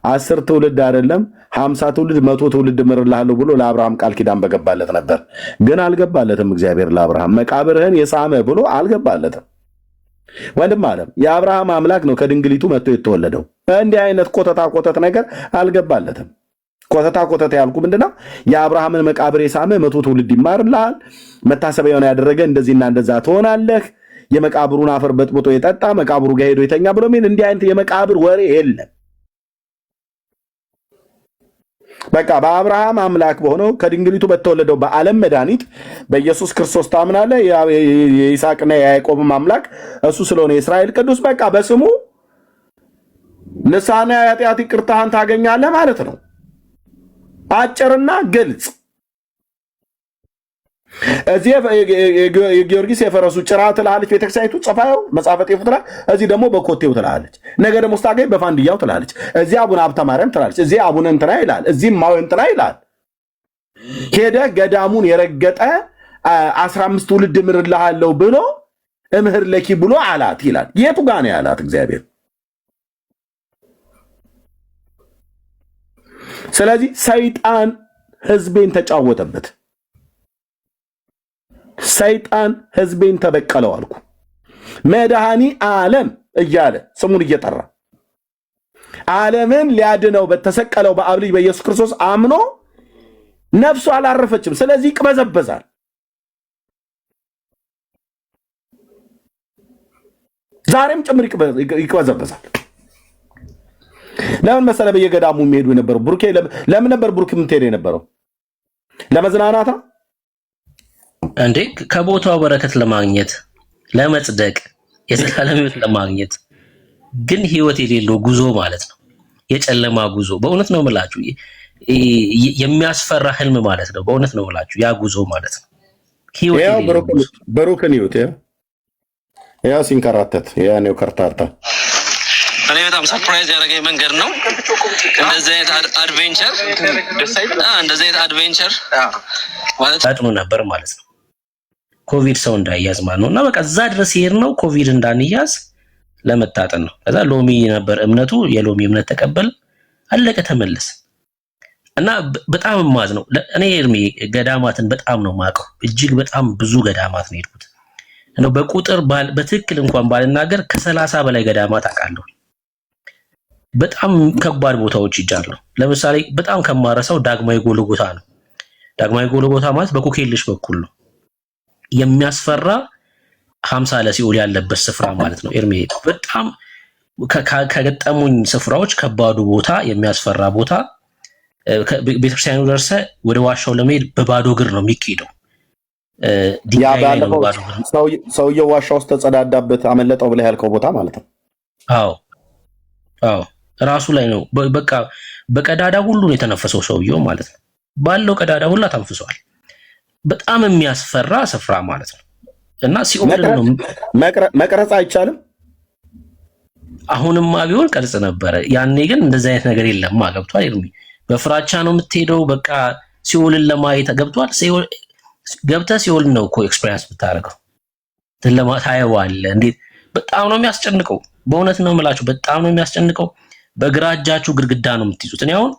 10 ትውልድ አይደለም 50 ትውልድ 100 ትውልድ ምርልሃለሁ ብሎ ለአብርሃም ቃል ኪዳን በገባለት ነበር። ግን አልገባለትም። እግዚአብሔር ለአብርሃም መቃብርህን የሳመ ብሎ አልገባለትም። ወንድም አለም የአብርሃም አምላክ ነው ከድንግሊቱ መጥቶ የተወለደው። እንዲህ አይነት ኮተታ ነገር አልገባለትም። ኮተታ ያልኩ ምንድነው? የአብርሃምን መቃብር የሳመ 100 ትውልድ ይማርልሃል፣ መታሰቢያውን ያደረገ እንደዚህና እንደዛ ትሆናለህ፣ የመቃብሩን አፈር በጥብጦ የጠጣ መቃብሩ ጋር ሄዶ የተኛ ብሎ ምን እንዲህ አይነት የመቃብር ወሬ የለም። በቃ በአብርሃም አምላክ በሆነው ከድንግሊቱ በተወለደው በዓለም መድኃኒት በኢየሱስ ክርስቶስ ታምናለህ። የይስሐቅና የያዕቆብም አምላክ እሱ ስለሆነ የእስራኤል ቅዱስ በቃ በስሙ ንስሐና የኃጢአት ይቅርታህን ታገኛለህ ማለት ነው። አጭርና ግልጽ። እዚህ የጊዮርጊስ የፈረሱ ጭራ ትላለች ቤተክርስቲያኒቱ ጽፋው መጽሐፈ ጤፉ ትላለች። እዚህ ደግሞ በኮቴው ትላለች። ነገ ደግሞ ስታገኝ በፋንድያው ትላለች። እዚህ አቡነ ሀብተ ማርያም ትላለች። እዚህ አቡነ እንትና ይላል። እዚህም ማው እንትና ይላል። ሄደ ገዳሙን የረገጠ 15 ትውልድ ምርልሃለሁ ብሎ እምህር ለኪ ብሎ አላት ይላል። የቱ ጋር ነው ያላት እግዚአብሔር? ስለዚህ ሰይጣን ህዝቤን ተጫወተበት። ሰይጣን ህዝቤን ተበቀለው አልኩ። መድኃኒ ዓለም እያለ ስሙን እየጠራ ዓለምን ሊያድነው በተሰቀለው በአብ ልጅ በኢየሱስ ክርስቶስ አምኖ ነፍሱ አላረፈችም። ስለዚህ ይቅበዘበዛል። ዛሬም ጭምር ይቅበዘበዛል። ለምን መሰለ በየገዳሙ የሚሄዱ የነበረው ብሩኬ ለምን ነበር ብሩክ የምትሄድ የነበረው? ለመዝናናታ እንዴ? ከቦታው በረከት ለማግኘት ለመጽደቅ የዘላለም ህይወት ለማግኘት ግን ህይወት የሌለው ጉዞ ማለት ነው። የጨለማ ጉዞ በእውነት ነው የምላችሁ። የሚያስፈራ ህልም ማለት ነው። በእውነት ነው የምላችሁ ያ ጉዞ ማለት ነው። ህይወት የሌለው ብሩክን ህይወት ያው ሲንከራተት ያኔው ከርታታ እኔ በጣም ሰርፕራይዝ ያደረገኝ መንገድ ነው። እንደዚህ አይነት አድቬንቸር ማለት ታጥኖ ነበር ማለት ነው። ኮቪድ ሰው እንዳይያዝ ማለት ነው። እና በቃ እዛ ድረስ ይሄድ ነው ኮቪድ እንዳንያዝ ለመታጠን ነው። ከዛ ሎሚ ነበር እምነቱ፣ የሎሚ እምነት ተቀበል፣ አለቀ፣ ተመለስ። እና በጣም ማዝ ነው። እኔ እርሜ ገዳማትን በጣም ነው ማቀው። እጅግ በጣም ብዙ ገዳማት ነው የሄድኩት። ነው በቁጥር በትክክል እንኳን ባልናገር ከ30 በላይ ገዳማት አውቃለሁ። በጣም ከባድ ቦታዎች ይጃለሁ። ለምሳሌ በጣም ከማረሳው ዳግማዊ ጎልጎታ ነው። ዳግማዊ ጎልጎታ ማለት በኮኬልሽ በኩል ነው። የሚያስፈራ 50 ለሲኦል ያለበት ስፍራ ማለት ነው። ኤርሜ በጣም ከገጠሙኝ ስፍራዎች ከባዱ ቦታ፣ የሚያስፈራ ቦታ። ቤተክርስቲያኑ ደርሰ ወደ ዋሻው ለመሄድ በባዶ እግር ነው የሚካሄደው። ድንጋይ ነው ባዶ። ሰውየው ዋሻ ውስጥ ተጸዳዳበት አመለጠው ብለህ ያልከው ቦታ ማለት ነው። አዎ ራሱ ላይ ነው። በቃ በቀዳዳ ሁሉ ነው የተነፈሰው ሰውየው ማለት ነው። ባለው ቀዳዳ ሁሉ ተንፍሷል። በጣም የሚያስፈራ ስፍራ ማለት ነው። እና ሲኦል ነው። መቅረጽ አይቻልም። አሁንማ ቢሆን ቀርጽ ነበረ። ያኔ ግን እንደዚህ አይነት ነገር የለም። ገብቷል ይርሚ። በፍራቻ ነው የምትሄደው። በቃ ሲኦልን ለማየት ገብቷል። ገብተህ ሲኦል ነው እኮ ኤክስፒሪየንስ ብታደርገው ታየዋለህ። እንዴት በጣም ነው የሚያስጨንቀው። በእውነት ነው የምላችሁ፣ በጣም ነው የሚያስጨንቀው። በግራ እጃችሁ ግድግዳ ነው የምትይዙት። እኔ አሁን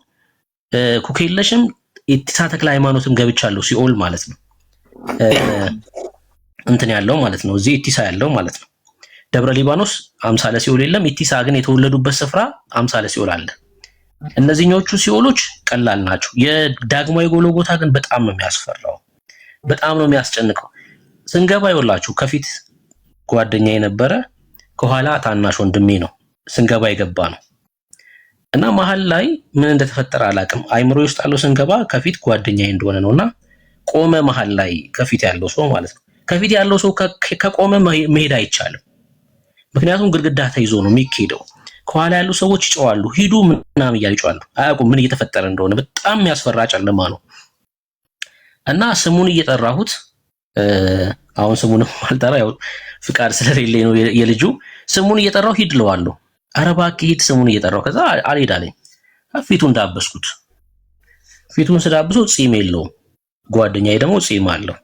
ኩኬለሽም ኢቲሳ ተክለ ሃይማኖትም ገብቻለሁ ሲኦል ማለት ነው። እንትን ያለው ማለት ነው እዚህ ኢቲሳ ያለው ማለት ነው። ደብረ ሊባኖስ አምሳለ ሲኦል የለም። ኢቲሳ ግን የተወለዱበት ስፍራ አምሳለ ሲኦል አለ። እነዚህኞቹ ሲኦሎች ቀላል ናቸው። የዳግማዊ ጎልጎታ ግን በጣም ነው የሚያስፈራው፣ በጣም ነው የሚያስጨንቀው። ስንገባ ይወላችሁ ከፊት ጓደኛ የነበረ ከኋላ ታናሽ ወንድሜ ነው ስንገባ የገባ ነው። እና መሀል ላይ ምን እንደተፈጠረ አላውቅም። አይምሮ ውስጥ ያለው ስንገባ ከፊት ጓደኛዬ እንደሆነ ነውና ቆመ። መሀል ላይ ከፊት ያለው ሰው ማለት ነው። ከፊት ያለው ሰው ከቆመ መሄድ አይቻልም። ምክንያቱም ግድግዳ ተይዞ ነው የሚሄደው። ከኋላ ያሉ ሰዎች ይጨዋሉ፣ ሂዱ ምናምን እያሉ ይጨዋሉ። አያውቁም ምን እየተፈጠረ እንደሆነ። በጣም የሚያስፈራ ጨለማ ነው። እና ስሙን እየጠራሁት አሁን ስሙንም አልጠራ፣ ያው ፍቃድ ስለሌለኝ ነው የልጁ። ስሙን እየጠራሁ ሂድ እለዋለሁ። ኧረ እባክህ ሂድ ስሙን እየጠራሁ። ከዛ አልሄድ አለኝ። ፊቱን ዳበስኩት። ፊቱን ስዳብሰው ጺም የለውም። ጓደኛዬ ደግሞ ጺም አለው።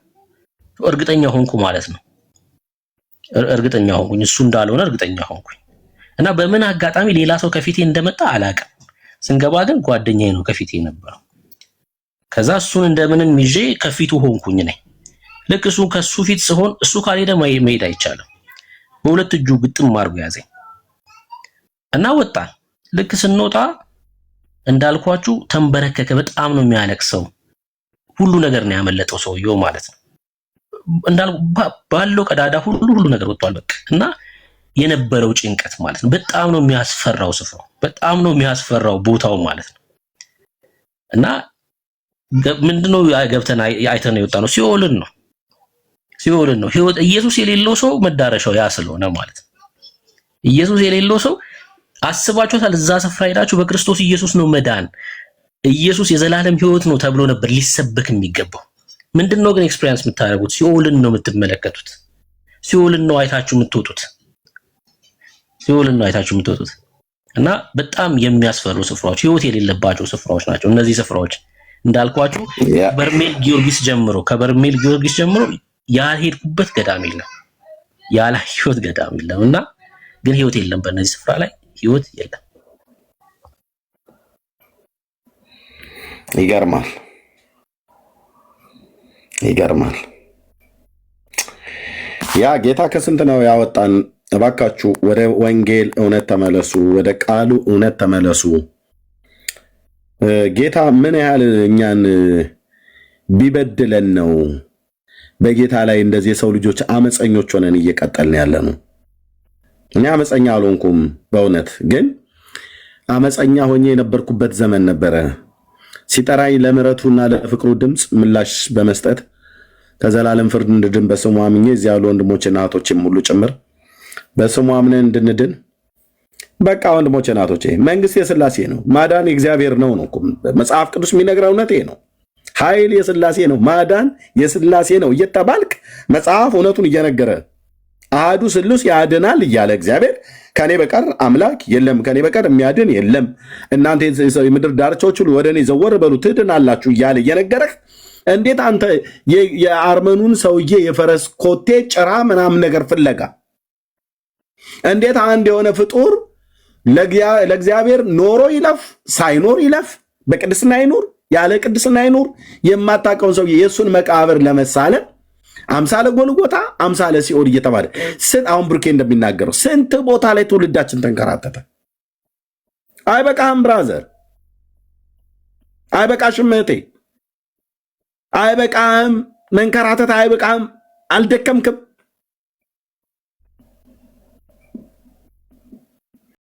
እርግጠኛ ሆንኩ ማለት ነው። እርግጠኛ ሆንኩኝ እሱ እንዳልሆነ እርግጠኛ ሆንኩኝ። እና በምን አጋጣሚ ሌላ ሰው ከፊቴ እንደመጣ አላውቅም። ስንገባ ግን ጓደኛዬ ነው ከፊቴ የነበረው። ከዛ እሱን እንደምንም ይዤ ከፊቱ ሆንኩኝ ነኝ። ልክ እሱ ከሱ ፊት ሲሆን እሱ ካልሄደ መሄድ አይቻልም። በሁለት እጁ ግጥም አድርጎ ያዘኝ እና ወጣን። ልክ ስንወጣ እንዳልኳችሁ ተንበረከከ። በጣም ነው የሚያለቅሰው። ሁሉ ነገር ነው ያመለጠው ሰውየው ማለት ነው። ባለው ቀዳዳ ሁሉ ነገር ወጥቷል። በቃ እና የነበረው ጭንቀት ማለት ነው። በጣም ነው የሚያስፈራው ስፍራው፣ በጣም ነው የሚያስፈራው ቦታው ማለት ነው። እና ምንድነው ገብተን አይተን የወጣነው ሲኦልን ነው። ሲኦልን ነው። ህይወት ኢየሱስ የሌለው ሰው መዳረሻው ያ ስለሆነ ማለት ነው። ኢየሱስ የሌለው ሰው አስባችኋል? እዛ ስፍራ ሄዳችሁ በክርስቶስ ኢየሱስ ነው መዳን፣ ኢየሱስ የዘላለም ህይወት ነው ተብሎ ነበር ሊሰበክ የሚገባው። ምንድነው ግን ኤክስፒሪየንስ የምታደርጉት? ሲኦልን ነው የምትመለከቱት። ሲኦልን ነው አይታችሁ የምትወጡት። ሲኦልን ነው አይታችሁ የምትወጡት። እና በጣም የሚያስፈሩ ስፍራዎች፣ ህይወት የሌለባቸው ስፍራዎች ናቸው እነዚህ ስፍራዎች። እንዳልኳችሁ በርሜል ጊዮርጊስ ጀምሮ ከበርሜል ጊዮርጊስ ጀምሮ ያልሄድኩበት ገዳም የለም፣ ያላየሁት ገዳም የለም። እና ግን ህይወት የለም በእነዚህ ስፍራ ላይ ህይወት የለም። ይገርማል፣ ይገርማል። ያ ጌታ ከስንት ነው ያወጣን? እባካችሁ ወደ ወንጌል እውነት ተመለሱ፣ ወደ ቃሉ እውነት ተመለሱ። ጌታ ምን ያህል እኛን ቢበድለን ነው በጌታ ላይ እንደዚህ የሰው ልጆች አመፀኞች ሆነን እየቀጠልን ያለ ነው? እኔ አመፀኛ አልሆንኩም በእውነት ግን አመፀኛ ሆኜ የነበርኩበት ዘመን ነበረ። ሲጠራኝ ለምሕረቱና ለፍቅሩ ድምፅ ምላሽ በመስጠት ከዘላለም ፍርድ እንድድን በስሙ አምኜ እዚያ ያሉ ወንድሞችና እህቶችም ሁሉ ጭምር በስሙ አምነን እንድንድን። በቃ ወንድሞቼ እና እህቶቼ መንግስት የሥላሴ ነው፣ ማዳን የእግዚአብሔር ነው ነው መጽሐፍ ቅዱስ የሚነግረው እውነት ነው። ኃይል የሥላሴ ነው፣ ማዳን የሥላሴ ነው እየተባልክ መጽሐፍ እውነቱን እየነገረ አሐዱ ስሉስ ያድናል እያለ እግዚአብሔር ከኔ በቀር አምላክ የለም፣ ከኔ በቀር የሚያድን የለም፣ እናንተ የምድር ዳርቻዎች ሁሉ ወደ እኔ ዘወር በሉ ትድናላችሁ እያለ እየነገረህ እንዴት አንተ የአርመኑን ሰውዬ የፈረስ ኮቴ ጭራ ምናምን ነገር ፍለጋ እንዴት አንድ የሆነ ፍጡር ለእግዚአብሔር ኖሮ ይለፍ ሳይኖር ይለፍ፣ በቅድስና ይኑር ያለ ቅድስና ይኑር፣ የማታውቀውን ሰውዬ የእሱን መቃብር ለመሳለም አምሳለ ጎልጎታ አምሳለ ሲኦል እየተባለ አሁን ብሩኬ እንደሚናገረው ስንት ቦታ ላይ ትውልዳችን ተንከራተተ። አይበቃህም ብራዘር? አይበቃሽም እህቴ? አይበቃህም መንከራተት? አይበቃህም? አልደከምክም?